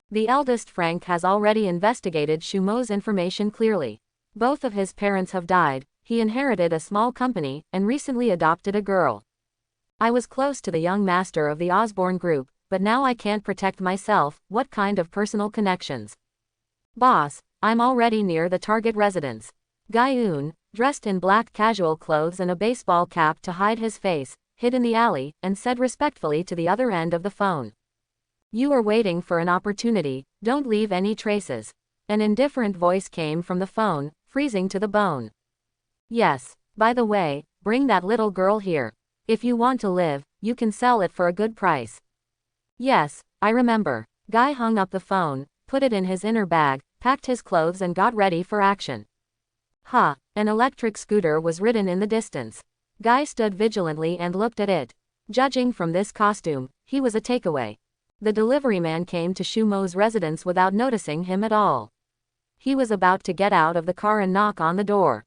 The eldest Frank has already investigated Shumo's information clearly. Both of his parents have died, he inherited a small company, and recently adopted a girl. I was close to the young master of the Osborne group, but now I can't protect myself. What kind of personal connections? Boss, I'm already near the target residence. Guy-un, dressed in black casual clothes and a baseball cap to hide his face, hid in the alley, and said respectfully to the other end of the phone. You are waiting for an opportunity, don't leave any traces. An indifferent voice came from the phone, freezing to the bone. Yes, by the way, bring that little girl here. If you want to live, you can sell it for a good price. Yes, I remember. Guy hung up the phone, put it in his inner bag, packed his clothes and got ready for action. An electric scooter was ridden in the distance. Guy stood vigilantly and looked at it. Judging from this costume, he was a takeaway. The deliveryman came to Shumo's residence without noticing him at all. He was about to get out of the car and knock on the door.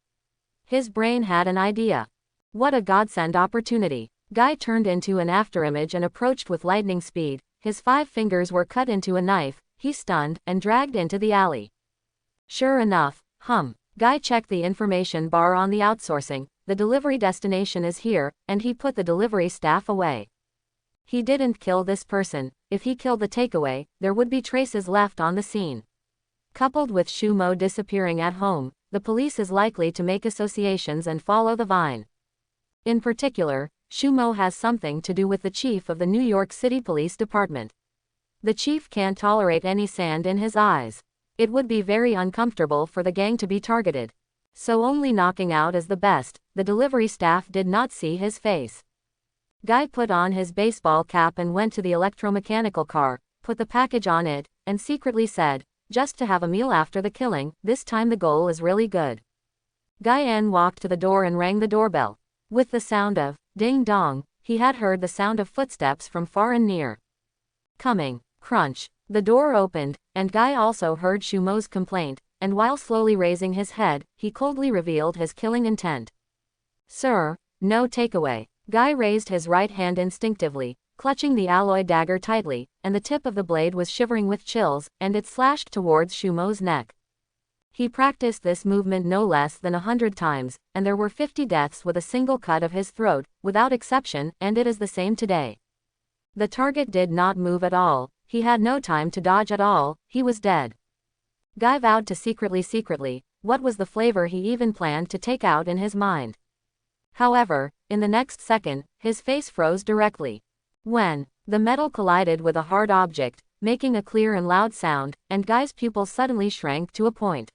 His brain had an idea. What a godsend opportunity. Guy turned into an afterimage and approached with lightning speed. His 5 fingers were cut into a knife, he stunned, and dragged into the alley. Sure enough, Guy checked the information bar on the outsourcing. The delivery destination is here, and he put the delivery staff away. He didn't kill this person. If he killed the takeaway, there would be traces left on the scene. Coupled with Shumo disappearing at home, the police is likely to make associations and follow the vine. In particular, Shumo has something to do with the chief of the New York City Police Department. The chief can't tolerate any sand in his eyes. It would be very uncomfortable for the gang to be targeted. So only knocking out is the best. The delivery staff did not see his face. Guy put on his baseball cap and went to the electromechanical car, put the package on it, and secretly said, just to have a meal after the killing, this time the goal is really good. Guy-en walked to the door and rang the doorbell. With the sound of ding-dong, he had heard the sound of footsteps from far and near. Coming, crunch. The door opened, and Guy also heard Shumo's complaint, and while slowly raising his head, he coldly revealed his killing intent. Sir, no takeaway. Guy raised his right hand instinctively, clutching the alloy dagger tightly, and the tip of the blade was shivering with chills, and it slashed towards Shumo's neck. He practiced this movement no less than 100 times, and there were 50 deaths with a single cut of his throat, without exception, and it is the same today. The target did not move at all, he had no time to dodge at all, he was dead. Guy vowed to secretly, what was the flavor he even planned to take out in his mind. However, in the next second, his face froze directly. When the metal collided with a hard object, making a clear and loud sound, and Guy's pupils suddenly shrank to a point.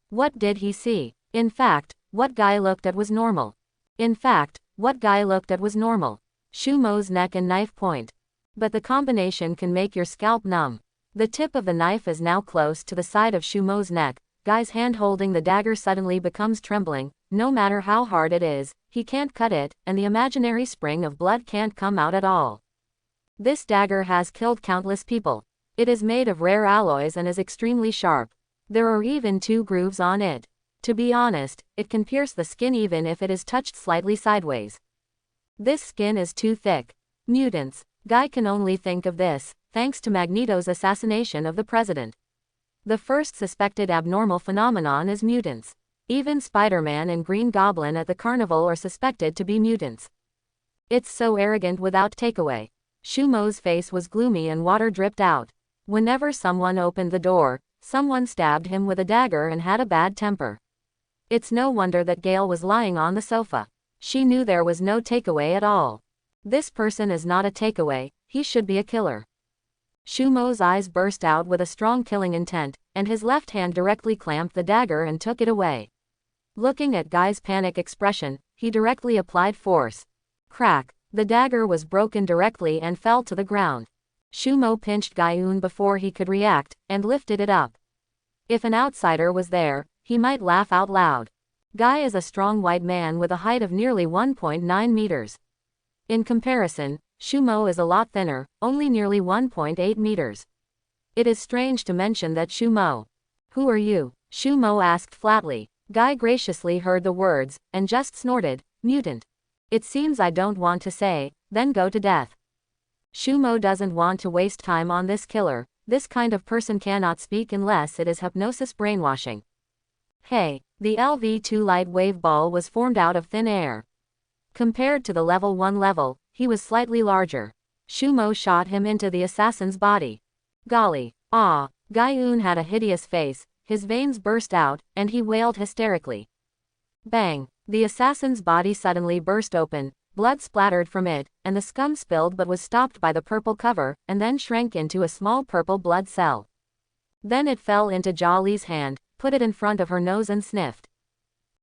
What did he see? In fact, what Guy looked at was normal. Shumo's neck and knife point. But the combination can make your scalp numb. The tip of the knife is now close to the side of Shumo's neck. Guy's hand holding the dagger suddenly becomes trembling. No matter how hard it is, he can't cut it, and the imaginary spring of blood can't come out at all. This dagger has killed countless people. It is made of rare alloys and is extremely sharp. There are even 2 grooves on it. To be honest, it can pierce the skin even if it is touched slightly sideways. This skin is too thick. Mutants. Guy can only think of this, thanks to Magneto's assassination of the president. The first suspected abnormal phenomenon is mutants. Even Spider-Man and Green Goblin at the Carnival are suspected to be mutants. It's so arrogant without takeaway. Shumo's face was gloomy and water dripped out. Whenever someone opened the door, someone stabbed him with a dagger and had a bad temper. It's no wonder that Gale was lying on the sofa. She knew there was no takeaway at all. This person is not a takeaway, he should be a killer. Shumo's eyes burst out with a strong killing intent, and his left hand directly clamped the dagger and took it away. Looking at Guy's panic expression, he directly applied force. Crack! The dagger was broken directly and fell to the ground. Shumo pinched Guy before he could react, and lifted it up. If an outsider was there, he might laugh out loud. Guy is a strong white man with a height of nearly 1.9 meters. In comparison, Shumo is a lot thinner, only nearly 1.8 meters. It is strange to mention that Shumo. Who are you? Shumo asked flatly. Guy graciously heard the words, and just snorted, mutant. It seems I don't want to say, then go to death. Shumo doesn't want to waste time on this killer. This kind of person cannot speak unless it is hypnosis brainwashing. Hey, the LV2 light wave ball was formed out of thin air. Compared to the level 1 level, he was slightly larger. Shumo shot him into the assassin's body. Golly, ah! Guy had a hideous face, his veins burst out, and he wailed hysterically. Bang! The assassin's body suddenly burst open, blood splattered from it, and the scum spilled but was stopped by the purple cover, and then shrank into a small purple blood cell. Then it fell into Giali's hand, put it in front of her nose and sniffed.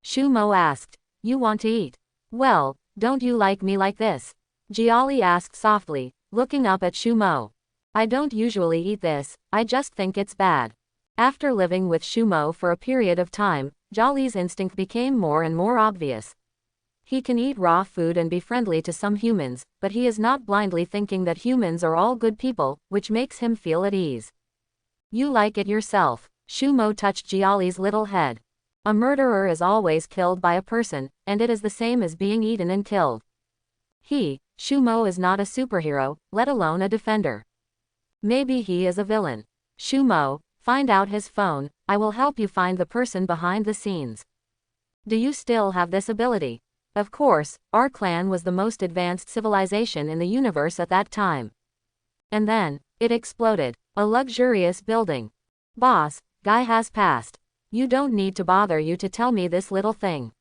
Shumo asked, "You want to eat? Well, don't you like me like this?" Giali asked softly, looking up at Shumo. "I don't usually eat this, I just think it's bad." After living with Shumo for a period of time, Giali's instinct became more and more obvious. He can eat raw food and be friendly to some humans, but he is not blindly thinking that humans are all good people, which makes him feel at ease. "You like it yourself." Shumo touched Giali's little head. A murderer is always killed by a person, and it is the same as being eaten and killed. Shumo is not a superhero, let alone a defender. Maybe he is a villain. Shumo, find out his phone, I will help you find the person behind the scenes. Do you still have this ability? Of course, our clan was the most advanced civilization in the universe at that time. And then, it exploded. A luxurious building. Boss, Guy has passed. You don't need to bother you to tell me this little thing.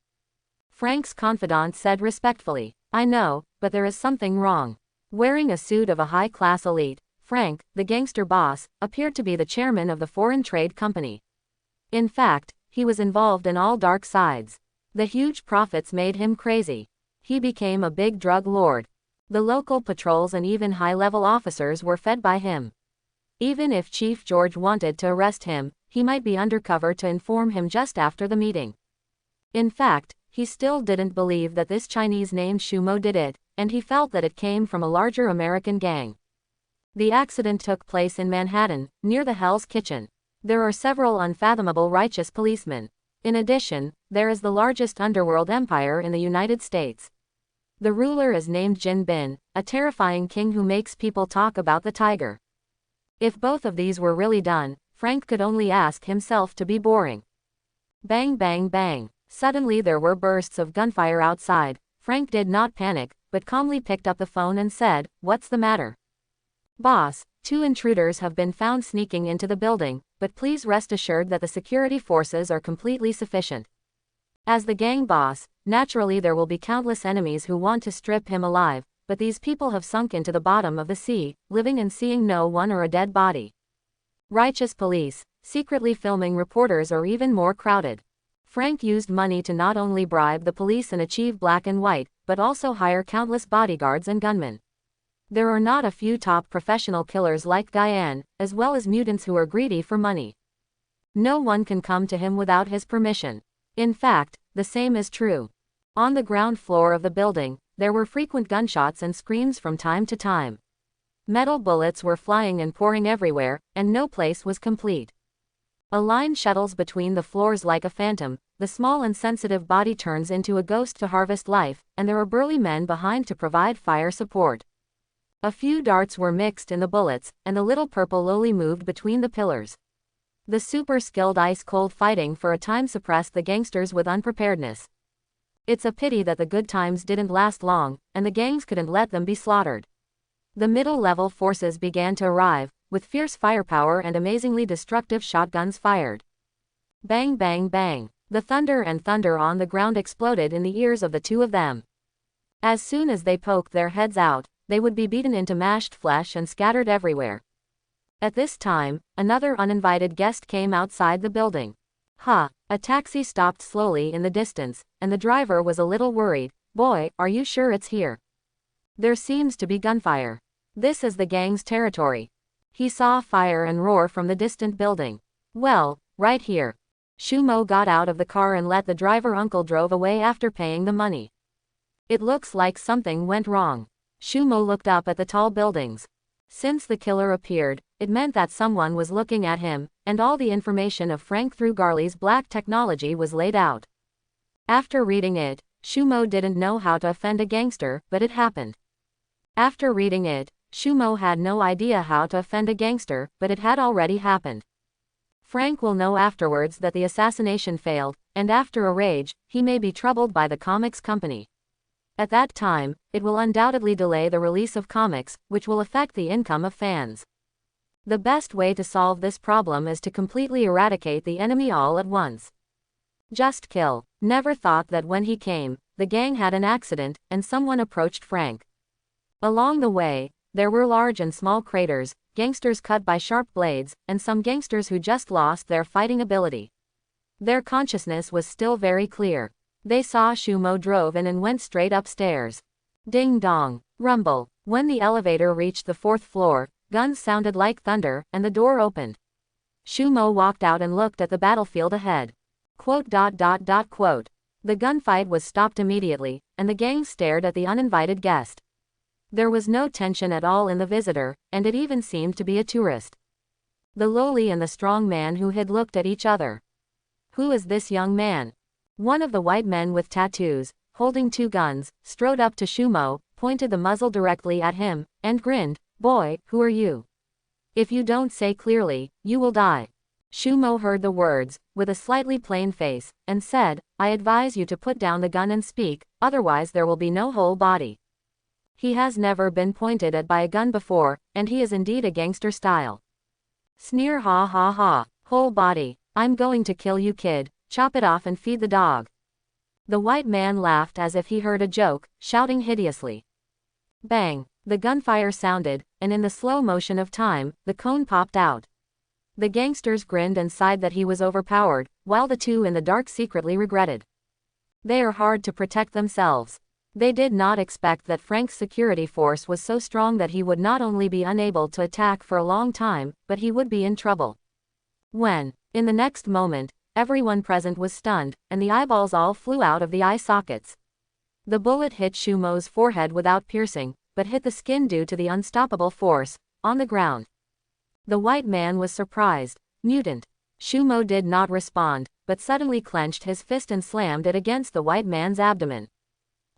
Frank's confidant said respectfully. I know, but there is something wrong. Wearing a suit of a high-class elite, Frank, the gangster boss, appeared to be the chairman of the Foreign Trade Company. In fact, he was involved in all dark sides. The huge profits made him crazy. He became a big drug lord. The local patrols and even high-level officers were fed by him. Even if Chief George wanted to arrest him, he might be undercover to inform him just after the meeting. In fact, he still didn't believe that this Chinese named Shumo did it, and he felt that it came from a larger American gang. The accident took place in Manhattan, near the Hell's Kitchen. There are several unfathomable righteous policemen. In addition, there is the largest underworld empire in the United States. The ruler is named Jin Bin, a terrifying king who makes people talk about the tiger. If both of these were really done, Frank could only ask himself to be boring. Bang bang bang. Suddenly there were bursts of gunfire outside. Frank did not panic, but calmly picked up the phone and said, "What's the matter?" "Boss, 2 intruders have been found sneaking into the building, but please rest assured that the security forces are completely sufficient." As the gang boss, naturally there will be countless enemies who want to strip him alive, but these people have sunk into the bottom of the sea, living and seeing no one or a dead body. Righteous police, secretly filming reporters or even more crowded. Frank used money to not only bribe the police and achieve black and white, but also hire countless bodyguards and gunmen. There are not a few top professional killers like Gwen, as well as mutants who are greedy for money. No one can come to him without his permission. In fact, the same is true. On the ground floor of the building, there were frequent gunshots and screams from time to time. Metal bullets were flying and pouring everywhere, and no place was complete. A line shuttles between the floors like a phantom, the small and sensitive body turns into a ghost to harvest life, and there are burly men behind to provide fire support. A few darts were mixed in the bullets, and the little purple loli moved between the pillars. The super-skilled ice-cold fighting for a time suppressed the gangsters with unpreparedness. It's a pity that the good times didn't last long, and the gangs couldn't let them be slaughtered. The middle-level forces began to arrive, with fierce firepower and amazingly destructive shotguns fired. Bang bang bang. The thunder on the ground exploded in the ears of the two of them. As soon as they poked their heads out, they would be beaten into mashed flesh and scattered everywhere. At this time, another uninvited guest came outside the building. A taxi stopped slowly in the distance, and the driver was a little worried. Boy, are you sure it's here? There seems to be gunfire. This is the gang's territory. He saw fire and roar from the distant building. Well, right here. Shumo got out of the car and let the driver uncle drove away after paying the money. It looks like something went wrong. Shumo looked up at the tall buildings. Since the killer appeared, it meant that someone was looking at him, and all the information of Frank through Garley's black technology was laid out. After reading it, Shumo didn't know how to offend a gangster, but it happened. After reading it, Shumo had no idea how to offend a gangster, but it had already happened. Frank will know afterwards that the assassination failed, and after a rage, he may be troubled by the comics company. At that time, it will undoubtedly delay the release of comics, which will affect the income of fans. The best way to solve this problem is to completely eradicate the enemy all at once. Just kill. Never thought that when he came, the gang had an accident, and someone approached Frank. Along the way, there were large and small craters, gangsters cut by sharp blades, and some gangsters who just lost their fighting ability. Their consciousness was still very clear. They saw Shumo drove in and went straight upstairs. Ding dong. Rumble. When the elevator reached the 4th floor, guns sounded like thunder, and the door opened. Shumo walked out and looked at the battlefield ahead. The gunfight was stopped immediately, and the gang stared at the uninvited guest. There was no tension at all in the visitor, and it even seemed to be a tourist. The lowly and the strong man who had looked at each other. Who is this young man? One of the white men with tattoos, holding 2 guns, strode up to Shumo, pointed the muzzle directly at him, and grinned. Boy, who are you? If you don't say clearly, you will die. Shumo heard the words, with a slightly plain face, and said, I advise you to put down the gun and speak, otherwise there will be no whole body. He has never been pointed at by a gun before, and he is indeed a gangster style. Sneer ha ha ha. Whole body. I'm going to kill you kid, chop it off and feed the dog. The white man laughed as if he heard a joke, shouting hideously. Bang. The gunfire sounded, and in the slow motion of time, the cone popped out. The gangsters grinned and sighed that he was overpowered, while the two in the dark secretly regretted. They are hard to protect themselves. They did not expect that Frank's security force was so strong that he would not only be unable to attack for a long time, but he would be in trouble. When, in the next moment, everyone present was stunned, and the eyeballs all flew out of the eye sockets. The bullet hit Shumo's forehead without piercing, but hit the skin due to the unstoppable force, on the ground. The white man was surprised. Mutant. Shumo did not respond, but suddenly clenched his fist and slammed it against the white man's abdomen.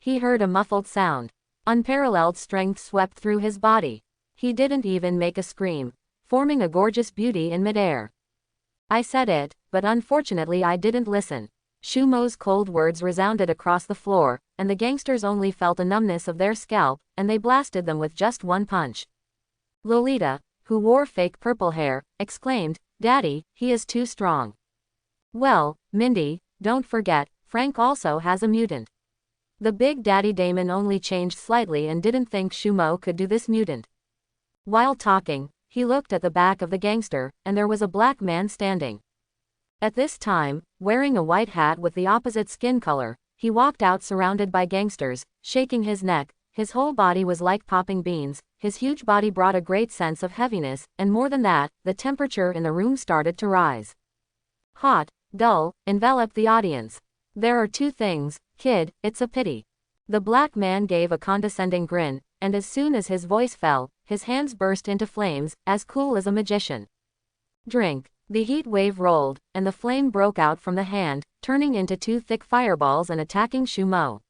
He heard a muffled sound. Unparalleled strength swept through his body. He didn't even make a scream, forming a gorgeous beauty in midair. I said it, but unfortunately I didn't listen. Shumo's cold words resounded across the floor, and the gangsters only felt a numbness of their scalp, and they blasted them with just one punch. Lolita, who wore fake purple hair, exclaimed, Daddy, he is too strong. Well, Mindy, don't forget, Frank also has a mutant. The Big Daddy Damon only changed slightly and didn't think Shumo could do this mutant. While talking, he looked at the back of the gangster, and there was a black man standing. At this time, wearing a white hat with the opposite skin color, he walked out surrounded by gangsters, shaking his neck. His whole body was like popping beans, his huge body brought a great sense of heaviness, and more than that, the temperature in the room started to rise. Hot, dull, enveloped the audience. There are two things, kid, it's a pity. The black man gave a condescending grin, and as soon as his voice fell, his hands burst into flames, as cool as a magician. Drink. The heat wave rolled, and the flame broke out from the hand, turning into two thick fireballs and attacking Shumo.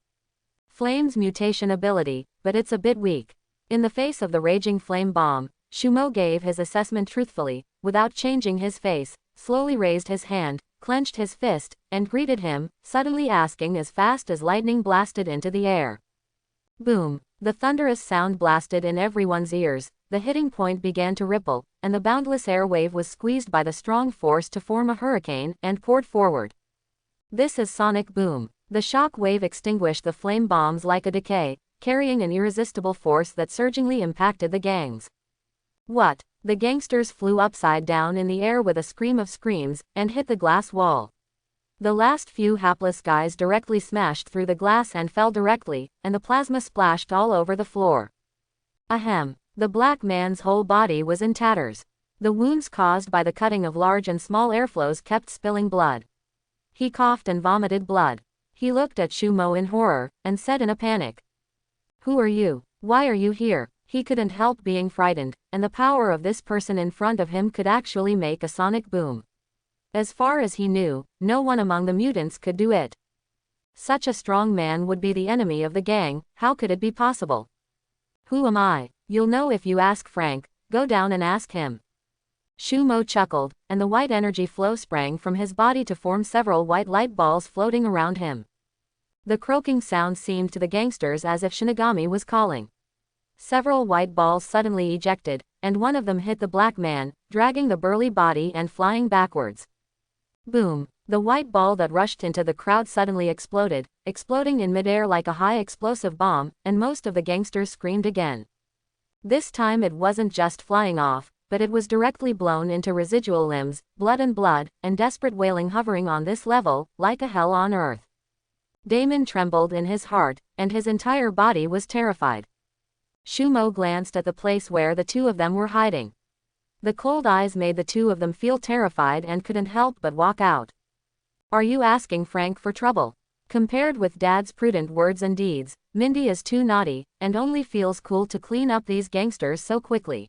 Flame's mutation ability, but it's a bit weak. In the face of the raging flame bomb, Shumo gave his assessment truthfully, without changing his face, slowly raised his hand, clenched his fist, and greeted him, suddenly asking as fast as lightning blasted into the air. Boom! The thunderous sound blasted in everyone's ears, the hitting point began to ripple, and the boundless air wave was squeezed by the strong force to form a hurricane and poured forward. This is sonic boom. The shock wave extinguished the flame bombs like a decay, carrying an irresistible force that surgingly impacted the gangs. What? The gangsters flew upside down in the air with a scream of screams, and hit the glass wall. The last few hapless guys directly smashed through the glass and fell directly, and the plasma splashed all over the floor. Ahem. The black man's whole body was in tatters. The wounds caused by the cutting of large and small airflows kept spilling blood. He coughed and vomited blood. He looked at Shumo in horror, and said in a panic, "Who are you? Why are you here?" He couldn't help being frightened, and the power of this person in front of him could actually make a sonic boom. As far as he knew, no one among the mutants could do it. Such a strong man would be the enemy of the gang, how could it be possible? "Who am I? You'll know if you ask Frank, go down and ask him." Shumo chuckled, and the white energy flow sprang from his body to form several white light balls floating around him. The croaking sound seemed to the gangsters as if Shinigami was calling. Several white balls suddenly ejected, and one of them hit the black man, dragging the burly body and flying backwards. Boom! The white ball that rushed into the crowd suddenly exploded, exploding in midair like a high explosive bomb, and most of the gangsters screamed again. This time it wasn't just flying off, but it was directly blown into residual limbs, blood, and desperate wailing hovering on this level, like a hell on earth. Damon trembled in his heart, and his entire body was terrified. Shumo glanced at the place where the two of them were hiding. The cold eyes made the two of them feel terrified and couldn't help but walk out. "Are you asking Frank for trouble?" Compared with Dad's prudent words and deeds, Mindy is too naughty, and only feels cool to clean up these gangsters so quickly.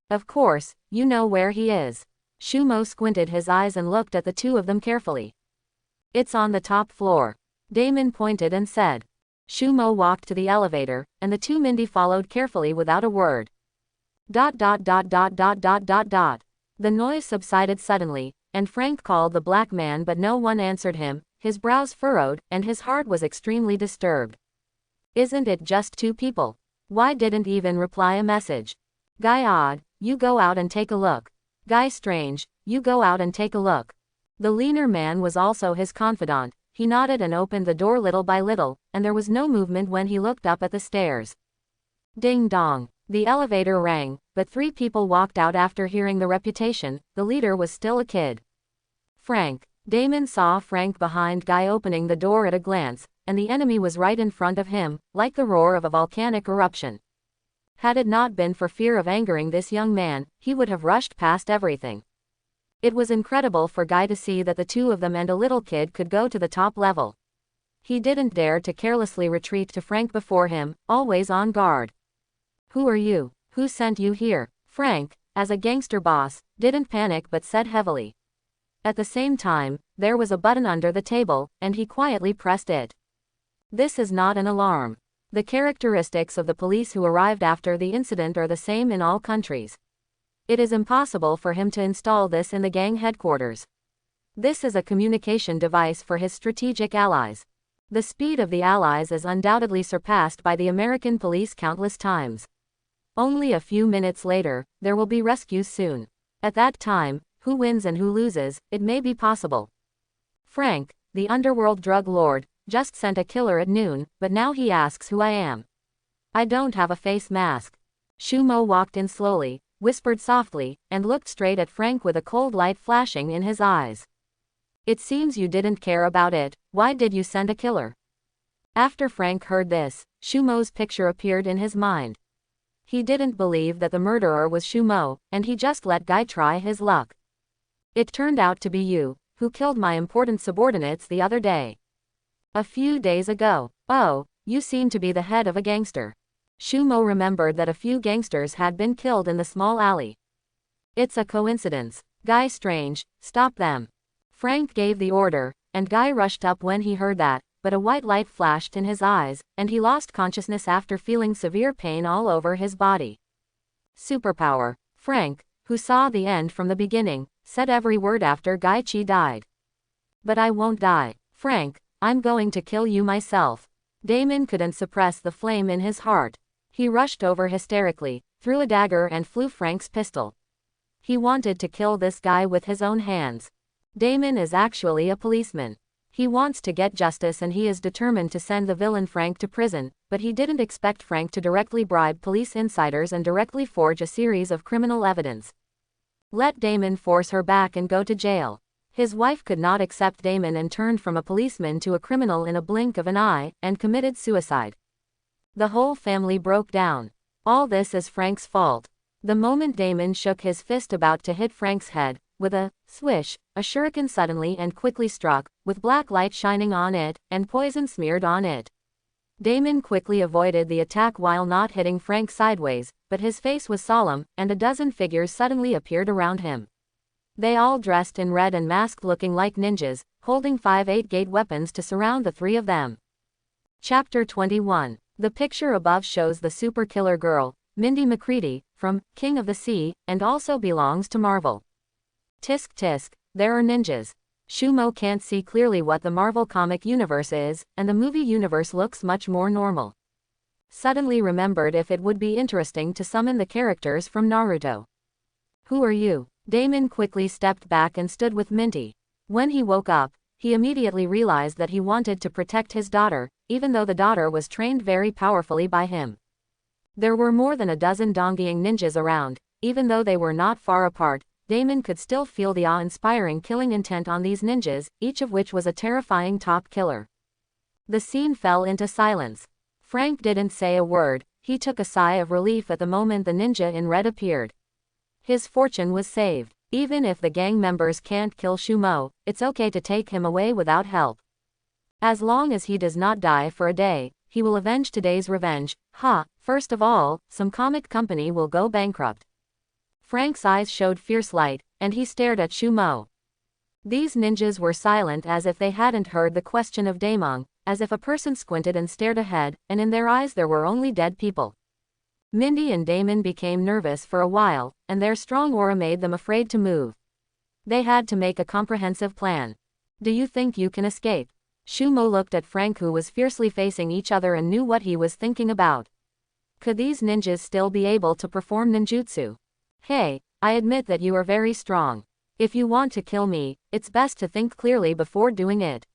"Of course, you know where he is." Shumo squinted his eyes and looked at the two of them carefully. "It's on the top floor." Damon pointed and said. Shumo walked to the elevator, and the two Mindy followed carefully without a word. ... The noise subsided suddenly, and Frank called the black man, but no one answered him. His brows furrowed, and his heart was extremely disturbed. Isn't it just two people? Why didn't even reply a message? Guy Odd, you go out and take a look. Guy Strange, you go out and take a look. The leaner man was also his confidant. He nodded and opened the door little by little, and there was no movement when he looked up at the stairs. Ding dong. The elevator rang, but three people walked out after hearing the reputation. The leader was still a kid. Frank. Damon saw Frank behind Guy opening the door at a glance, and the enemy was right in front of him, like the roar of a volcanic eruption. Had it not been for fear of angering this young man, he would have rushed past everything. It was incredible for Guy to see that the two of them and a little kid could go to the top level. He didn't dare to carelessly retreat to Frank before him, always on guard. "Who are you? Who sent you here?" Frank, as a gangster boss, didn't panic but said heavily. At the same time, there was a button under the table, and he quietly pressed it. This is not an alarm. The characteristics of the police who arrived after the incident are the same in all countries. It is impossible for him to install this in the gang headquarters. This is a communication device for his strategic allies. The speed of the allies is undoubtedly surpassed by the American police countless times. Only a few minutes later, there will be rescues soon. At that time, who wins and who loses, it may be possible. Frank, the Underworld drug lord, just sent a killer at noon, but now he asks who I am. I don't have a face mask. Shumo walked in slowly, whispered softly, and looked straight at Frank with a cold light flashing in his eyes. It seems you didn't care about it. Why did you send a killer? After Frank heard this, Shumo's picture appeared in his mind. He didn't believe that the murderer was Shumo, and he just let Guy try his luck. It turned out to be you, who killed my important subordinates the other day. A few days ago. Oh, you seem to be the head of a gangster. Shumo remembered that a few gangsters had been killed in the small alley. It's a coincidence. Guy Strange, stop them. Frank gave the order, and Guy rushed up when he heard that, but a white light flashed in his eyes, and he lost consciousness after feeling severe pain all over his body. Superpower. Frank, who saw the end from the beginning, said every word after Guy Chi died. But I won't die. Frank, I'm going to kill you myself. Damon couldn't suppress the flame in his heart. He rushed over hysterically, threw a dagger and flew Frank's pistol. He wanted to kill this guy with his own hands. Damon is actually a policeman. He wants to get justice and he is determined to send the villain Frank to prison, but he didn't expect Frank to directly bribe police insiders and directly forge a series of criminal evidence. Let Damon force her back and go to jail. His wife could not accept Damon and turned from a policeman to a criminal in a blink of an eye, and committed suicide. The whole family broke down. All this is Frank's fault. The moment Damon shook his fist about to hit Frank's head, with a swish, a shuriken suddenly and quickly struck, with black light shining on it, and poison smeared on it. Damon quickly avoided the attack while not hitting Frank sideways, but his face was solemn, and a dozen figures suddenly appeared around him. They all dressed in red and masked looking like ninjas, holding 5-8-gate weapons to surround the three of them. Chapter 21. The picture above shows the super killer girl, Mindy McCready, from King of the Sea, and also belongs to Marvel. Tisk tisk, there are ninjas. Shumo can't see clearly what the Marvel comic universe is, and the movie universe looks much more normal. Suddenly remembered if it would be interesting to summon the characters from Naruto. Who are you? Damon quickly stepped back and stood with Minty. When he woke up, he immediately realized that he wanted to protect his daughter, even though the daughter was trained very powerfully by him. There were more than a dozen Donghyang ninjas around. Even though they were not far apart, Damon could still feel the awe-inspiring killing intent on these ninjas, each of which was a terrifying top killer. The scene fell into silence. Frank didn't say a word. He took a sigh of relief at the moment the ninja in red appeared. His fortune was saved. Even if the gang members can't kill Shumo, it's okay to take him away without help. As long as he does not die for a day, he will avenge today's revenge. First of all, some comic company will go bankrupt. Frank's eyes showed fierce light, and he stared at Shumo. These ninjas were silent as if they hadn't heard the question of Damon, as if a person squinted and stared ahead, and in their eyes there were only dead people. Mindy and Damon became nervous for a while, and their strong aura made them afraid to move. They had to make a comprehensive plan. Do you think you can escape? Shumo looked at Frank, who was fiercely facing each other, and knew what he was thinking about. Could these ninjas still be able to perform ninjutsu? Hey, I admit that you are very strong. If you want to kill me, it's best to think clearly before doing it.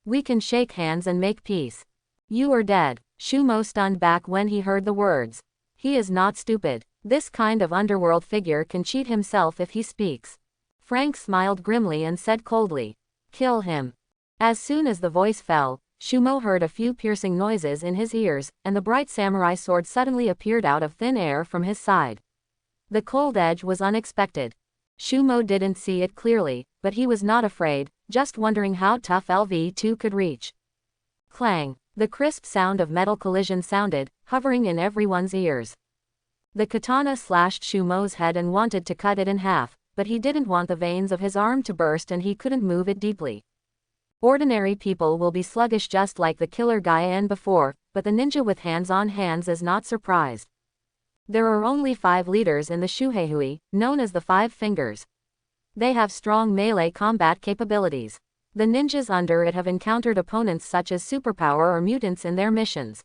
We can shake hands and make peace. You are dead. Shumo stunned back when he heard the words. He is not stupid. This kind of underworld figure can cheat himself if he speaks. Frank smiled grimly and said coldly, "Kill him." As soon as the voice fell, Shumo heard a few piercing noises in his ears, and the bright samurai sword suddenly appeared out of thin air from his side. The cold edge was unexpected. Shumo didn't see it clearly, but he was not afraid, just wondering how tough LV2 could reach. Clang! The crisp sound of metal collision sounded, hovering in everyone's ears. The katana slashed Shumo's head and wanted to cut it in half, but he didn't want the veins of his arm to burst and he couldn't move it deeply. Ordinary people will be sluggish just like the killer guy and before, but the ninja with hands on hands is not surprised. There are only 5 leaders in the Shuheihui, known as the 5 Fingers. They have strong melee combat capabilities. The ninjas under it have encountered opponents such as Superpower or Mutants in their missions.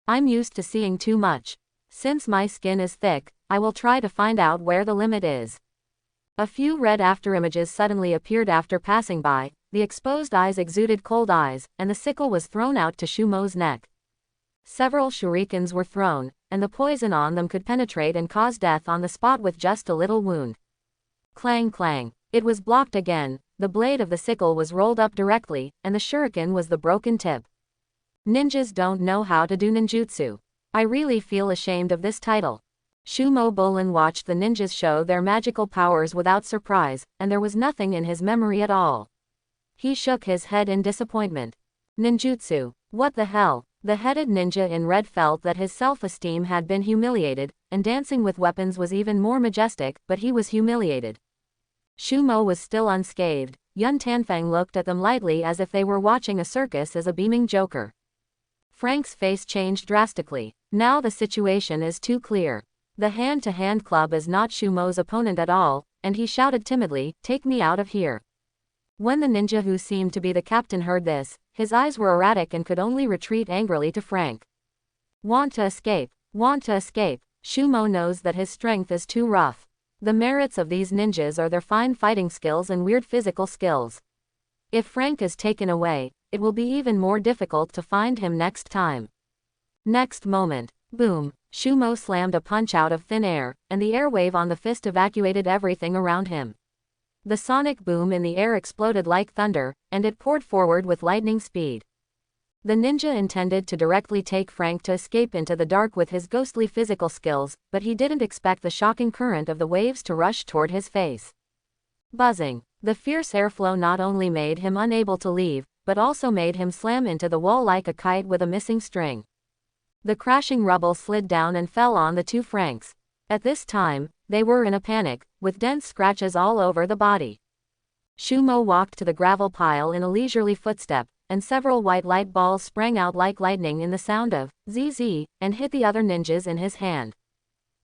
I'm used to seeing too much. Since my skin is thick, I will try to find out where the limit is. A few red afterimages suddenly appeared after passing by, the exposed eyes exuded cold eyes, and the sickle was thrown out to Shumo's neck. Several shurikens were thrown, and the poison on them could penetrate and cause death on the spot with just a little wound. Clang clang. It was blocked again, the blade of the sickle was rolled up directly, and the shuriken was the broken tip. Ninjas don't know how to do ninjutsu. I really feel ashamed of this title. Shumo Bolin watched the ninjas show their magical powers without surprise, and there was nothing in his memory at all. He shook his head in disappointment. Ninjutsu. What the hell? The headed ninja in red felt that his self-esteem had been humiliated, and dancing with weapons was even more majestic, but he was humiliated. Shumo was still unscathed. Yun Tanfang looked at them lightly as if they were watching a circus as a beaming joker. Frank's face changed drastically. Now the situation is too clear. The hand-to-hand club is not Shumo's opponent at all, and he shouted timidly, "Take me out of here." When the ninja who seemed to be the captain heard this, his eyes were erratic and could only retreat angrily to Frank. Want to escape. Want to escape. Shumo knows that his strength is too rough. The merits of these ninjas are their fine fighting skills and weird physical skills. If Frank is taken away, it will be even more difficult to find him next time. Next moment. Boom. Shumo slammed a punch out of thin air, and the airwave on the fist evacuated everything around him. The sonic boom in the air exploded like thunder, and it poured forward with lightning speed. The ninja intended to directly take Frank to escape into the dark with his ghostly physical skills, but he didn't expect the shocking current of the waves to rush toward his face. Buzzing. The fierce airflow not only made him unable to leave, but also made him slam into the wall like a kite with a missing string. The crashing rubble slid down and fell on the two Franks. At this time, they were in a panic, with dense scratches all over the body. Shumo walked to the gravel pile in a leisurely footstep, and several white light balls sprang out like lightning in the sound of ZZ, and hit the other ninjas in his hand.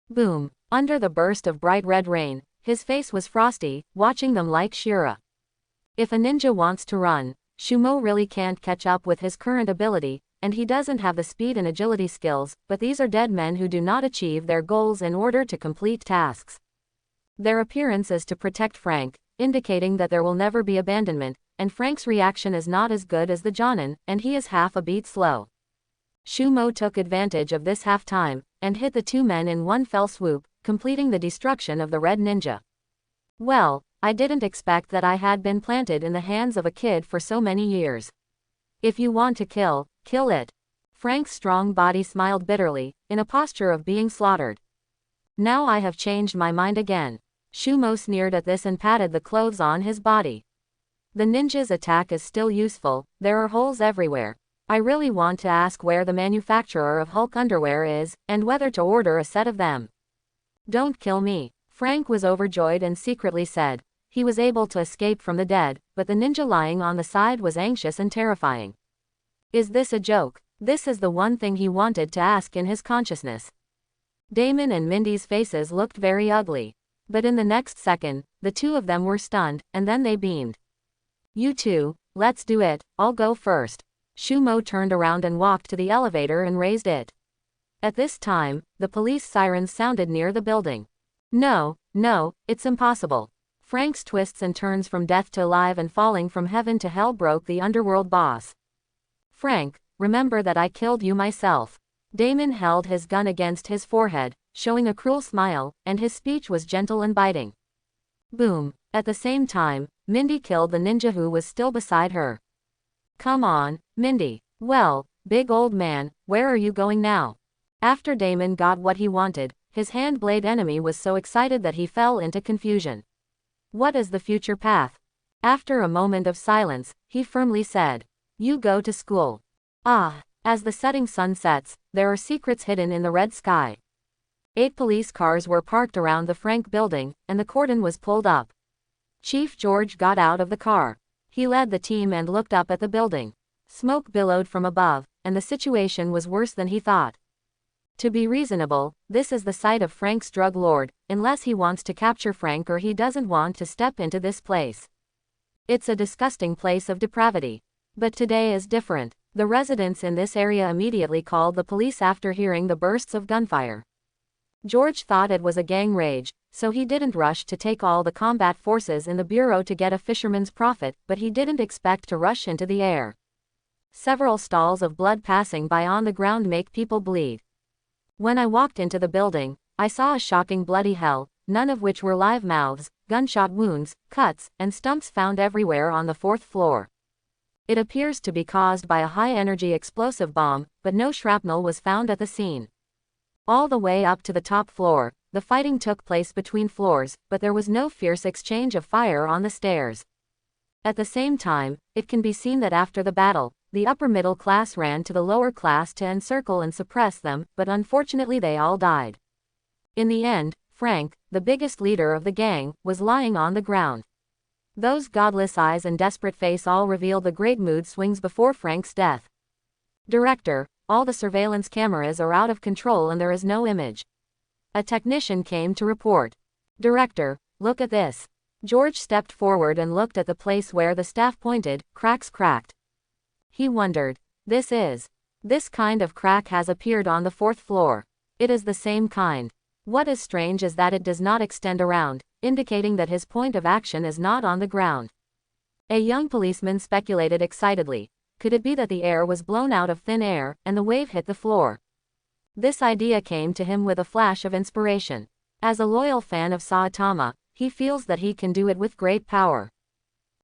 Boom. Under the burst of bright red rain, his face was frosty, watching them like Shira. If a ninja wants to run, Shumo really can't catch up with his current ability, and he doesn't have the speed and agility skills, but these are dead men who do not achieve their goals in order to complete tasks. Their appearance is to protect Frank, indicating that there will never be abandonment, and Frank's reaction is not as good as the Jonin, and he is half a beat slow. Shumo took advantage of this half-time, and hit the two men in one fell swoop, completing the destruction of the red ninja. Well, I didn't expect that I had been planted in the hands of a kid for so many years. If you want to kill, kill it. Frank's strong body smiled bitterly, in a posture of being slaughtered. Now I have changed my mind again. Shumo sneered at this and patted the clothes on his body. The ninja's attack is still useful, there are holes everywhere. I really want to ask where the manufacturer of Hulk underwear is, and whether to order a set of them. Don't kill me. Frank was overjoyed and secretly said. He was able to escape from the dead, but the ninja lying on the side was anxious and terrifying. Is this a joke? This is the one thing he wanted to ask in his consciousness. Damon and Mindy's faces looked very ugly. But in the next second, the two of them were stunned, and then they beamed. You two, let's do it, I'll go first. Shumo turned around and walked to the elevator and raised it. At this time, the police sirens sounded near the building. No, it's impossible. Frank's twists and turns from death to alive and falling from heaven to hell broke the underworld boss. Frank, remember that I killed you myself. Damon held his gun against his forehead, showing a cruel smile, and his speech was gentle and biting. Boom. At the same time, Mindy killed the ninja who was still beside her. Come on, Mindy. Well, big old man, where are you going now? After Damon got what he wanted, his hand-blade enemy was so excited that he fell into confusion. What is the future path? After a moment of silence, he firmly said. You go to school. Ah. As the setting sun sets, there are secrets hidden in the red sky. 8 police cars were parked around the Frank building, and the cordon was pulled up. Chief George got out of the car. He led the team and looked up at the building. Smoke billowed from above, and the situation was worse than he thought. To be reasonable, this is the site of Frank's drug lord, unless he wants to capture Frank or he doesn't want to step into this place. It's a disgusting place of depravity. But today is different. The residents in this area immediately called the police after hearing the bursts of gunfire. George thought it was a gang rage, so he didn't rush to take all the combat forces in the bureau to get a fisherman's profit, but he didn't expect to rush into the air. Several stalls of blood passing by on the ground make people bleed. When I walked into the building, I saw a shocking bloody hell, none of which were live mouths, gunshot wounds, cuts, and stumps found everywhere on the 4th floor. It appears to be caused by a high-energy explosive bomb, but no shrapnel was found at the scene. All the way up to the top floor, the fighting took place between floors, but there was no fierce exchange of fire on the stairs. At the same time, it can be seen that after the battle, the upper middle class ran to the lower class to encircle and suppress them, but unfortunately they all died. In the end, Frank, the biggest leader of the gang, was lying on the ground. Those godless eyes and desperate face all reveal the great mood swings before Frank's death. Director, all the surveillance cameras are out of control and there is no image. A technician came to report. Director, look at this. George stepped forward and looked at the place where the staff pointed, cracks cracked. He wondered. This kind of crack has appeared on the 4th floor. It is the same kind. What is strange is that it does not extend around, indicating that his point of action is not on the ground. A young policeman speculated excitedly. Could it be that the air was blown out of thin air, and the wave hit the floor? This idea came to him with a flash of inspiration. As a loyal fan of Saitama, he feels that he can do it with great power.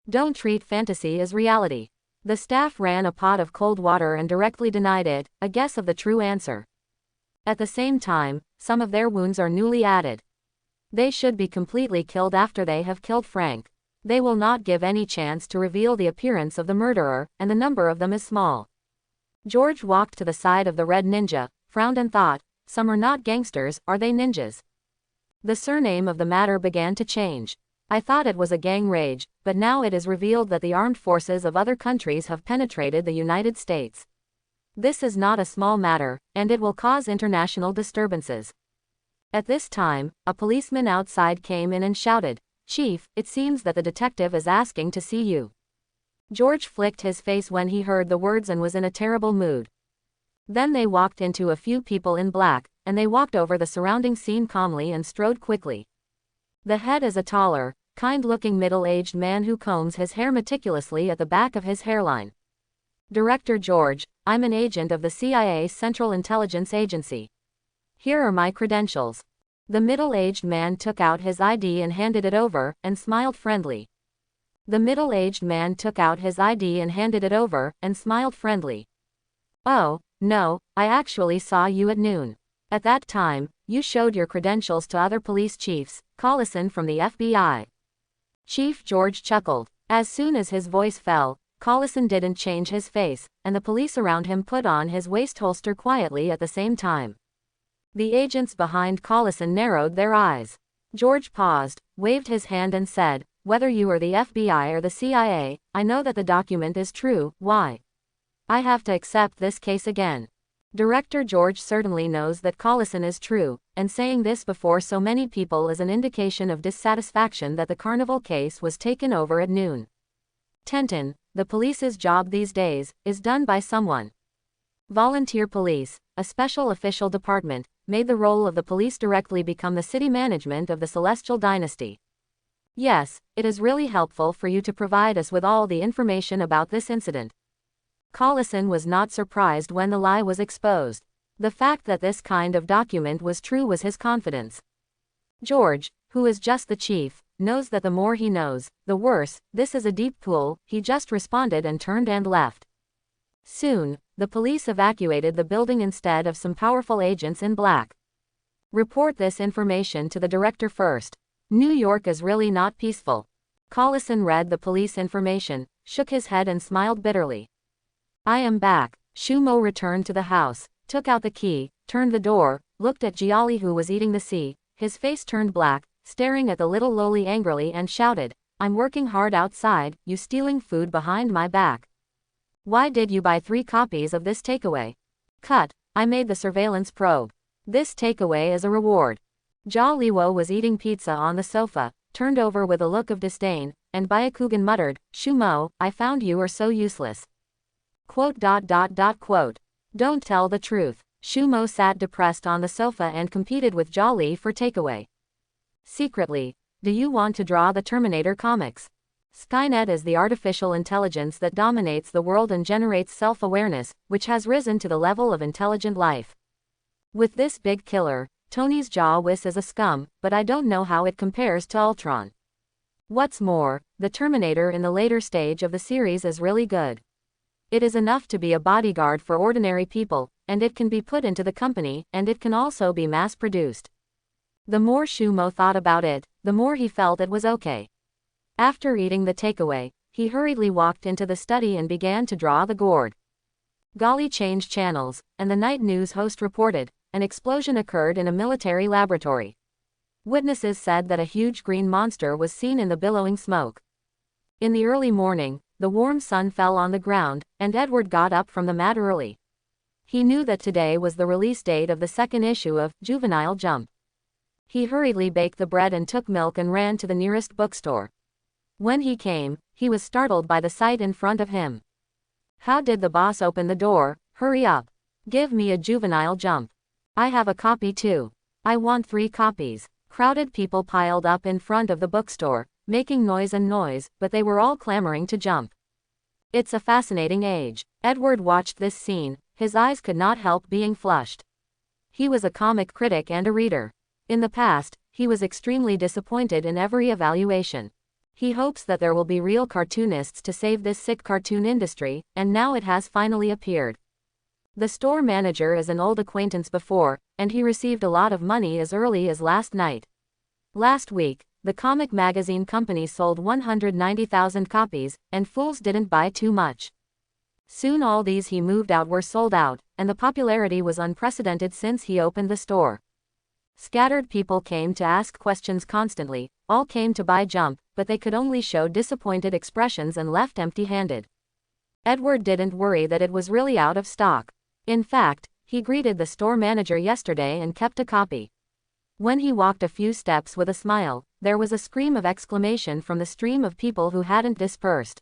Don't treat fantasy as reality. The staff ran a pot of cold water and directly denied it, a guess of the true answer. At the same time, some of their wounds are newly added. They should be completely killed after they have killed Frank. They will not give any chance to reveal the appearance of the murderer, and the number of them is small. George walked to the side of the Red Ninja, frowned and thought, some are not gangsters, are they ninjas? The surname of the matter began to change. I thought it was a gang rage, but now it is revealed that the armed forces of other countries have penetrated the United States. This is not a small matter, and it will cause international disturbances. At this time, a policeman outside came in and shouted, "Chief, it seems that the detective is asking to see you." George flicked his face when he heard the words and was in a terrible mood. Then they walked into a few people in black, and they walked over the surrounding scene calmly and strode quickly. The head is a taller, kind-looking middle-aged man who combs his hair meticulously at the back of his hairline. Director George, I'm an agent of the CIA Central Intelligence Agency. Here are my credentials. The middle-aged man took out his ID and handed it over, and smiled friendly. Oh, no, I actually saw you at noon. At that time, you showed your credentials to other police chiefs, Collison from the FBI. Chief George chuckled. As soon as his voice fell, Collison didn't change his face, and the police around him put on his waist holster quietly at the same time. The agents behind Collison narrowed their eyes. George paused, waved his hand and said, "Whether you are the FBI or the CIA, I know that the document is true. Why? I have to accept this case again." Director George certainly knows that Collison is true, and saying this before so many people is an indication of dissatisfaction that the Carnival case was taken over at noon. Tenton, the police's job these days, is done by someone. Volunteer police, a special official department, made the role of the police directly become the city management of the Celestial Dynasty. Yes, it is really helpful for you to provide us with all the information about this incident. Collison was not surprised when the lie was exposed. The fact that this kind of document was true was his confidence. George, who is just the chief, knows that the more he knows, the worse. This is a deep pool, he just responded and turned and left. Soon, the police evacuated the building instead of some powerful agents in black. Report this information to the director first. New York is really not peaceful. Collison read the police information, shook his head and smiled bitterly. I am back. Shumo returned to the house, took out the key, turned the door, looked at Giali who was eating the sea, his face turned black, staring at the little loli angrily and shouted, "I'm working hard outside, you stealing food behind my back. Why did you buy 3 copies of this takeaway? Cut, I made the surveillance probe. This takeaway is a reward." Jaliwo was eating pizza on the sofa, turned over with a look of disdain, and Byakugan muttered, "Shumo, I found you are so useless." Quote. Don't tell the truth. Shumo sat depressed on the sofa and competed with Giali for takeaway. Secretly, do you want to draw the Terminator comics? Skynet is the artificial intelligence that dominates the world and generates self-awareness, which has risen to the level of intelligent life. With this big killer, Tony's jaw is a scum, but I don't know how it compares to Ultron. What's more, the Terminator in the later stage of the series is really good. It is enough to be a bodyguard for ordinary people, and it can be put into the company, and it can also be mass-produced. The more Shumo thought about it, the more he felt it was okay. After eating the takeaway, he hurriedly walked into the study and began to draw the gourd. Giali changed channels, and the night news host reported, an explosion occurred in a military laboratory. Witnesses said that a huge green monster was seen in the billowing smoke. In the early morning, the warm sun fell on the ground, and Edward got up from the mat early. He knew that today was the release date of the second issue of Juvenile Jump. He hurriedly baked the bread and took milk and ran to the nearest bookstore. When he came, he was startled by the sight in front of him. How did the boss open the door? Hurry up. Give me a Juvenile Jump. I have a copy too. I want 3 copies. Crowded people piled up in front of the bookstore, making noise, but they were all clamoring to jump. It's a fascinating age. Edward watched this scene, his eyes could not help being flushed. He was a comic critic and a reader. In the past, he was extremely disappointed in every evaluation. He hopes that there will be real cartoonists to save this sick cartoon industry, and now it has finally appeared. The store manager is an old acquaintance before, and he received a lot of money as early as last night. Last week, the comic magazine company sold 190,000 copies, and fools didn't buy too much. Soon all these he moved out were sold out, and the popularity was unprecedented since he opened the store. Scattered people came to ask questions constantly, all came to buy Jump, but they could only show disappointed expressions and left empty-handed. Edward didn't worry that it was really out of stock. In fact, he greeted the store manager yesterday and kept a copy. When he walked a few steps with a smile, there was a scream of exclamation from the stream of people who hadn't dispersed.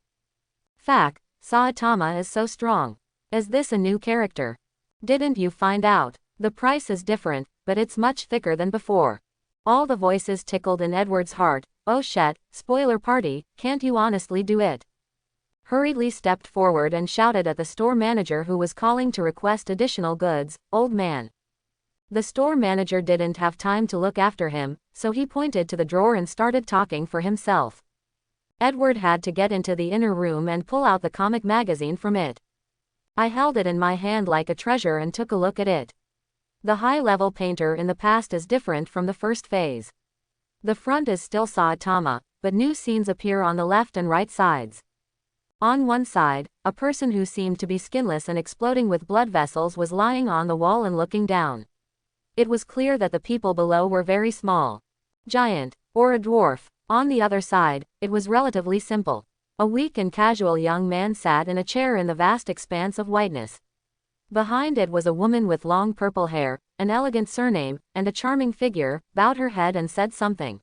Fuck, Saitama is so strong. Is this a new character? Didn't you find out? The price is different, but it's much thicker than before. All the voices tickled in Edward's heart. Oh shit, spoiler party, can't you honestly do it? Hurriedly stepped forward and shouted at the store manager who was calling to request additional goods, old man. The store manager didn't have time to look after him, so he pointed to the drawer and started talking for himself. Edward had to get into the inner room and pull out the comic magazine from it. I held it in my hand like a treasure and took a look at it. The high-level painter in the past is different from the first phase. The front is still Saitama, but new scenes appear on the left and right sides. On one side, a person who seemed to be skinless and exploding with blood vessels was lying on the wall and looking down. It was clear that the people below were very small. Giant, or a dwarf. On the other side, it was relatively simple. A weak and casual young man sat in a chair in the vast expanse of whiteness. Behind it was a woman with long purple hair, an elegant surname, and a charming figure, bowed her head and said something.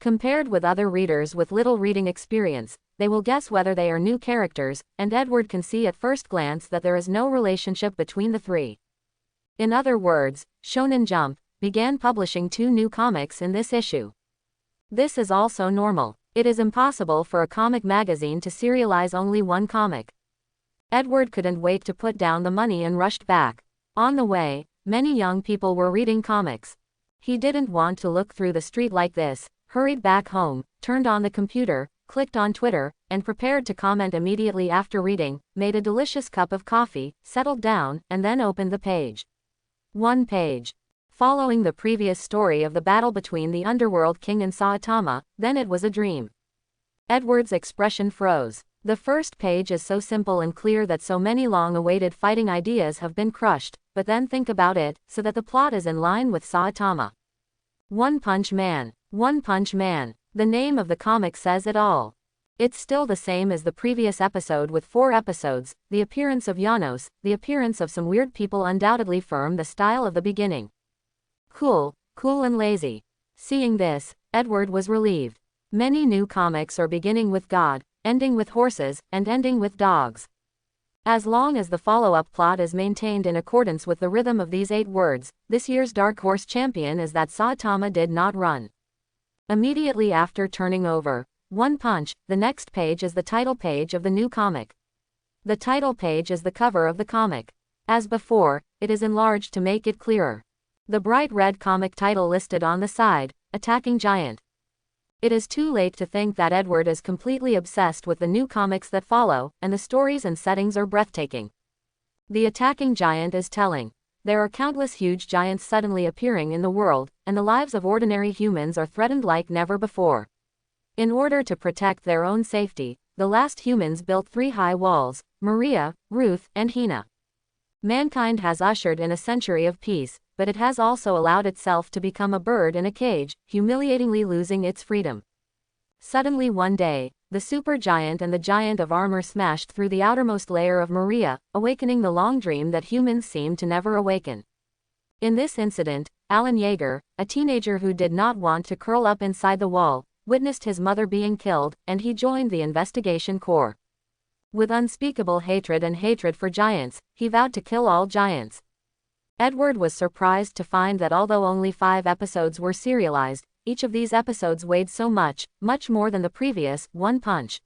Compared with other readers with little reading experience, they will guess whether they are new characters, and Edward can see at first glance that there is no relationship between the three. In other words, Shonen Jump began publishing 2 new comics in this issue. This is also normal. It is impossible for a comic magazine to serialize only one comic. Edward couldn't wait to put down the money and rushed back. On the way, many young people were reading comics. He didn't want to look through the street like this, hurried back home, turned on the computer, clicked on Twitter, and prepared to comment immediately after reading, made a delicious cup of coffee, settled down, and then opened the page. One page. Following the previous story of the battle between the Underworld King and Saitama, then it was a dream. Edward's expression froze. The first page is so simple and clear that so many long-awaited fighting ideas have been crushed, but then think about it, so that the plot is in line with Saitama. One Punch Man. One Punch Man. The name of the comic says it all. It's still the same as the previous episode with 4 episodes, the appearance of Janos, the appearance of some weird people undoubtedly firm the style of the beginning. Cool and lazy. Seeing this, Edward was relieved. Many new comics are beginning with God, ending with horses, and ending with dogs. As long as the follow-up plot is maintained in accordance with the rhythm of these 8 words, this year's Dark Horse champion is that Saitama did not run. Immediately after turning over One Punch, the next page is the title page of the new comic. The title page is the cover of the comic. As before, it is enlarged to make it clearer. The bright red comic title listed on the side, Attacking Giant. It is too late to think that Edward is completely obsessed with the new comics that follow, and the stories and settings are breathtaking. The Attacking Giant is telling. There are countless huge giants suddenly appearing in the world, and the lives of ordinary humans are threatened like never before. In order to protect their own safety, the last humans built 3 high walls: Maria, Ruth, and Hina. Mankind has ushered in a century of peace, but it has also allowed itself to become a bird in a cage, humiliatingly losing its freedom. Suddenly one day, the supergiant and the giant of armor smashed through the outermost layer of Maria, awakening the long dream that humans seem to never awaken. In this incident, Alan Yeager, a teenager who did not want to curl up inside the wall, witnessed his mother being killed, and he joined the investigation corps. With unspeakable hatred and hatred for giants, he vowed to kill all giants. Edward was surprised to find that although only 5 episodes were serialized, each of these episodes weighed so much more than the previous One Punch.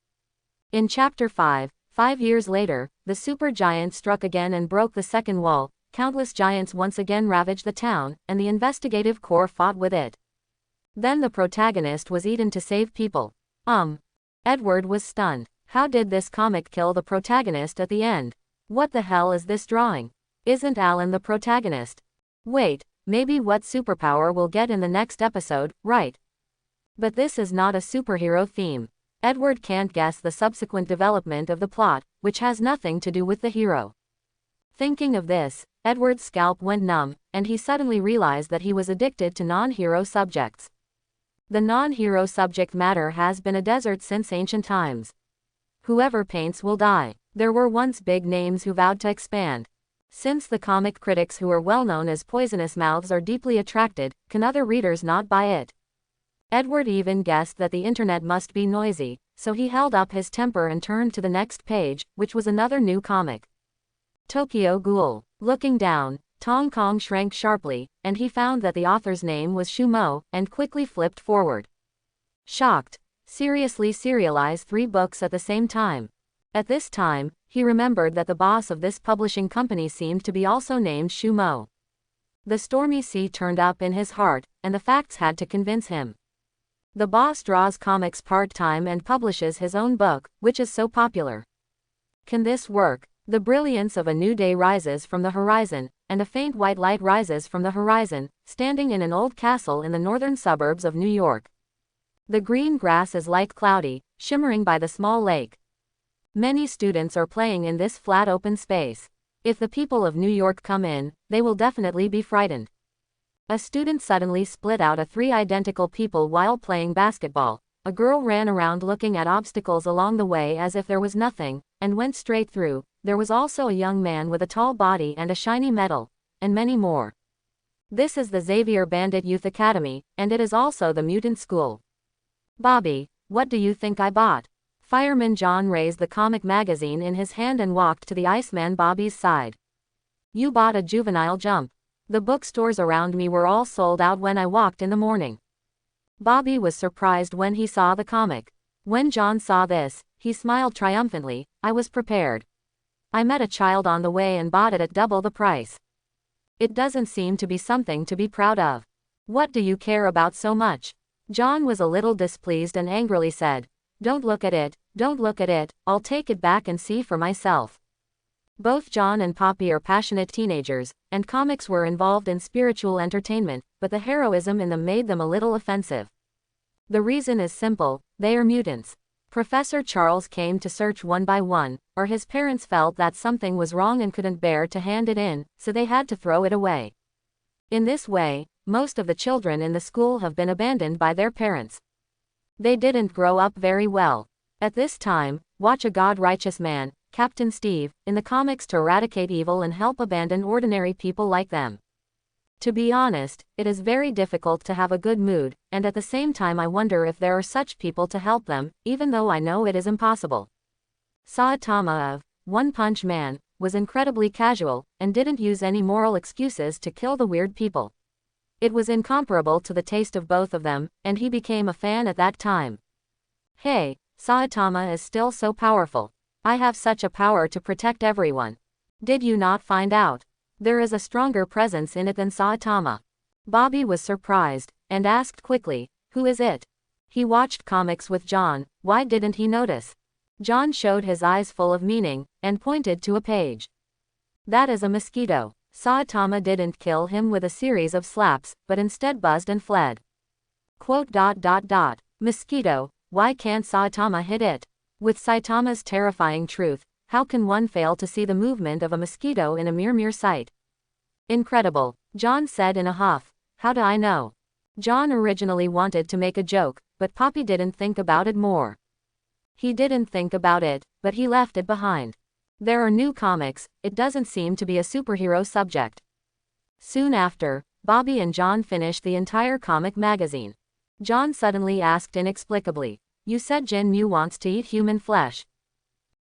In Chapter 5, 5 years later, the supergiant struck again and broke the second wall. Countless giants once again ravaged the town, and the investigative corps fought with it. Then the protagonist was eaten to save people. Edward was stunned. How did this comic kill the protagonist at the end? What the hell is this drawing? Isn't Alan the protagonist? Wait, maybe what superpower we'll get in the next episode, right? But this is not a superhero theme. Edward can't guess the subsequent development of the plot, which has nothing to do with the hero. Thinking of this, Edward's scalp went numb, and he suddenly realized that he was addicted to non-hero subjects. The non-hero subject matter has been a desert since ancient times. Whoever paints will die. There were once big names who vowed to expand. Since the comic critics who are well known as poisonous mouths are deeply attracted, can other readers not buy it? Edward even guessed that the internet must be noisy, so he held up his temper and turned to the next page, which was another new comic. Tokyo Ghoul. Looking down, Tong Kong shrank sharply, and he found that the author's name was Shumo, and quickly flipped forward. Shocked. Seriously serialize 3 books at the same time. At this time, he remembered that the boss of this publishing company seemed to be also named Shumo. The stormy sea turned up in his heart, and the facts had to convince him. The boss draws comics part-time and publishes his own book, which is so popular. Can this work? The brilliance of a new day rises from the horizon, and a faint white light rises from the horizon, standing in an old castle in the northern suburbs of New York. The green grass is light cloudy, shimmering by the small lake. Many students are playing in this flat open space. If the people of New York come in, they will definitely be frightened. A student suddenly split out of 3 identical people while playing basketball. A girl ran around looking at obstacles along the way as if there was nothing, and went straight through. There was also a young man with a tall body and a shiny medal, and many more. This is the Xavier Bandit Youth Academy, and it is also the Mutant School. Bobby, what do you think I bought? Fireman John raised the comic magazine in his hand and walked to the Iceman Bobby's side. You bought a Juvenile Jump. The bookstores around me were all sold out when I walked in the morning. Bobby was surprised when he saw the comic. When John saw this, he smiled triumphantly. I was prepared. I met a child on the way and bought it at double the price. It doesn't seem to be something to be proud of. What do you care about so much? John was a little displeased and angrily said, Don't look at it, don't look at it, I'll take it back and see for myself. Both John and Poppy are passionate teenagers, and comics were involved in spiritual entertainment, but the heroism in them made them a little offensive. The reason is simple, they are mutants. Professor Charles came to search one by one, or his parents felt that something was wrong and couldn't bear to hand it in, so they had to throw it away. In this way, most of the children in the school have been abandoned by their parents. They didn't grow up very well. At this time, watch a God-righteous man, Captain Steve, in the comics to eradicate evil and help abandon ordinary people like them. To be honest, it is very difficult to have a good mood, and at the same time I wonder if there are such people to help them, even though I know it is impossible. Saitama of One Punch Man was incredibly casual, and didn't use any moral excuses to kill the weird people. It was incomparable to the taste of both of them, and he became a fan at that time. Hey, Saitama is still so powerful. I have such a power to protect everyone. Did you not find out? There is a stronger presence in it than Saitama. Bobby was surprised, and asked quickly, who is it? He watched comics with John, why didn't he notice? John showed his eyes full of meaning, and pointed to a page. That is a mosquito. Saitama didn't kill him with a series of slaps, but instead buzzed and fled. Quote. Mosquito, why can't Saitama hit it? With Saitama's terrifying truth, how can one fail to see the movement of a mosquito in a mere sight? Incredible, John said in a huff. How do I know? John originally wanted to make a joke, but Poppy didn't think about it more. He didn't think about it, but he left it behind. There are new comics, it doesn't seem to be a superhero subject. Soon after, Bobby and John finished the entire comic magazine. John suddenly asked inexplicably, you said Jinmu wants to eat human flesh.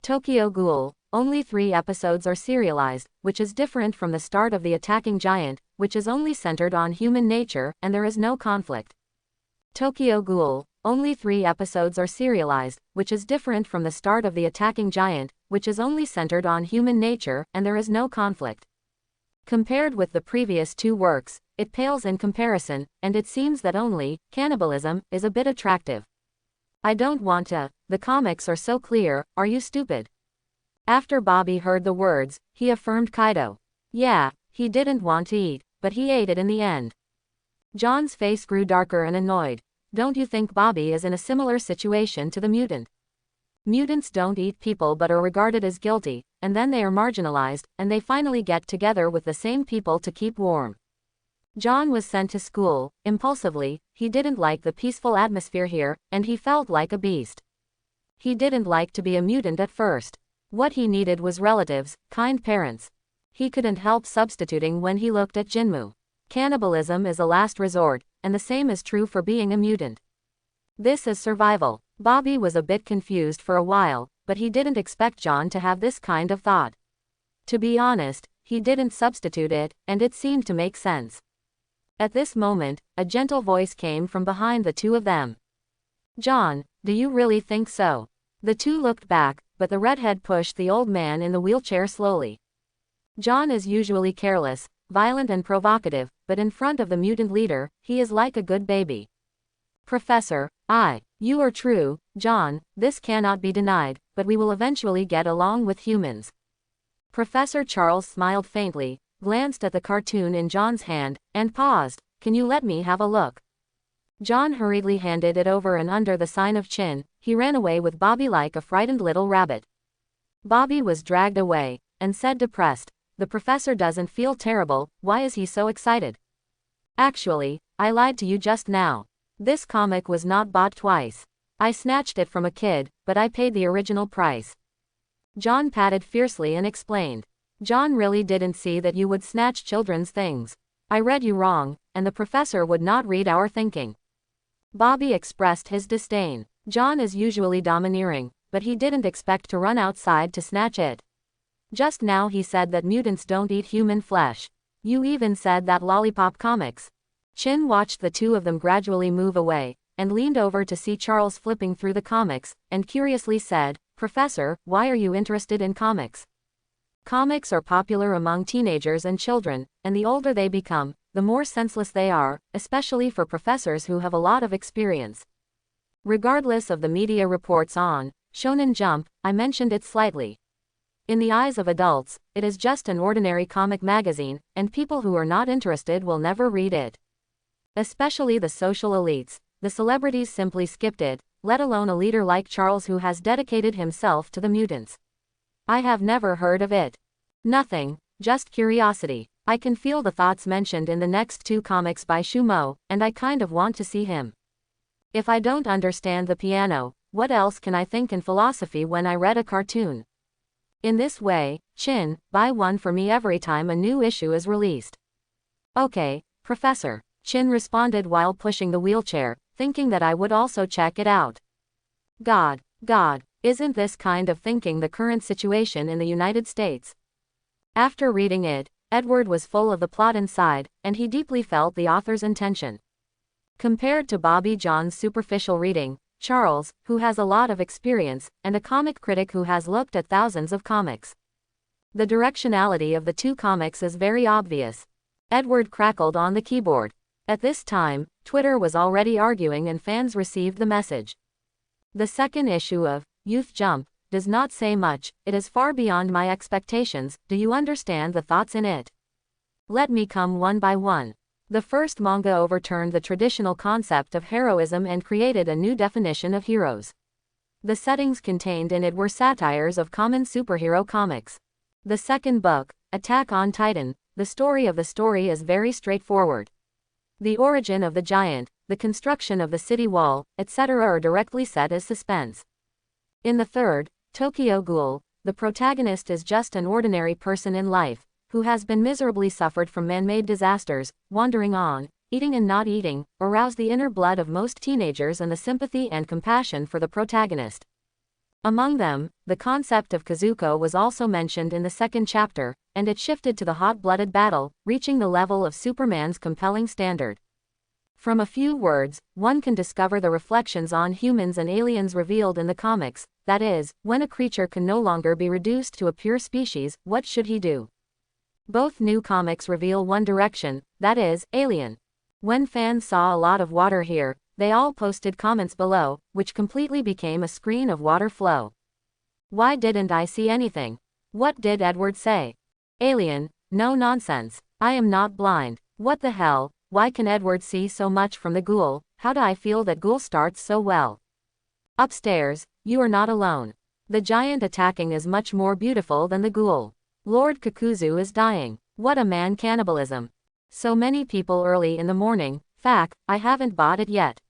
Tokyo Ghoul, only 3 episodes are serialized, which is different from the start of the Attacking Giant, which is only centered on human nature, and there is no conflict. Tokyo Ghoul, only 3 episodes are serialized, which is different from the start of the Attacking Giant, which is only centered on human nature, and there is no conflict. Compared with the previous 2 works, it pales in comparison, and it seems that only cannibalism is a bit attractive. I don't want to, the comics are so clear, are you stupid? After Bobby heard the words, he affirmed Kaido. Yeah, he didn't want to eat, but he ate it in the end. John's face grew darker and annoyed. Don't you think Bobby is in a similar situation to the mutant? Mutants don't eat people but are regarded as guilty, and then they are marginalized, and they finally get together with the same people to keep warm. John was sent to school, impulsively, he didn't like the peaceful atmosphere here, and he felt like a beast. He didn't like to be a mutant at first. What he needed was relatives, kind parents. He couldn't help substituting when he looked at Jinmu. Cannibalism is a last resort, and the same is true for being a mutant. This is survival. Bobby was a bit confused for a while, but he didn't expect John to have this kind of thought. To be honest, he didn't substitute it, and it seemed to make sense. At this moment, a gentle voice came from behind the 2 of them. John, do you really think so? The 2 looked back, but the redhead pushed the old man in the wheelchair slowly. John is usually careless, violent and provocative, but in front of the mutant leader, he is like a good baby. Professor, you are true, John, this cannot be denied, but we will eventually get along with humans. Professor Charles smiled faintly, glanced at the cartoon in John's hand, and paused. Can you let me have a look? John hurriedly handed it over, and under the sign of Chin, he ran away with Bobby like a frightened little rabbit. Bobby was dragged away, and said depressed, the professor doesn't feel terrible, why is he so excited? Actually, I lied to you just now. This comic was not bought twice. I snatched it from a kid, but I paid the original price. John patted fiercely and explained. John really didn't see that you would snatch children's things. I read you wrong, and the professor would not read our thinking. Bobby expressed his disdain. John is usually domineering, but he didn't expect to run outside to snatch it. Just now he said that mutants don't eat human flesh. You even said that lollipop comics. Chin watched the 2 of them gradually move away, and leaned over to see Charles flipping through the comics, and curiously said, Professor, why are you interested in comics? Comics are popular among teenagers and children, and the older they become, the more senseless they are, especially for professors who have a lot of experience. Regardless of the media reports on Shonen Jump, I mentioned it slightly. In the eyes of adults, it is just an ordinary comic magazine, and people who are not interested will never read it. Especially the social elites, the celebrities simply skipped it, let alone a leader like Charles who has dedicated himself to the mutants. I have never heard of it. Nothing, just curiosity. I can feel the thoughts mentioned in the next 2 comics by Shumo, and I kind of want to see him. If I don't understand the piano, what else can I think in philosophy when I read a cartoon? In this way, Chin, buy one for me every time a new issue is released. Okay, Professor, Chin responded while pushing the wheelchair, thinking that I would also check it out. God, isn't this kind of thinking the current situation in the United States? After reading it, Edward was full of the plot inside, and he deeply felt the author's intention. Compared to Bobby John's superficial reading, Charles, who has a lot of experience, and a comic critic who has looked at thousands of comics. The directionality of the two comics is very obvious. Edward crackled on the keyboard. At this time, Twitter was already arguing and fans received the message. The second issue of Youth Jump does not say much, it is far beyond my expectations, do you understand the thoughts in it? Let me come one by one. The first manga overturned the traditional concept of heroism and created a new definition of heroes. The settings contained in it were satires of common superhero comics. The second book, Attack on Titan, the story of the story is very straightforward. The origin of the giant, the construction of the city wall, etc. are directly set as suspense. In the third, Tokyo Ghoul, the protagonist is just an ordinary person in life, who has been miserably suffered from man-made disasters, wandering on, eating and not eating, arouse the inner blood of most teenagers and the sympathy and compassion for the protagonist. Among them, the concept of Kazuko was also mentioned in the second chapter, and it shifted to the hot-blooded battle, reaching the level of Superman's compelling standard. From a few words, one can discover the reflections on humans and aliens revealed in the comics, that is, when a creature can no longer be reduced to a pure species, what should he do? Both new comics reveal one direction, that is, alien. When fans saw a lot of water here, they all posted comments below, which completely became a screen of water flow. Why didn't I see anything? What did Edward say? Alien, no nonsense. I am not blind. What the hell? Why can Edward see so much from the ghoul? How do I feel that ghoul starts so well? Upstairs, you are not alone. The giant attacking is much more beautiful than the ghoul. Lord Kakuzu is dying. What a man cannibalism. So many people early in the morning, fact, I haven't bought it yet.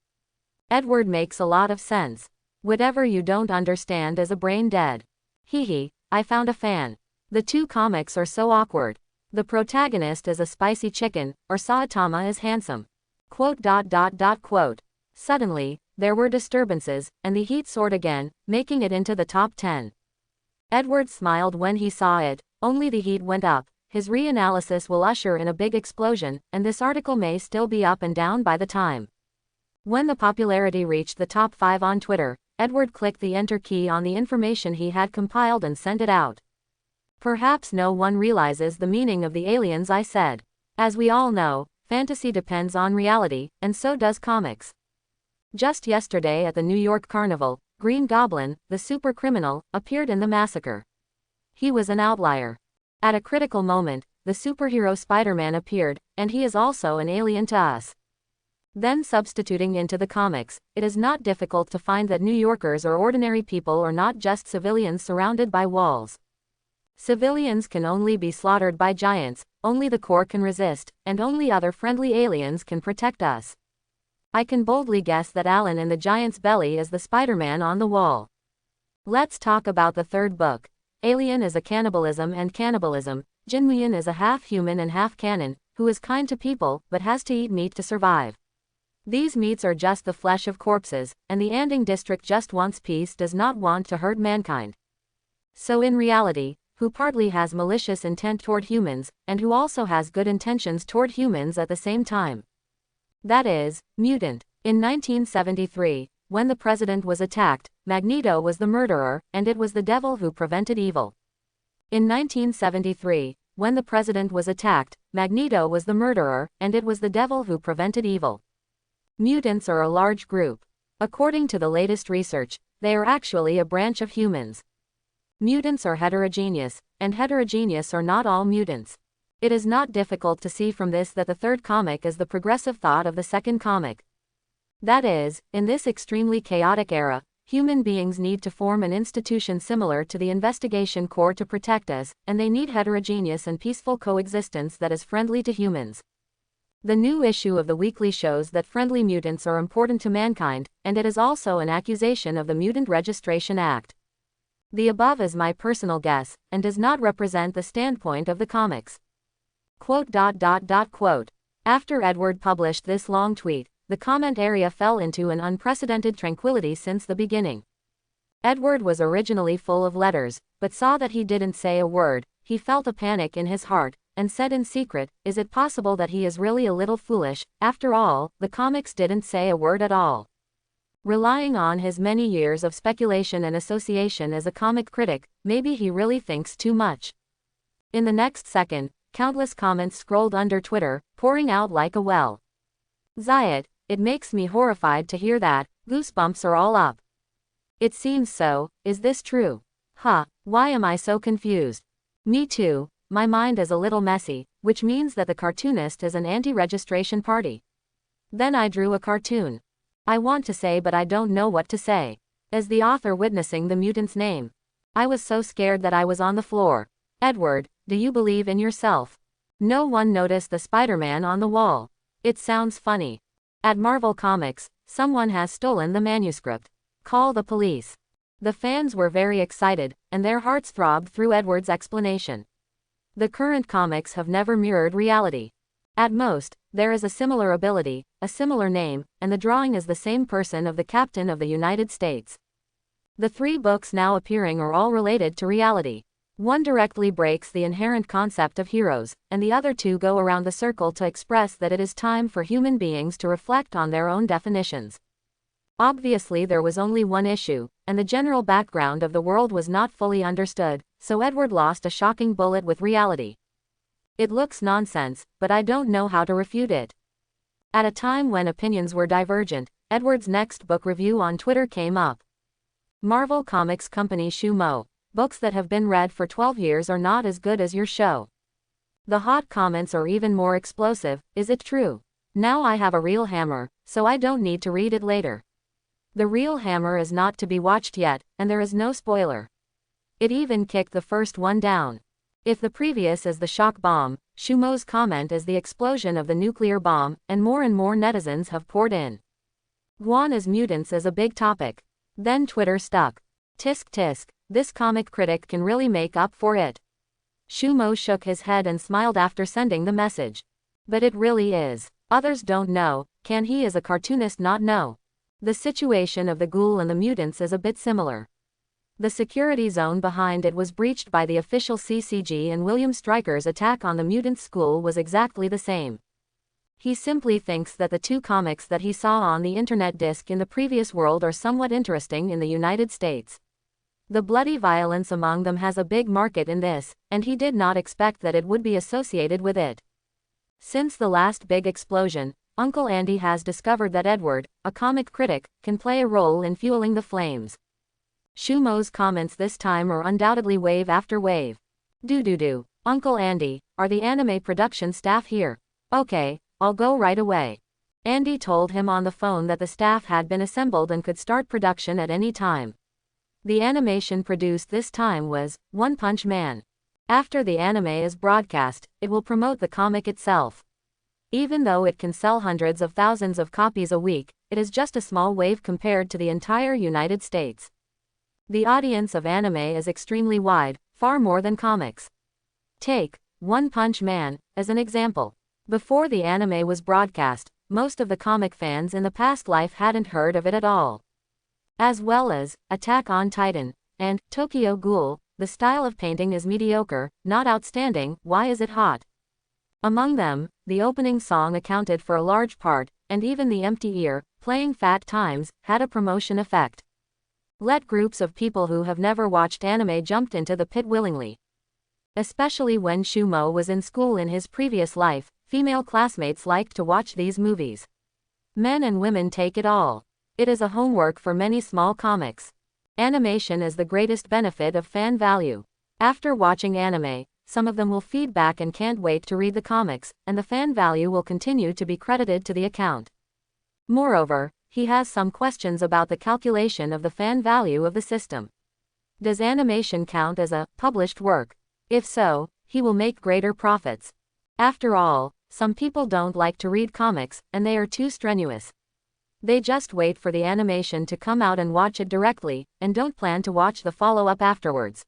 Edward makes a lot of sense. Whatever you don't understand is a brain dead. Hehe, I found a fan. The two comics are so awkward. The protagonist is a spicy chicken, or Saitama is handsome. Quote. Suddenly, there were disturbances, and the heat soared again, making it into the top 10. Edward smiled when he saw it, only the heat went up. His reanalysis will usher in a big explosion, and this article may still be up and down by the time. When the popularity reached the top 5 on Twitter, Edward clicked the enter key on the information he had compiled and sent it out. Perhaps no one realizes the meaning of the aliens I said. As we all know, fantasy depends on reality, and so does comics. Just yesterday at the New York Carnival, Green Goblin, the super criminal, appeared in the massacre. He was an outlier. At a critical moment, the superhero Spider-Man appeared, and he is also an alien to us. Then substituting into the comics, it is not difficult to find that New Yorkers are ordinary people or not just civilians surrounded by walls. Civilians can only be slaughtered by giants, only the core can resist, and only other friendly aliens can protect us. I can boldly guess that Alan in the giant's belly is the Spider-Man on the wall. Let's talk about the third book. Alien is a cannibalism and cannibalism. Jinmuyan is a half-human and half-cannon, who is kind to people, but has to eat meat to survive. These meats are just the flesh of corpses, and the Anding district just wants peace, does not want to hurt mankind. So in reality, who partly has malicious intent toward humans, and who also has good intentions toward humans at the same time. That is, Mutant. In 1973, when the president was attacked, Magneto was the murderer, and it was the devil who prevented evil. In 1973, when the president was attacked, Magneto was the murderer, and it was the devil who prevented evil. Mutants are a large group. According to the latest research, they are actually a branch of humans. Mutants are heterogeneous, and heterogeneous are not all mutants. It is not difficult to see from this that the third comic is the progressive thought of the second comic. That is, in this extremely chaotic era, human beings need to form an institution similar to the Investigation Corps to protect us, and they need heterogeneous and peaceful coexistence that is friendly to humans. The new issue of the weekly shows that friendly mutants are important to mankind, and it is also an accusation of the Mutant Registration Act. The above is my personal guess, and does not represent the standpoint of the comics. Quote. After Edward published this long tweet, the comment area fell into an unprecedented tranquility since the beginning. Edward was originally full of letters, but saw that he didn't say a word. He felt a panic in his heart, and said in secret, "Is it possible that he is really a little foolish? After all, the comics didn't say a word at all." Relying on his many years of speculation and association as a comic critic, maybe he really thinks too much. In the next second, countless comments scrolled under Twitter, pouring out like a well. "Zayat, it makes me horrified to hear that, goosebumps are all up. It seems so, is this true? Huh, why am I so confused? Me too, my mind is a little messy, which means that the Cartoonist is an anti-registration party." Then I drew a cartoon. I want to say but I don't know what to say. As the author witnessing the mutant's name. I was so scared that I was on the floor. "Edward, do you believe in yourself?" No one noticed the Spider-Man on the wall. It sounds funny. At Marvel Comics, someone has stolen the manuscript. Call the police. The fans were very excited, and their hearts throbbed through Edward's explanation. The current comics have never mirrored reality. At most, there is a similar ability, a similar name, and the drawing is the same person of the Captain of the United States. The 3 books now appearing are all related to reality. One directly breaks the inherent concept of heroes, and the other 2 go around the circle to express that it is time for human beings to reflect on their own definitions. Obviously there was only one issue, and the general background of the world was not fully understood, so Edward lost a shocking bullet with reality. It looks nonsense, but I don't know how to refute it. At a time when opinions were divergent, Edward's next book review on Twitter came up. Marvel Comics Company Shumo. Books that have been read for 12 years are not as good as your show. The hot comments are even more explosive. Is it true? Now I have a real hammer, so I don't need to read it later. The real hammer is not to be watched yet, and there is no spoiler. It even kicked the first one down. If the previous is the shock bomb, Shumo's comment is the explosion of the nuclear bomb, and more netizens have poured in. Gwen as mutants is a big topic. Then Twitter stuck. Tisk tisk, this comic critic can really make up for it. Shumo shook his head and smiled after sending the message. But it really is. Others don't know, can he as a cartoonist not know? The situation of the ghoul and the mutants is a bit similar. The security zone behind it was breached by the official CCG, and William Stryker's attack on the mutant school was exactly the same. He simply thinks that the 2 comics that he saw on the internet disc in the previous world are somewhat interesting in the United States. The bloody violence among them has a big market in this, and he did not expect that it would be associated with it. Since the last big explosion, Uncle Andy has discovered that Edward, a comic critic, can play a role in fueling the flames. Shumo's comments this time are undoubtedly wave after wave. Do. Uncle Andy, are the anime production staff here? Okay, I'll go right away. Andy told him on the phone that the staff had been assembled and could start production at any time. The animation produced this time was One Punch Man. After the anime is broadcast, it will promote the comic itself. Even though it can sell hundreds of thousands of copies a week, it is just a small wave compared to the entire United States. The audience of anime is extremely wide, far more than comics. Take One Punch Man as an example. Before the anime was broadcast, most of the comic fans in the past life hadn't heard of it at all. As well as Attack on Titan and Tokyo Ghoul. The style of painting is mediocre, not outstanding. Why is it hot? Among them, the opening song accounted for a large part, and even the empty ear, playing Fat Times, had a promotion effect. Let groups of people who have never watched anime jumped into the pit willingly. Especially when Shumo was in school in his previous life, female classmates liked to watch these movies. Men and women take it all. It is a homework for many small comics. Animation is the greatest benefit of fan value. After watching anime, some of them will feed back and can't wait to read the comics, and the fan value will continue to be credited to the account. Moreover, he has some questions about the calculation of the fan value of the system. Does animation count as a published work? If so, he will make greater profits. After all, some people don't like to read comics, and they are too strenuous. They just wait for the animation to come out and watch it directly, and don't plan to watch the follow-up afterwards.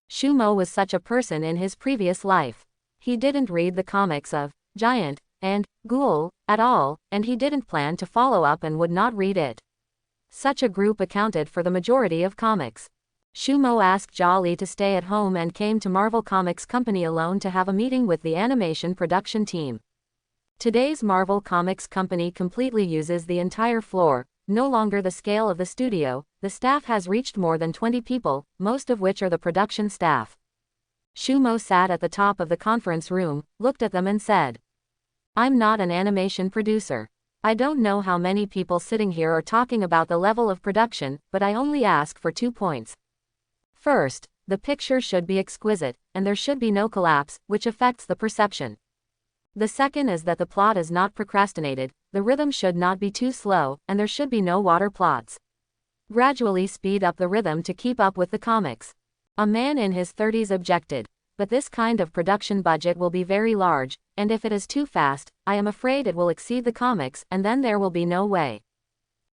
Shumo was such a person in his previous life. He didn't read the comics of Giant and Ghoul at all, and he didn't plan to follow up and would not read it. Such a group accounted for the majority of comics. Shumo asked Giali to stay at home and came to Marvel Comics Company alone to have a meeting with the animation production team. Today's Marvel Comics Company completely uses the entire floor, no longer the scale of the studio. The staff has reached more than 20 people, most of which are the production staff. Shumo sat at the top of the conference room, looked at them and said, "I'm not an animation producer. I don't know how many people sitting here are talking about the level of production, but I only ask for 2 points. First, the picture should be exquisite, and there should be no collapse, which affects the perception. The second is that the plot is not procrastinated, the rhythm should not be too slow, and there should be no water plots. Gradually speed up the rhythm to keep up with the comics." A man in his 30s objected, "But this kind of production budget will be very large, and if it is too fast, I am afraid it will exceed the comics, and then there will be no way."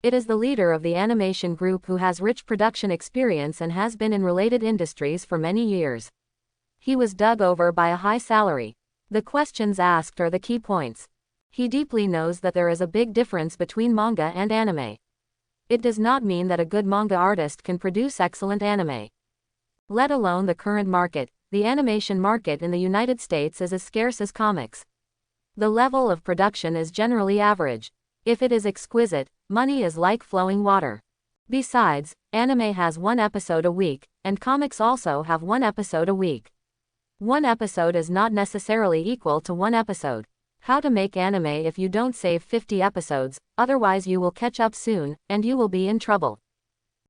It is the leader of the animation group who has rich production experience and has been in related industries for many years. He was dug over by a high salary. The questions asked are the key points. He deeply knows that there is a big difference between manga and anime. It does not mean that a good manga artist can produce excellent anime. Let alone the current market, the animation market in the United States is as scarce as comics. The level of production is generally average. If it is exquisite, money is like flowing water. Besides, anime has 1 episode a week, and comics also have 1 episode a week. 1 episode is not necessarily equal to 1 episode. How to make anime if you don't save 50 episodes, otherwise you will catch up soon, and you will be in trouble.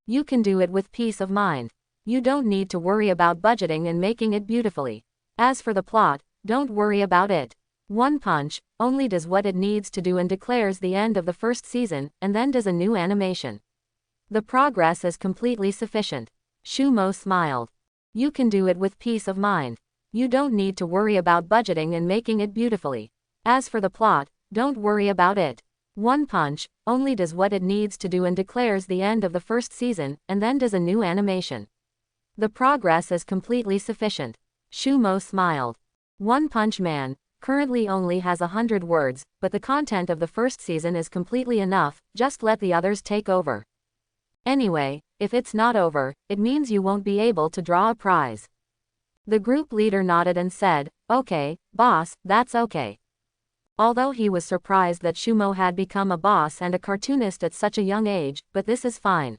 You can do it with peace of mind. You don't need to worry about budgeting and making it beautifully. As for the plot, don't worry about it. One Punch only does what it needs to do and declares the end of the first season, and then does a new animation. The progress is completely sufficient. Shumo smiled. You can do it with peace of mind. You don't need to worry about budgeting and making it beautifully. As for the plot, don't worry about it. One Punch only does what it needs to do and declares the end of the first season, and then does a new animation. The progress is completely sufficient. Shumo smiled. One Punch Man currently only has 100 words, but the content of the first season is completely enough, just let the others take over. Anyway, if it's not over, it means you won't be able to draw a prize. The group leader nodded and said, "Okay, boss, that's okay." Although he was surprised that Shumo had become a boss and a cartoonist at such a young age, but this is fine.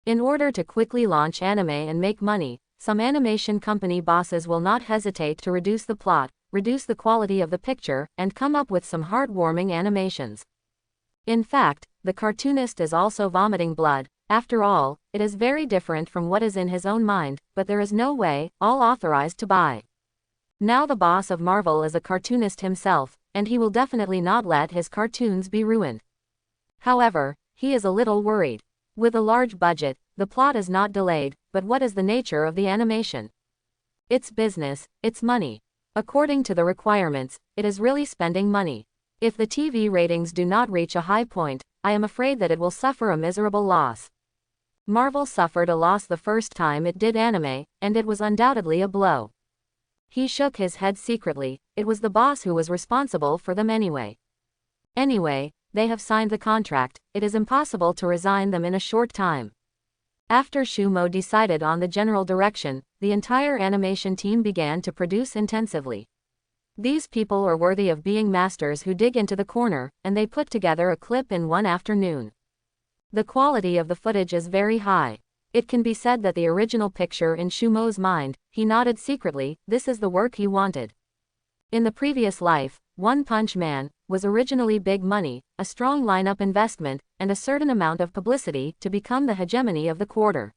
In order to quickly launch anime and make money, some animation company bosses will not hesitate to reduce the plot, reduce the quality of the picture, and come up with some heartwarming animations. In fact, the cartoonist is also vomiting blood. After all, it is very different from what is in his own mind, but there is no way, all authorized to buy. Now the boss of Marvel is a cartoonist himself, and he will definitely not let his cartoons be ruined. However, he is a little worried. With a large budget, the plot is not delayed, but what is the nature of the animation? It's business, it's money. According to the requirements, it is really spending money. If the TV ratings do not reach a high point, I am afraid that it will suffer a miserable loss. Marvel suffered a loss the first time it did anime, and it was undoubtedly a blow. He shook his head secretly. It was the boss who was responsible for them anyway. Anyway, they have signed the contract, it is impossible to resign them in a short time. After Shumo decided on the general direction, the entire animation team began to produce intensively. These people are worthy of being masters who dig into the corner, and they put together a clip in one afternoon. The quality of the footage is very high. It can be said that the original picture in Shumo's mind, he nodded secretly, this is the work he wanted. In the previous life, One Punch Man was originally big money, a strong lineup investment, and a certain amount of publicity to become the hegemony of the quarter.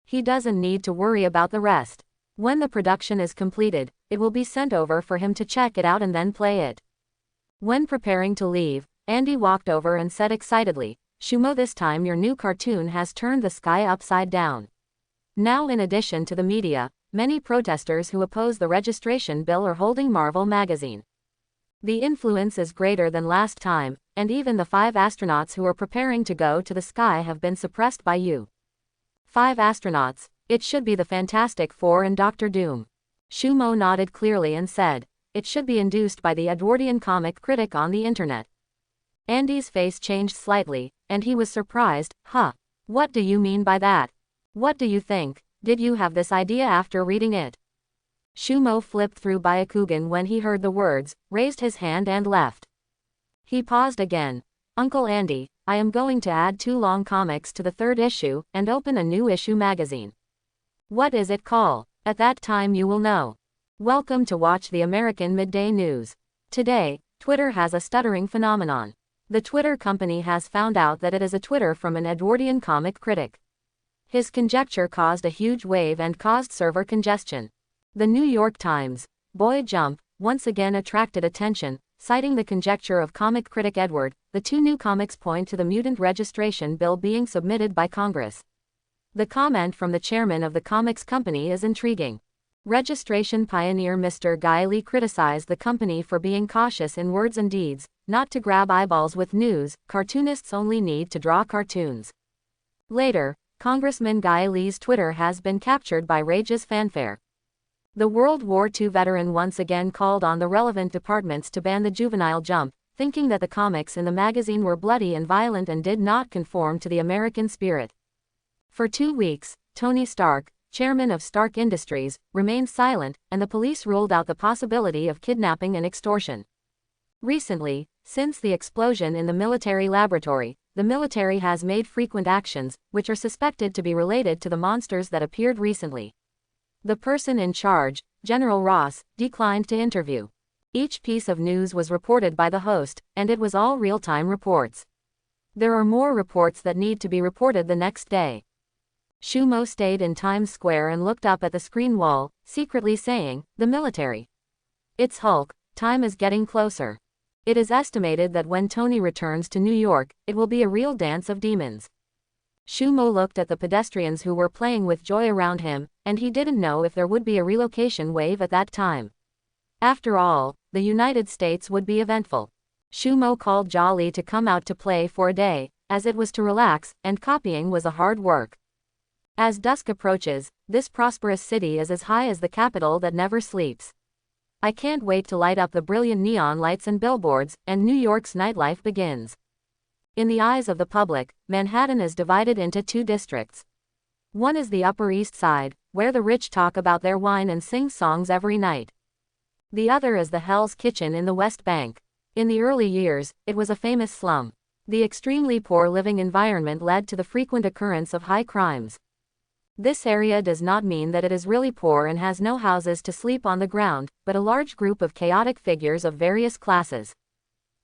He doesn't need to worry about the rest. When the production is completed, it will be sent over for him to check it out and then play it. When preparing to leave, Andy walked over and said excitedly, "Shumo, this time your new cartoon has turned the sky upside down." Now, in addition to the media, many protesters who oppose the registration bill are holding Marvel magazine. The influence is greater than last time, and even the 5 astronauts who are preparing to go to the sky have been suppressed by you. 5 astronauts. It should be the Fantastic Four and Doctor Doom. Shumo nodded clearly and said, "It should be induced by the Edwardian comic critic on the internet." Andy's face changed slightly, and he was surprised. "Huh? What do you mean by that?" What do you think? Did you have this idea after reading it? Shumo flipped through Byakugan when he heard the words, raised his hand and left. He paused again. Uncle Andy, I am going to add 2 long comics to the 3rd issue, and open a new issue magazine. What is it called? At that time you will know. Welcome to Watch the American Midday News. Today, Twitter has a stuttering phenomenon. The Twitter company has found out that it is a Twitter from an Edwardian comic critic. His conjecture caused a huge wave and caused server congestion. The New York Times, Boy Jump, once again attracted attention, citing the conjecture of comic critic Edward. The 2 new comics point to the Mutant registration bill being submitted by Congress. The comment from the chairman of the comics company is intriguing. Registration pioneer Mr. Giali criticized the company for being cautious in words and deeds, not to grab eyeballs with news. Cartoonists only need to draw cartoons. Later, Congressman Giali's Twitter has been captured by rage's fanfare. The World War II veteran once again called on the relevant departments to ban the juvenile jump, thinking that the comics in the magazine were bloody and violent and did not conform to the American spirit. For 2 weeks, Tony Stark, chairman of Stark Industries, remained silent, and the police ruled out the possibility of kidnapping and extortion. Recently, since the explosion in the military laboratory, the military has made frequent actions, which are suspected to be related to the monsters that appeared recently. The person in charge, General Ross, declined to interview. Each piece of news was reported by the host, and it was all real-time reports. There are more reports that need to be reported the next day. Shumo stayed in Times Square and looked up at the screen wall, secretly saying, "The military. It's Hulk, time is getting closer." It is estimated that when Tony returns to New York, it will be a real dance of demons. Shumo looked at the pedestrians who were playing with joy around him, and he didn't know if there would be a relocation wave at that time. After all, the United States would be eventful. Shumo called Giali to come out to play for a day, as it was to relax, and copying was a hard work. As dusk approaches, this prosperous city is as high as the capital that never sleeps. I can't wait to light up the brilliant neon lights and billboards, and New York's nightlife begins. In the eyes of the public, Manhattan is divided into 2 districts. One is the Upper East Side, where the rich talk about their wine and sing songs every night. The other is the Hell's Kitchen in the West Bank. In the early years, it was a famous slum. The extremely poor living environment led to the frequent occurrence of high crimes. This area does not mean that it is really poor and has no houses to sleep on the ground, but a large group of chaotic figures of various classes.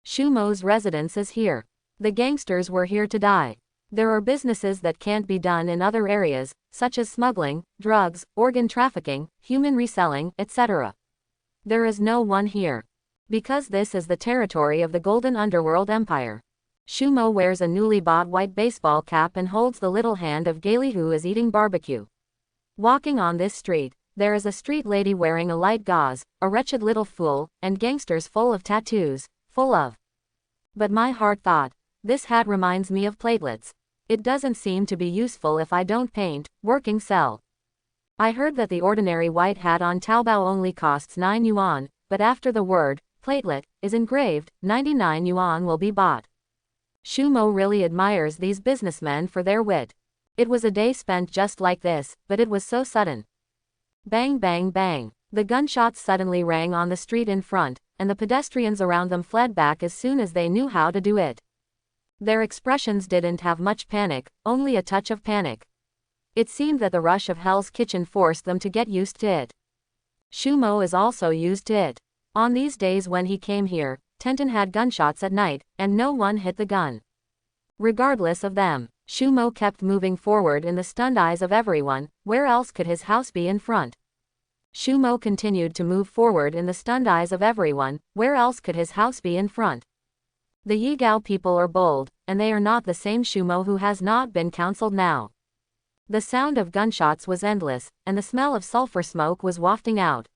Shumo's residence is here. The gangsters were here to die. There are businesses that can't be done in other areas, such as smuggling, drugs, organ trafficking, human reselling, etc. There is no one here. Because this is the territory of the Golden Underworld Empire. Shumo wears a newly bought white baseball cap and holds the little hand of Giali, who is eating barbecue. Walking on this street, there is a street lady wearing a light gauze, a wretched little fool, and gangsters full of tattoos, full of. But my heart thought, this hat reminds me of platelets. It doesn't seem to be useful if I don't paint, working sell. I heard that the ordinary white hat on Taobao only costs 9 yuan, but after the word, platelet, is engraved, 99 yuan will be bought. Shumo really admires these businessmen for their wit. It was a day spent just like this, but it was so sudden. Bang bang bang. The gunshots suddenly rang on the street in front, and the pedestrians around them fled back as soon as they knew how to do it. Their expressions didn't have much panic, only a touch of panic. It seemed that the rush of Hell's Kitchen forced them to get used to it. Shumo is also used to it. On these days when he came here, Tenton had gunshots at night, and no one hit the gun. Regardless of them, Shumo kept moving forward in the stunned eyes of everyone. Where else could his house be in front? Shumo continued to move forward in the stunned eyes of everyone. Where else could his house be in front? The Yigao people are bold, and they are not the same Shumo who has not been counseled now. The sound of gunshots was endless, and the smell of sulfur smoke was wafting out.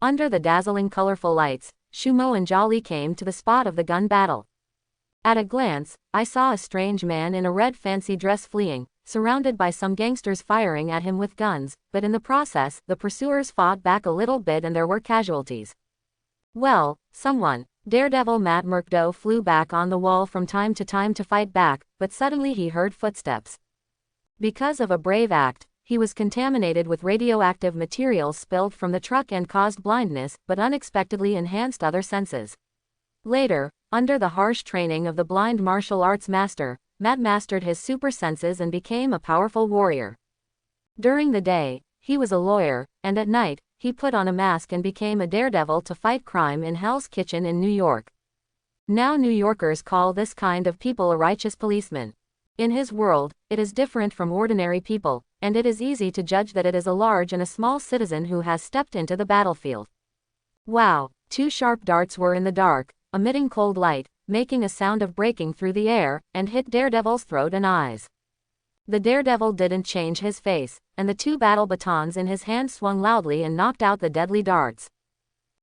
Under the dazzling colorful lights, Shumo and Giali came to the spot of the gun battle. At a glance, I saw a strange man in a red fancy dress fleeing, surrounded by some gangsters firing at him with guns, but in the process, the pursuers fought back a little bit and there were casualties. Well, someone, Daredevil Matt Murdock flew back on the wall from time to fight back, but suddenly he heard footsteps. Because of a brave act, he was contaminated with radioactive materials spilled from the truck and caused blindness, but unexpectedly enhanced other senses. Later, under the harsh training of the blind martial arts master, Matt mastered his super senses and became a powerful warrior. During the day, he was a lawyer, and at night, he put on a mask and became a daredevil to fight crime in Hell's Kitchen in New York. Now New Yorkers call this kind of people a righteous policeman. In his world, it is different from ordinary people, and it is easy to judge that it is a large and a small citizen who has stepped into the battlefield. Wow! 2 sharp darts were in the dark, emitting cold light, making a sound of breaking through the air, and hit Daredevil's throat and eyes. The Daredevil didn't change his face, and the 2 battle batons in his hand swung loudly and knocked out the deadly darts.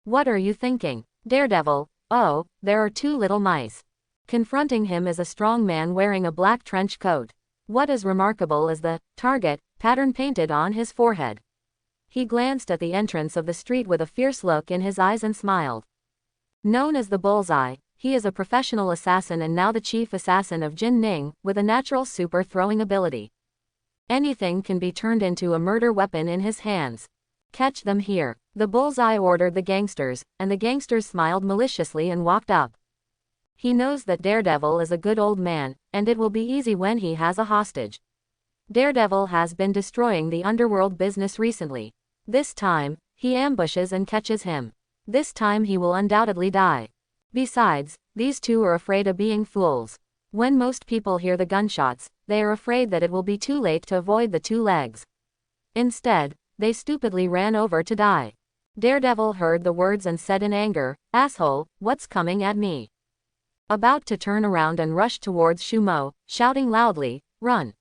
What are you thinking, Daredevil? Oh, there are 2 little mice. Confronting him is a strong man wearing a black trench coat. What is remarkable is the target pattern painted on his forehead. He glanced at the entrance of the street with a fierce look in his eyes and smiled. Known as the Bullseye, he is a professional assassin and now the chief assassin of Jin Ning, with a natural super throwing ability. Anything can be turned into a murder weapon in his hands. Catch them here, the Bullseye ordered the gangsters, and the gangsters smiled maliciously and walked up. He knows that Daredevil is a good old man, and it will be easy when he has a hostage. Daredevil has been destroying the Underworld business recently. This time, he ambushes and catches him. This time he will undoubtedly die. Besides, these 2 are afraid of being fools. When most people hear the gunshots, they are afraid that it will be too late to avoid the 2 legs. Instead, they stupidly ran over to die. Daredevil heard the words and said in anger, "Asshole, what's coming at me?" About to turn around and rush towards Shumo, shouting loudly, "Run!"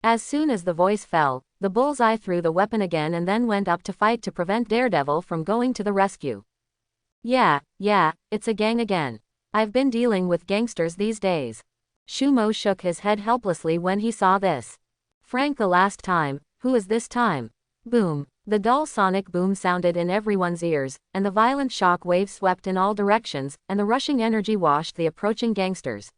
As soon as the voice fell, the Bullseye threw the weapon again and then went up to fight to prevent Daredevil from going to the rescue. Yeah, it's a gang again. I've been dealing with gangsters these days. Shumo shook his head helplessly when he saw this. Frank, the last time, who is this time? Boom. The dull sonic boom sounded in everyone's ears, and the violent shock waves swept in all directions, and the rushing energy washed the approaching gangsters.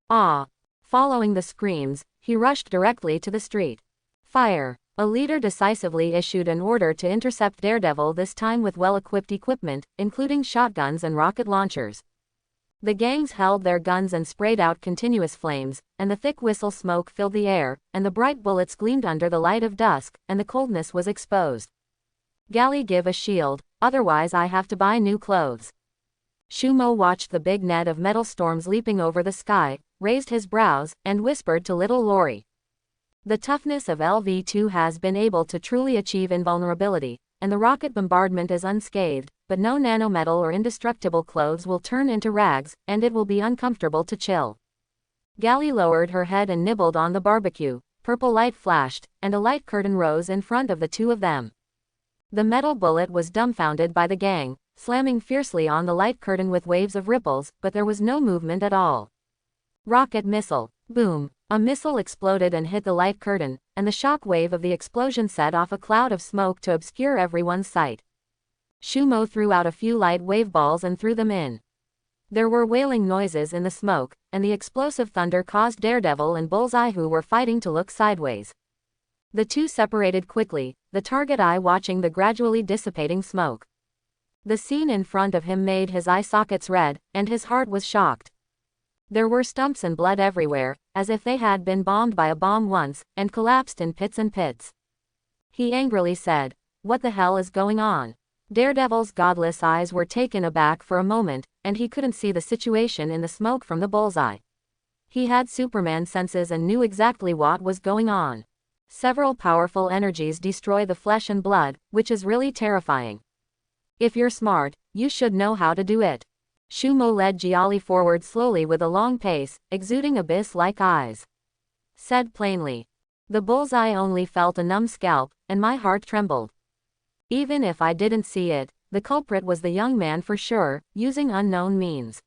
Ah! Following the screams, he rushed directly to the street. Fire! A leader decisively issued an order to intercept Daredevil, this time with well-equipped equipment, including shotguns and rocket launchers. The gangs held their guns and sprayed out continuous flames, and the thick whistle smoke filled the air, and the bright bullets gleamed under the light of dusk, and the coldness was exposed. Giali, give a shield, otherwise I have to buy new clothes. Shumo watched the big net of metal storms leaping over the sky, raised his brows, and whispered to little Lori. The toughness of LV-2 has been able to truly achieve invulnerability, and the rocket bombardment is unscathed, but no nanometal or indestructible clothes will turn into rags, and it will be uncomfortable to chill. Giali lowered her head and nibbled on the barbecue. Purple light flashed, and a light curtain rose in front of the 2 of them. The metal bullet was dumbfounded by the gang, slamming fiercely on the light curtain with waves of ripples, but there was no movement at all. Rocket missile. Boom. A missile exploded and hit the light curtain, and the shock wave of the explosion set off a cloud of smoke to obscure everyone's sight. Shumo threw out a few light wave balls and threw them in. There were wailing noises in the smoke, and the explosive thunder caused Daredevil and Bullseye, who were fighting, to look sideways. The 2 separated quickly, the target eye watching the gradually dissipating smoke. The scene in front of him made his eye sockets red, and his heart was shocked. There were stumps and blood everywhere, as if they had been bombed by a bomb once, and collapsed in pits and pits. He angrily said, "What the hell is going on?" Daredevil's godless eyes were taken aback for a moment, and he couldn't see the situation in the smoke from the Bullseye. He had Superman senses and knew exactly what was going on. Several powerful energies destroy the flesh and blood, which is really terrifying. If you're smart, you should know how to do it. Shumo led Giali forward slowly with a long pace, exuding abyss-like eyes. Said plainly. The Bullseye only felt a numb scalp, and my heart trembled. Even if I didn't see it, the culprit was the young man for sure, using unknown means.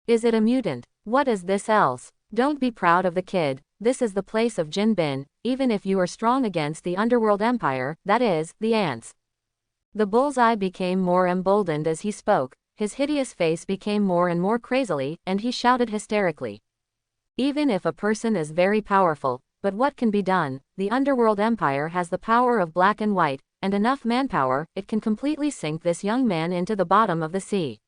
Is it a mutant? What is this else? Don't be proud of the kid, this is the place of Jin Bin, even if you are strong against the Underworld Empire, that is, the ants. The Bullseye became more emboldened as he spoke. His hideous face became more and more crazily, and he shouted hysterically. Even if a person is very powerful, but what can be done? The Underworld Empire has the power of black and white, and enough manpower, it can completely sink this young man into the bottom of the sea.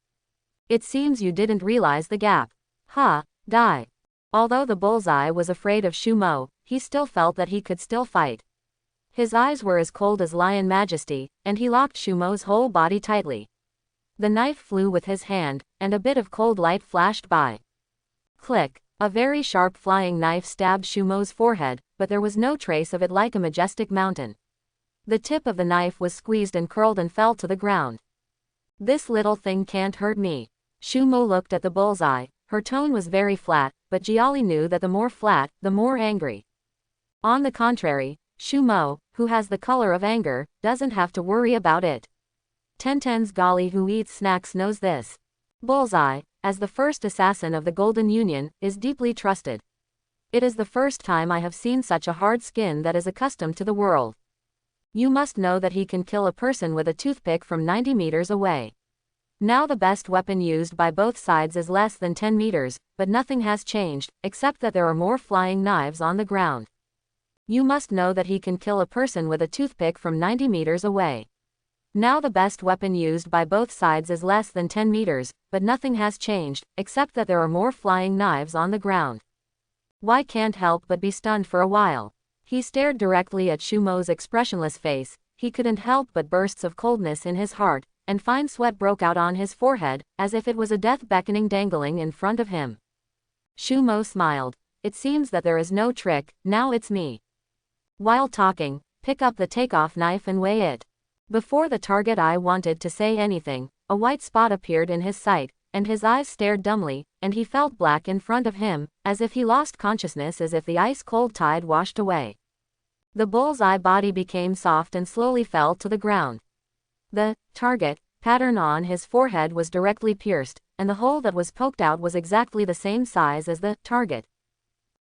It seems you didn't realize the gap. Ha, die. Although the bullseye was afraid of Shumo, he still felt that he could still fight. His eyes were as cold as lion majesty, and he locked Shumo's whole body tightly. The knife flew with his hand, and a bit of cold light flashed by. Click. A very sharp flying knife stabbed Shumo's forehead, but there was no trace of it like a majestic mountain. The tip of the knife was squeezed and curled and fell to the ground. This little thing can't hurt me. Shumo looked at the bullseye. Her tone was very flat, but Giali knew that the more flat, the more angry. On the contrary, Shumo, who has the color of anger, doesn't have to worry about it. Tenten's Gali who eats snacks knows this. Bullseye, as the first assassin of the Golden Union, is deeply trusted. It is the first time I have seen such a hard skin that is accustomed to the world. You must know that he can kill a person with a toothpick from 90 meters away. Now the best weapon used by both sides is less than 10 meters, but nothing has changed, except that there are more flying knives on the ground. You must know that he can kill a person with a toothpick from 90 meters away. Now the best weapon used by both sides is less than 10 meters, but nothing has changed, except that there are more flying knives on the ground. Why can't help but be stunned for a while. He stared directly at Shumo's expressionless face, he couldn't help but bursts of coldness in his heart, and fine sweat broke out on his forehead, as if it was a death beckoning dangling in front of him. Shumo smiled. It seems that there is no trick, now it's me. While talking, pick up the takeoff knife and weigh it. Before the target eye wanted to say anything, a white spot appeared in his sight, and his eyes stared dumbly, and he felt black in front of him, as if he lost consciousness, as if the ice-cold tide washed away. The bull's-eye body became soft and slowly fell to the ground. The target pattern on his forehead was directly pierced, and the hole that was poked out was exactly the same size as the target.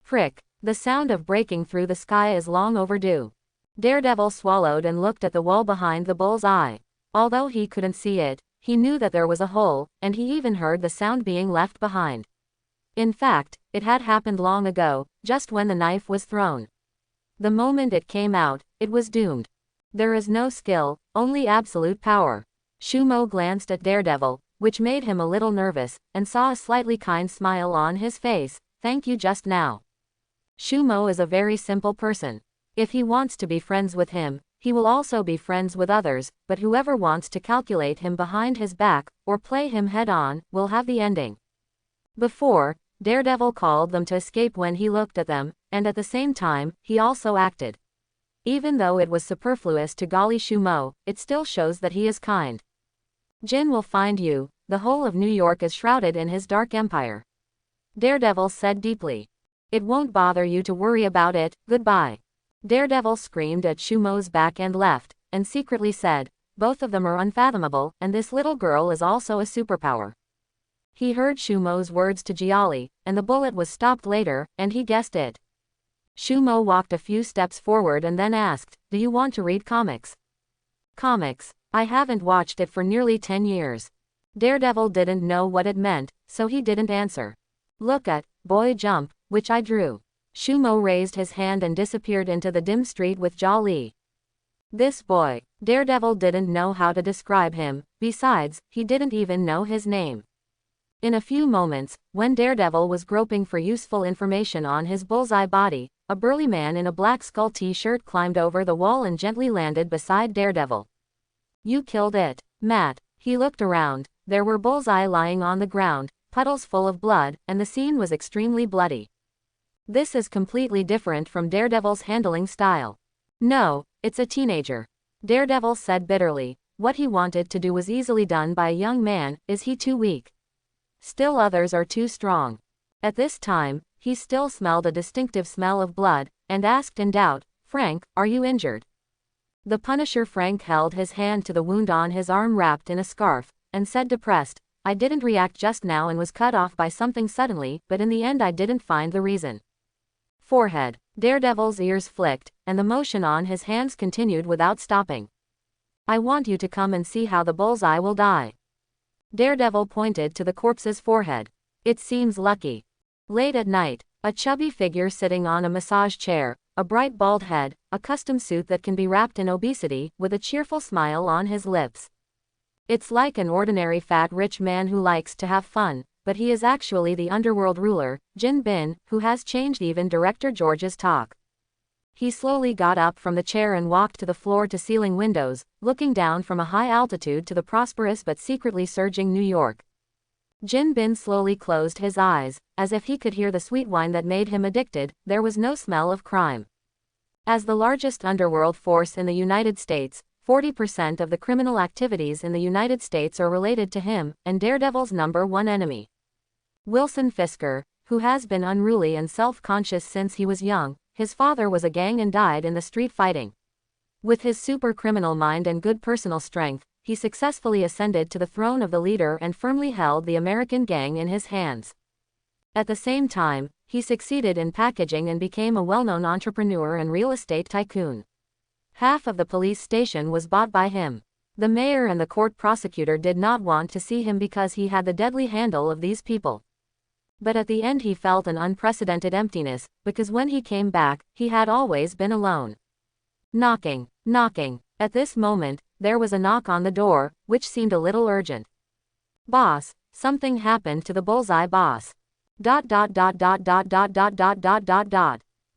Frick! The sound of breaking through the sky is long overdue. Daredevil swallowed and looked at the wall behind the bull's eye. Although he couldn't see it, he knew that there was a hole, and he even heard the sound being left behind. In fact, it had happened long ago, just when the knife was thrown. The moment it came out, it was doomed. There is no skill, only absolute power. Shumo glanced at Daredevil, which made him a little nervous, and saw a slightly kind smile on his face. Thank you just now. Shumo is a very simple person. If he wants to be friends with him, he will also be friends with others, but whoever wants to calculate him behind his back, or play him head-on, will have the ending. Before, Daredevil called them to escape when he looked at them, and at the same time, he also acted. Even though it was superfluous to Gali Shumo, it still shows that he is kind. Jin will find you, the whole of New York is shrouded in his dark empire. Daredevil said deeply. It won't bother you to worry about it, goodbye. Daredevil screamed at Shumo's back and left, and secretly said, both of them are unfathomable, and this little girl is also a superpower. He heard Shumo's words to Giali, and the bullet was stopped later, and he guessed it. Shumo walked a few steps forward and then asked, do you want to read comics? Comics? I haven't watched it for nearly 10 years. Daredevil didn't know what it meant, so he didn't answer. Look at Boy Jump, which I drew. Shumo raised his hand and disappeared into the dim street with Giali. This boy, Daredevil didn't know how to describe him, besides, he didn't even know his name. In a few moments, when Daredevil was groping for useful information on his bullseye body, a burly man in a black skull t-shirt climbed over the wall and gently landed beside Daredevil. You killed it, Matt. He looked around, there were bullseye lying on the ground, puddles full of blood, and the scene was extremely bloody. This is completely different from Daredevil's handling style. No, it's a teenager. Daredevil said bitterly. What he wanted to do was easily done by a young man, is he too weak? Still others are too strong. At this time, he still smelled a distinctive smell of blood, and asked in doubt, Frank, are you injured? The Punisher Frank held his hand to the wound on his arm wrapped in a scarf, and said depressed, I didn't react just now and was cut off by something suddenly, but in the end I didn't find the reason. Forehead. Daredevil's ears flicked, and the motion on his hands continued without stopping. I want you to come and see how the bullseye will die. Daredevil pointed to the corpse's forehead. It seems lucky. Late at night, a chubby figure sitting on a massage chair, a bright bald head, a custom suit that can be wrapped in obesity, with a cheerful smile on his lips. It's like an ordinary fat rich man who likes to have fun, but he is actually the underworld ruler, Jin Bin, who has changed even Director George's talk. He slowly got up from the chair and walked to the floor-to-ceiling windows, looking down from a high altitude to the prosperous but secretly surging New York. Jin Bin slowly closed his eyes, as if he could hear the sweet wine that made him addicted. There was no smell of crime. As the largest underworld force in the United States, 40% of the criminal activities in the United States are related to him, and Daredevil's #1 enemy. Wilson Fisker, who has been unruly and self-conscious since he was young. His father was a gang and died in the street fighting. With his super criminal mind and good personal strength, he successfully ascended to the throne of the leader and firmly held the American gang in his hands. At the same time, he succeeded in packaging and became a well-known entrepreneur and real estate tycoon. Half of the police station was bought by him. The mayor and the court prosecutor did not want to see him because he had the deadly handle of these people. But at the end he felt an unprecedented emptiness, because when he came back, he had always been alone. Knocking, knocking. At this moment, there was a knock on the door, which seemed a little urgent. Boss, something happened to the bullseye boss. ... The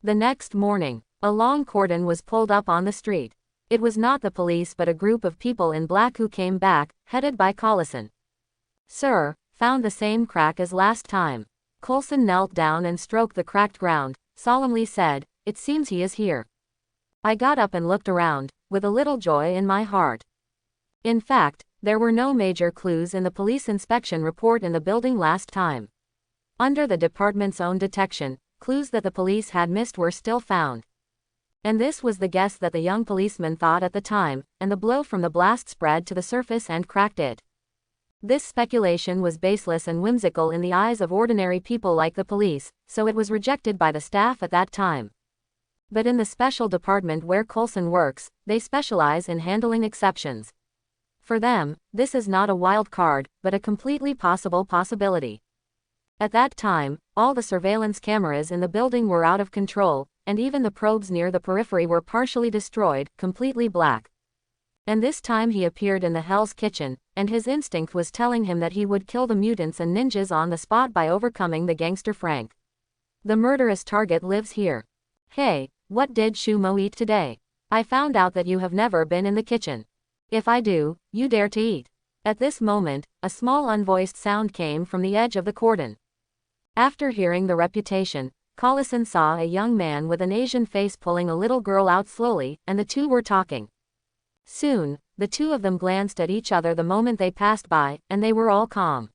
next morning, a long cordon was pulled up on the street. It was not the police but a group of people in black who came back, headed by Collison. Sir, found the same crack as last time. Coulson knelt down and stroked the cracked ground, solemnly said, "It seems he is here." I got up and looked around, with a little joy in my heart. In fact, there were no major clues in the police inspection report in the building last time. Under the department's own detection, clues that the police had missed were still found. And this was the guess that the young policeman thought at the time, and the blow from the blast spread to the surface and cracked it. This speculation was baseless and whimsical in the eyes of ordinary people like the police, so it was rejected by the staff at that time. But in the special department where Coulson works, they specialize in handling exceptions. For them, this is not a wild card, but a completely possible possibility. At that time, all the surveillance cameras in the building were out of control, and even the probes near the periphery were partially destroyed, completely black. And this time he appeared in the Hell's Kitchen, and his instinct was telling him that he would kill the mutants and ninjas on the spot by overcoming the gangster Frank. The murderous target lives here. Hey, what did Shumo eat today? I found out that you have never been in the kitchen. If I do, you dare to eat. At this moment, a small unvoiced sound came from the edge of the cordon. After hearing the reputation, Collison saw a young man with an Asian face pulling a little girl out slowly, and the two were talking. Soon, the two of them glanced at each other the moment they passed by, and they were all calm.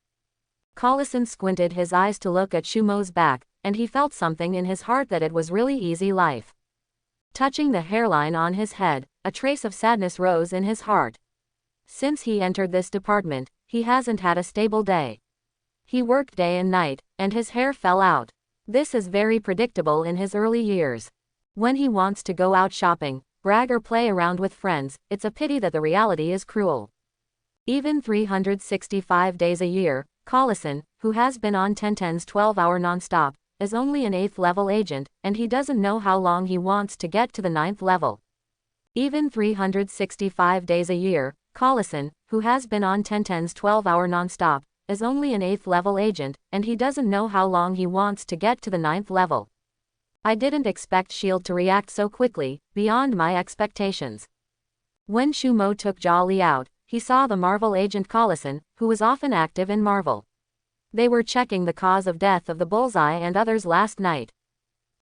Collison squinted his eyes to look at Shumo's back, and he felt something in his heart that it was really easy life. Touching the hairline on his head, a trace of sadness rose in his heart. Since he entered this department, he hasn't had a stable day. He worked day and night, and his hair fell out. This is very predictable in his early years. When he wants to go out shopping, brag or play around with friends, it's a pity that the reality is cruel. Even 365 days a year, Collison, who has been on 1010's 12-hour non-stop, is only an 8th level agent, and he doesn't know how long he wants to get to the 9th level. Even 365 days a year, Collison, who has been on 1010's 12-hour non-stop, is only an 8th level agent, and he doesn't know how long he wants to get to the 9th level. I didn't expect S.H.I.E.L.D. to react so quickly, beyond my expectations. When Shumo took Giali out, he saw the Marvel agent Collison, who was often active in Marvel. They were checking the cause of death of the Bullseye and others last night.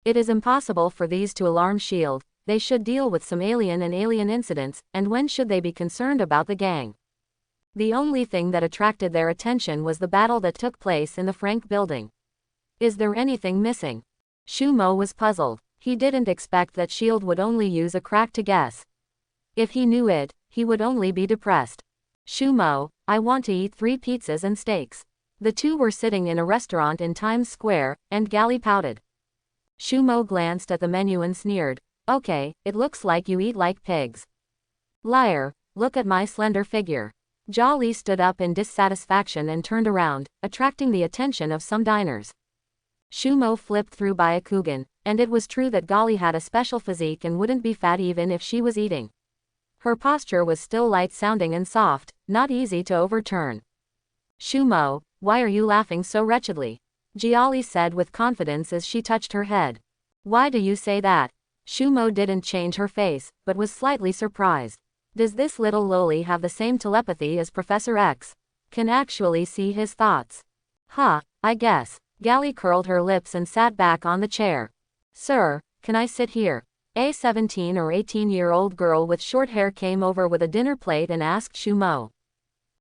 It is impossible for these to alarm S.H.I.E.L.D., they should deal with some alien incidents, and when should they be concerned about the gang? The only thing that attracted their attention was the battle that took place in the Frank building. Is there anything missing? Shumo was puzzled. He didn't expect that S.H.I.E.L.D. would only use a crack to guess. If he knew it, he would only be depressed. Shumo, I want to eat 3 pizzas and steaks. The two were sitting in a restaurant in Times Square, and Giali pouted. Shumo glanced at the menu and sneered. Okay, it looks like you eat like pigs. Liar, look at my slender figure. Giali stood up in dissatisfaction and turned around, attracting the attention of some diners. Shumo flipped through Byakugan, and it was true that Giali had a special physique and wouldn't be fat even if she was eating. Her posture was still light-sounding and soft, not easy to overturn. Shumo, why are you laughing so wretchedly? Giali said with confidence as she touched her head. Why do you say that? Shumo didn't change her face, but was slightly surprised. Does this little loli have the same telepathy as Professor X? Can actually see his thoughts? Huh, I guess. Giali curled her lips and sat back on the chair. Sir, can I sit here? A 17 or 18-year-old girl with short hair came over with a dinner plate and asked Shumo.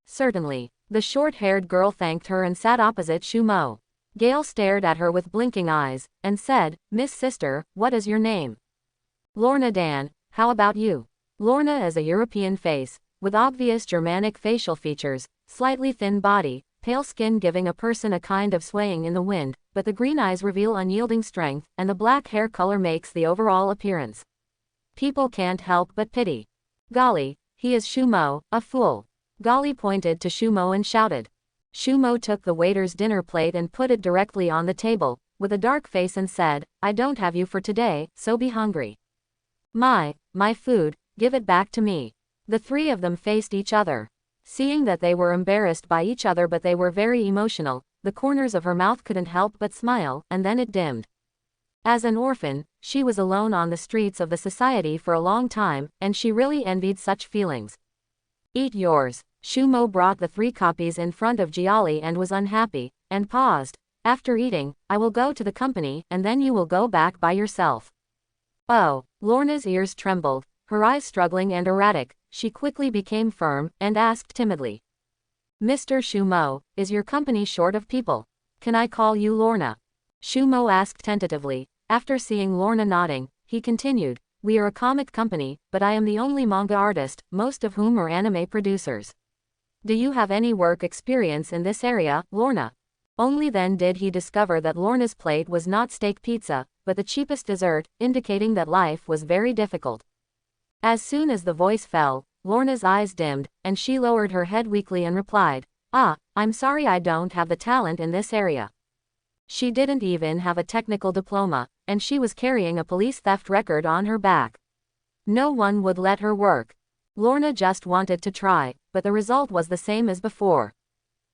Certainly. The short-haired girl thanked her and sat opposite Shumo. Gale stared at her with blinking eyes, and said, Miss Sister, what is your name? Lorna Dan, how about you? Lorna is a European face, with obvious Germanic facial features, slightly thin body, pale skin giving a person a kind of swaying in the wind, but the green eyes reveal unyielding strength, and the black hair color makes the overall appearance. People can't help but pity. Golly, he is Shumo, a fool. Giali pointed to Shumo and shouted. Shumo took the waiter's dinner plate and put it directly on the table, with a dark face and said, I don't have you for today, so be hungry. My food, give it back to me. The three of them faced each other. Seeing that they were embarrassed by each other but they were very emotional, the corners of her mouth couldn't help but smile, and then it dimmed. As an orphan, she was alone on the streets of the society for a long time, and she really envied such feelings. Eat yours. Shumo brought the 3 copies in front of Giali and was unhappy, and paused. After eating, I will go to the company, and then you will go back by yourself. Oh, Lorna's ears trembled, her eyes struggling and erratic. She quickly became firm, and asked timidly. Mr. Shumo, is your company short of people? Can I call you Lorna? Shumo asked tentatively. After seeing Lorna nodding, he continued, we are a comic company, but I am the only manga artist, most of whom are anime producers. Do you have any work experience in this area, Lorna? Only then did he discover that Lorna's plate was not steak pizza, but the cheapest dessert, indicating that life was very difficult. As soon as the voice fell, Lorna's eyes dimmed, and she lowered her head weakly and replied, I'm sorry I don't have the talent in this area. She didn't even have a technical diploma, and she was carrying a police theft record on her back. No one would let her work. Lorna just wanted to try, but the result was the same as before.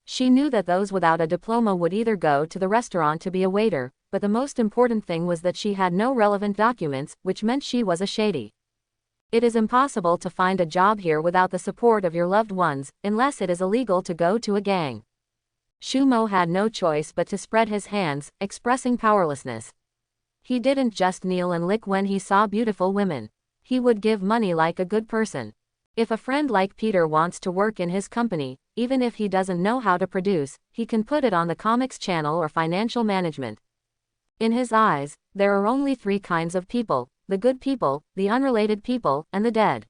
She knew that those without a diploma would either go to the restaurant to be a waiter, but the most important thing was that she had no relevant documents, which meant she was a shady. It is impossible to find a job here without the support of your loved ones, unless it is illegal to go to a gang. Shumo had no choice but to spread his hands, expressing powerlessness. He didn't just kneel and lick when he saw beautiful women. He would give money like a good person. If a friend like Peter wants to work in his company, even if he doesn't know how to produce, he can put it on the comics channel or financial management. In his eyes, there are only 3 kinds of people: the good people, the unrelated people, and the dead.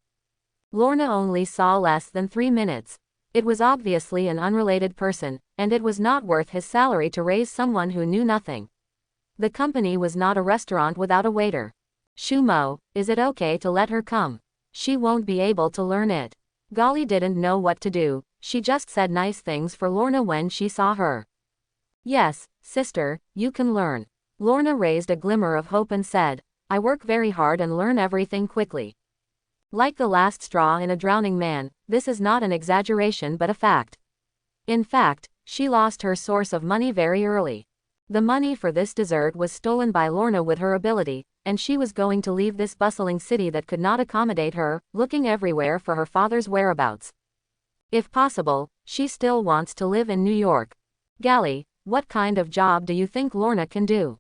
Lorna only saw less than 3 minutes. It was obviously an unrelated person, and it was not worth his salary to raise someone who knew nothing. The company was not a restaurant without a waiter. Shumo, is it okay to let her come? She won't be able to learn it. Giali didn't know what to do. She just said nice things for Lorna when she saw her. Yes, sister, you can learn. Lorna raised a glimmer of hope and said, I work very hard and learn everything quickly. Like the last straw in a drowning man, this is not an exaggeration but a fact. In fact, she lost her source of money very early. The money for this dessert was stolen by Lorna with her ability, and she was going to leave this bustling city that could not accommodate her, looking everywhere for her father's whereabouts. If possible, she still wants to live in New York. Giali, what kind of job do you think Lorna can do?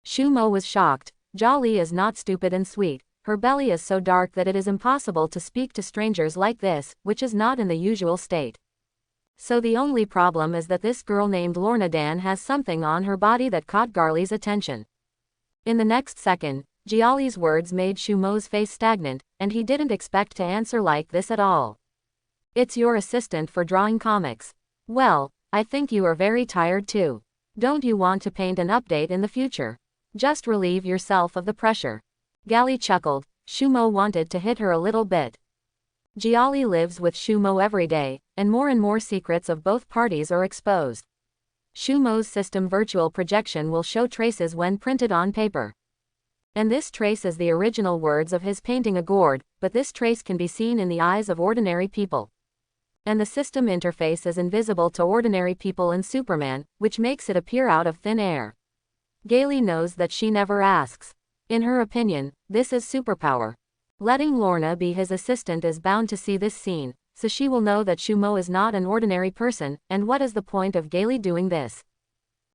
Shumo was shocked. Giali is not stupid and sweet. Her belly is so dark that it is impossible to speak to strangers like this, which is not in the usual state. So the only problem is that this girl named Lorna Dan has something on her body that caught Giali's attention. In the next second, Giali's words made Shumo's face stagnant, and he didn't expect to answer like this at all. It's your assistant for drawing comics. Well, I think you are very tired too. Don't you want to paint an update in the future? Just relieve yourself of the pressure. Giali chuckled. Shumo wanted to hit her a little bit. Giali lives with Shumo every day, and more secrets of both parties are exposed. Shumo's system virtual projection will show traces when printed on paper. And this trace is the original words of his painting a gourd, but this trace can be seen in the eyes of ordinary people. And the system interface is invisible to ordinary people in Superman, which makes it appear out of thin air. Giali knows that she never asks. In her opinion, this is superpower. Letting Lorna be his assistant is bound to see this scene, so she will know that Shumo is not an ordinary person, and what is the point of Giali doing this?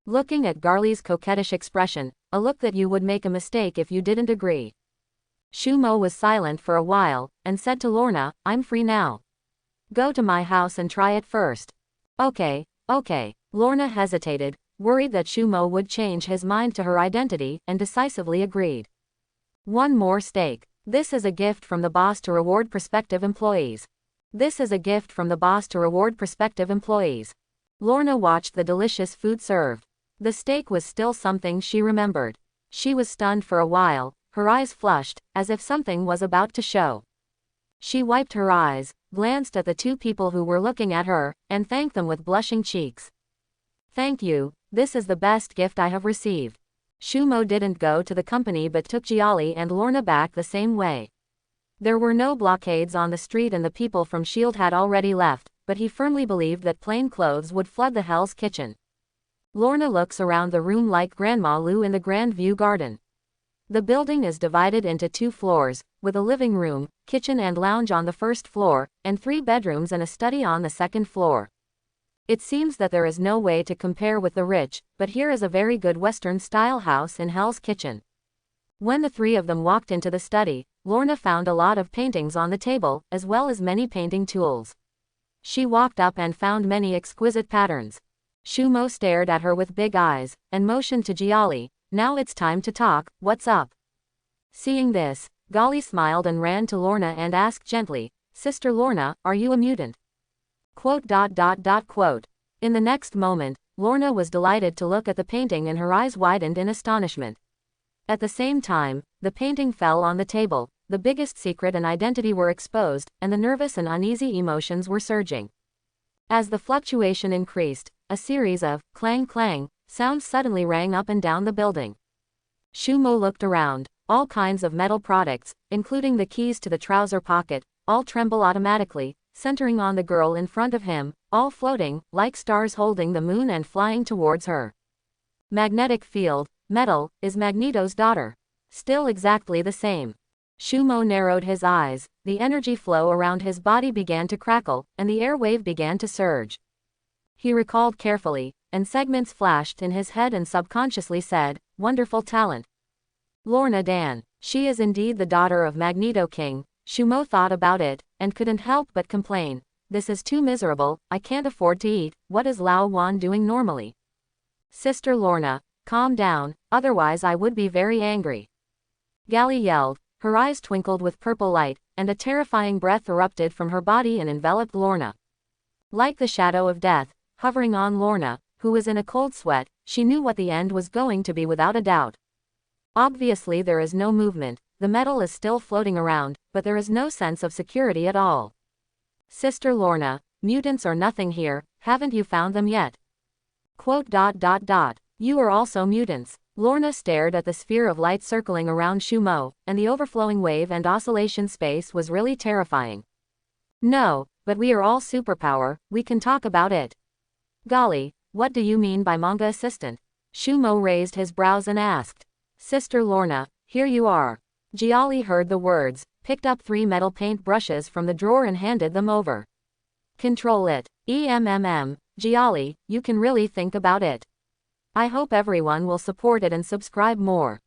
Looking at Giali's coquettish expression, a look that you would make a mistake if you didn't agree. Shumo was silent for a while, and said to Lorna, I'm free now. Go to my house and try it first. Okay. Lorna hesitated, worried that Shumo would change his mind to her identity, and decisively agreed. One more steak. This is a gift from the boss to reward prospective employees. Lorna watched the delicious food served. The steak was still something she remembered. She was stunned for a while, her eyes flushed, as if something was about to show. She wiped her eyes, glanced at the two people who were looking at her, and thanked them with blushing cheeks. Thank you, this is the best gift I have received. Shumo didn't go to the company but took Giali and Lorna back the same way. There were no blockades on the street and the people from S.H.I.E.L.D. had already left, but he firmly believed that plain clothes would flood the Hell's Kitchen. Lorna looks around the room like Grandma Lou in the Grand View Garden. The building is divided into 2 floors, with a living room, kitchen and lounge on the first floor, and 3 bedrooms and a study on the second floor. It seems that there is no way to compare with the rich, but here is a very good Western-style house in Hell's Kitchen. When the 3 of them walked into the study, Lorna found a lot of paintings on the table, as well as many painting tools. She walked up and found many exquisite patterns. Shumo stared at her with big eyes, and motioned to Giali, now it's time to talk, what's up? Seeing this, Giali smiled and ran to Lorna and asked gently, Sister Lorna, are you a mutant? ... In the next moment, Lorna was delighted to look at the painting and her eyes widened in astonishment. At the same time, the painting fell on the table, the biggest secret and identity were exposed, and the nervous and uneasy emotions were surging. As the fluctuation increased, a series of clang clang sounds suddenly rang up and down the building. Shumo looked around. All kinds of metal products, including the keys to the trouser pocket, all tremble automatically, centering on the girl in front of him, all floating, like stars holding the moon and flying towards her. Magnetic field, metal, is Magneto's daughter. Still exactly the same. Shumo narrowed his eyes, the energy flow around his body began to crackle, and the airwave began to surge. He recalled carefully, and segments flashed in his head and subconsciously said, wonderful talent. Lorna Dan. She is indeed the daughter of Magneto King. Shumo thought about it, and couldn't help but complain. This is too miserable, I can't afford to eat, what is Lao Wan doing normally? Sister Lorna, calm down, otherwise I would be very angry. Giali yelled, her eyes twinkled with purple light, and a terrifying breath erupted from her body and enveloped Lorna. Like the shadow of death, hovering on Lorna, who was in a cold sweat, she knew what the end was going to be without a doubt. Obviously there is no movement, the metal is still floating around, but there is no sense of security at all. Sister Lorna, mutants are nothing here, haven't you found them yet? ... You are also mutants. Lorna stared at the sphere of light circling around Shumo, and the overflowing wave and oscillation space was really terrifying. No, but we are all superpower, we can talk about it. Golly, what do you mean by manga assistant? Shumo raised his brows and asked. Sister Lorna, here you are. Giali heard the words, picked up 3 metal paint brushes from the drawer and handed them over. Control it. Giali, you can really think about it. I hope everyone will support it and subscribe more.